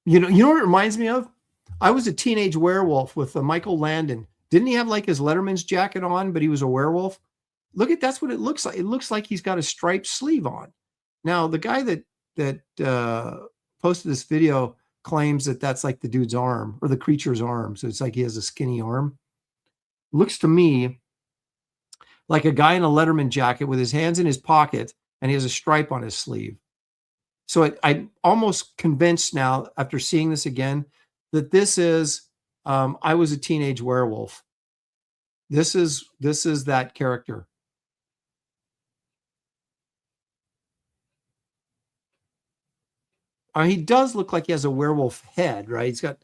You know what it reminds me of? I was a teenage werewolf with Michael Landon. Didn't he have like his Letterman's jacket on, but he was a werewolf? Look at, that's what it looks like. It looks like he's got a striped sleeve on. Now, the guy that posted this video claims that that's like the dude's arm or the creature's arm. So it's like he has a skinny arm. looks to me like a guy in a Letterman jacket with his hands in his pocket, and he has a stripe on his sleeve. So I'm almost convinced now, after seeing this again, that this is I was a teenage werewolf. This is that character. He does look like he has a werewolf head, right? He's got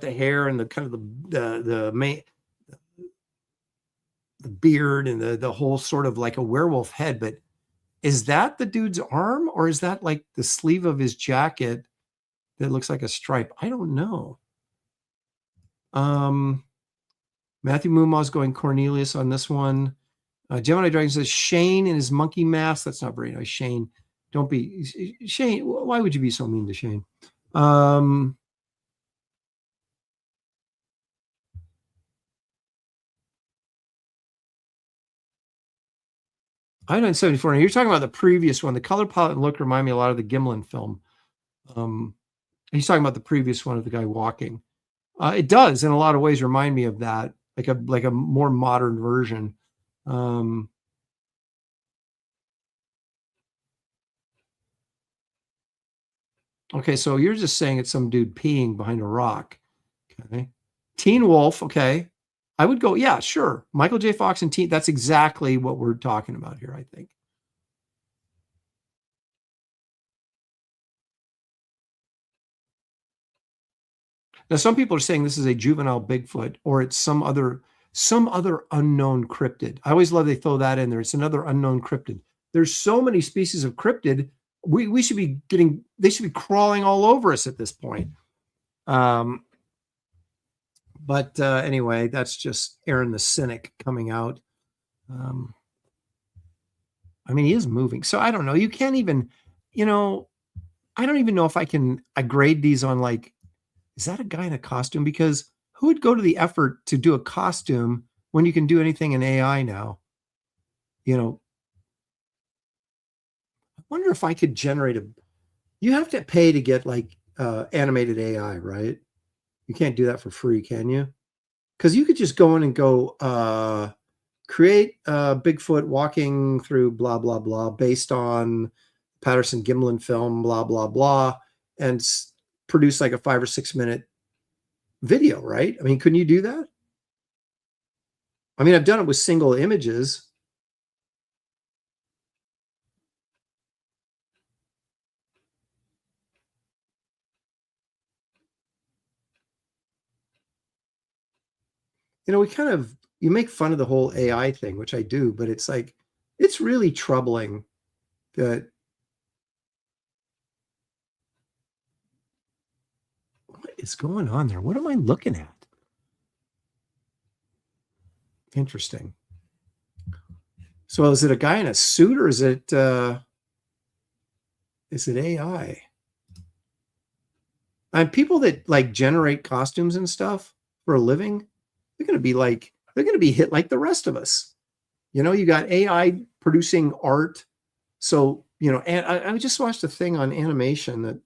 the hair and the kind of the beard and the whole sort of like a werewolf head. But is that the dude's arm, or is that like the sleeve of his jacket that looks like a stripe? I don't know. Matthew Mumaw's going Cornelius on this one. Gemini Dragon says Shane in his monkey mask. That's not very nice. Shane, don't be Shane. Why would you be so mean to Shane? 974. Now you're talking about the previous one. The color palette and look remind me a lot of the Gimlin film. He's talking about the previous one of the guy walking. It does, in a lot of ways, remind me of that, like a more modern version. Okay, so you're just saying it's some dude peeing behind a rock. Okay, Teen Wolf. Okay, I would go. Yeah, sure. Michael J. Fox and Teen. That's exactly what we're talking about here, I think. Now, some people are saying this is a juvenile Bigfoot, or it's some other unknown cryptid. I always love they throw that in there. It's another unknown cryptid. There's so many species of cryptid. We should be getting. They should be crawling all over us at this point. But anyway, that's just Aaron the Cynic coming out. I mean, he is moving. So I don't know. You can't even, I don't even know if I grade these on like, is that a guy in a costume? Because who would go to the effort to do a costume when you can do anything in AI now? I wonder if I could generate you have to pay to get like animated AI, right? You can't do that for free, can you? Because you could just go in and go create Bigfoot walking through blah, blah, blah, based on Patterson Gimlin film, blah, blah, blah, and produce like a 5 or 6 minute video, right? I mean, couldn't you do that? I mean, I've done it with single images. You make fun of the whole AI thing, which I do, but it's like, it's really troubling that what is going on there? What am I looking at? Interesting. So is it a guy in a suit, or is it AI? And people that like generate costumes and stuff for a living, they're going to be hit like the rest of us. You got AI producing art. So, and I just watched a thing on animation that,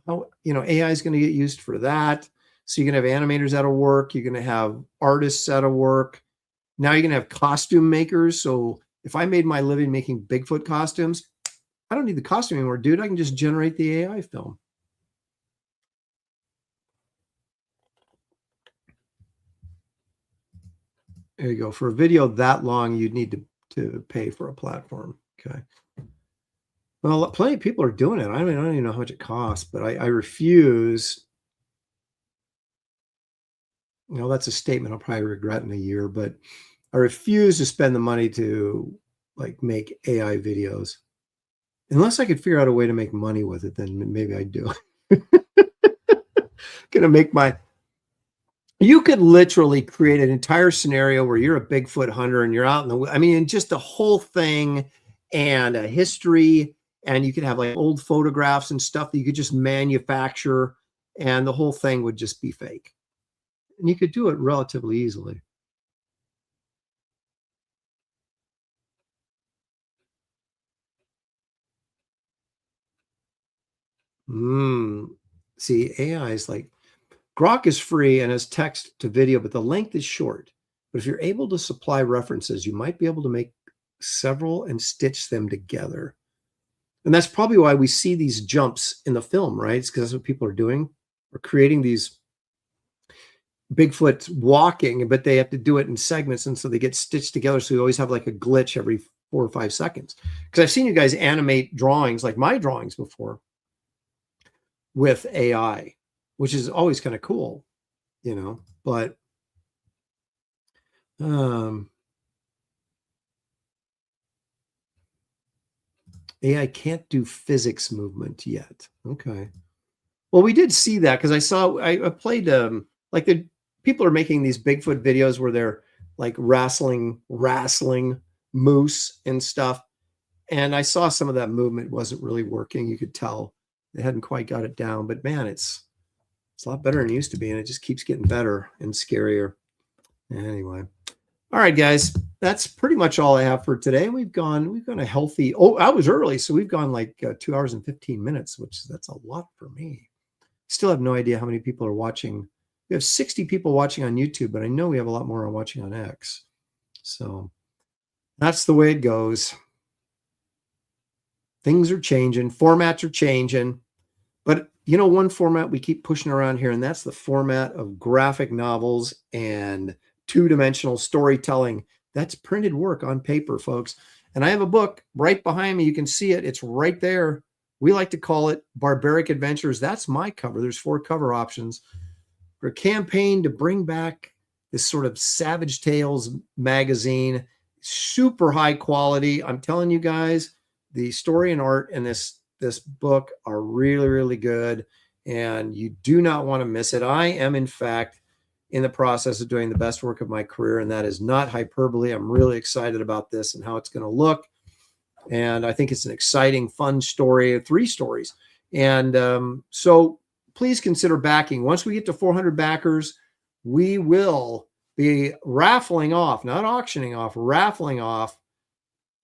AI is going to get used for that. So you're going to have animators out of work. You're going to have artists out of work. Now you're going to have costume makers. So if I made my living making Bigfoot costumes, I don't need the costume anymore, dude. I can just generate the AI film. There you go. For a video that long, you'd need to pay for a platform. Okay. Well, plenty of people are doing it. I don't even know how much it costs, but I refuse. That's a statement I'll probably regret in a year, but I refuse to spend the money to like make AI videos. Unless I could figure out a way to make money with it, then maybe I'd do it. Gonna make you could literally create an entire scenario where you're a Bigfoot hunter and you're out in and just the whole thing and a history, and you could have like old photographs and stuff that you could just manufacture, and the whole thing would just be fake. And you could do it relatively easily. See, AI is like, Grok is free and has text to video, but the length is short. But if you're able to supply references, you might be able to make several and stitch them together. And that's probably why we see these jumps in the film, right? It's because that's what people are doing. We're creating these Bigfoot walking, but they have to do it in segments. And so they get stitched together. So you always have like a glitch every 4 or 5 seconds. Because I've seen you guys animate drawings like my drawings before with AI, which is always kind of cool, you know, but AI can't do physics movement yet. Okay. Well, we did see that because I played like the people are making these Bigfoot videos where they're like wrestling moose and stuff. And I saw some of that movement wasn't really working. You could tell they hadn't quite got it down, but man, it's a lot better than it used to be. And it just keeps getting better and scarier. Anyway. All right, guys, that's pretty much all I have for today. We've gone a healthy, I was early. So we've gone like 2 hours and 15 minutes, which that's a lot for me. Still have no idea how many people are watching. We have 60 people watching on YouTube, but I know we have a lot more watching on X. So that's the way it goes. Things are changing. Formats are changing. But, you know, one format we keep pushing around here, and that's the format of graphic novels and two-dimensional storytelling. That's printed work on paper, folks. And I have a book right behind me. You can see it. It's right there. We like to call it Barbaric Adventures. That's my cover. There's 4 cover options for a campaign to bring back this sort of Savage Tales magazine. Super high quality. I'm telling you guys, the story and art in this book are really, really good, and you do not want to miss it. I am, in fact, in the process of doing the best work of my career, and that is not hyperbole. I'm really excited about this and how it's going to look. And I think it's an exciting, fun story, 3 stories. And so please consider backing. Once we get to 400 backers, we will be raffling off, not auctioning off, raffling off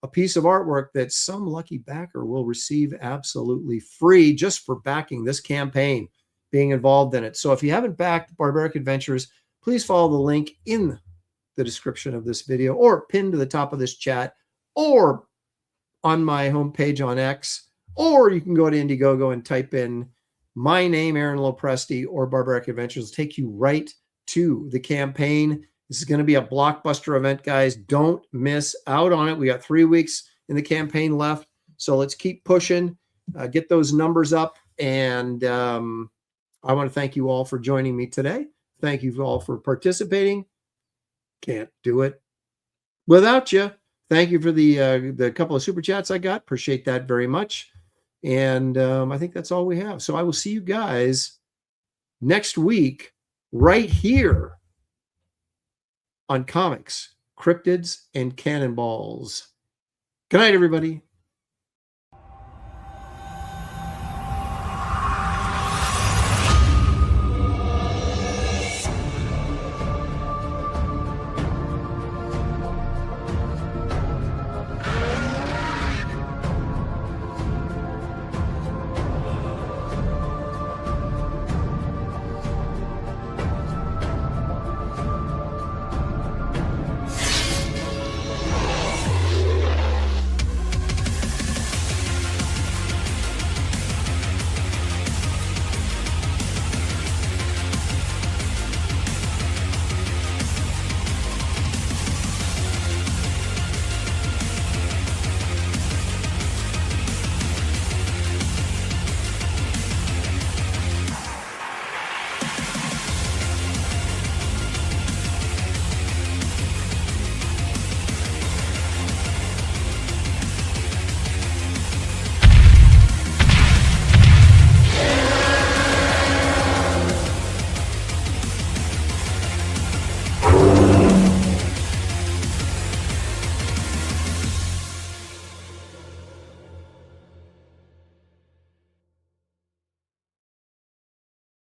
a piece of artwork that some lucky backer will receive absolutely free just for backing this campaign, being involved in it. So if you haven't backed Barbaric Adventures, please follow the link in the description of this video or pinned to the top of this chat or on my homepage on X, or you can go to Indiegogo and type in my name, Aaron Lopresti, or Barbaric Adventures. It'll take you right to the campaign. This is going to be a blockbuster event, guys. Don't miss out on it. We got 3 weeks in the campaign left, so let's keep pushing, get those numbers up. And I want to thank you all for joining me today. Thank you all for participating. Can't do it without you. Thank you for the couple of super chats I got. Appreciate that very much. And I think that's all we have. So I will see you guys next week right here on Comics, Cryptids, and Cannonballs. Good night, everybody.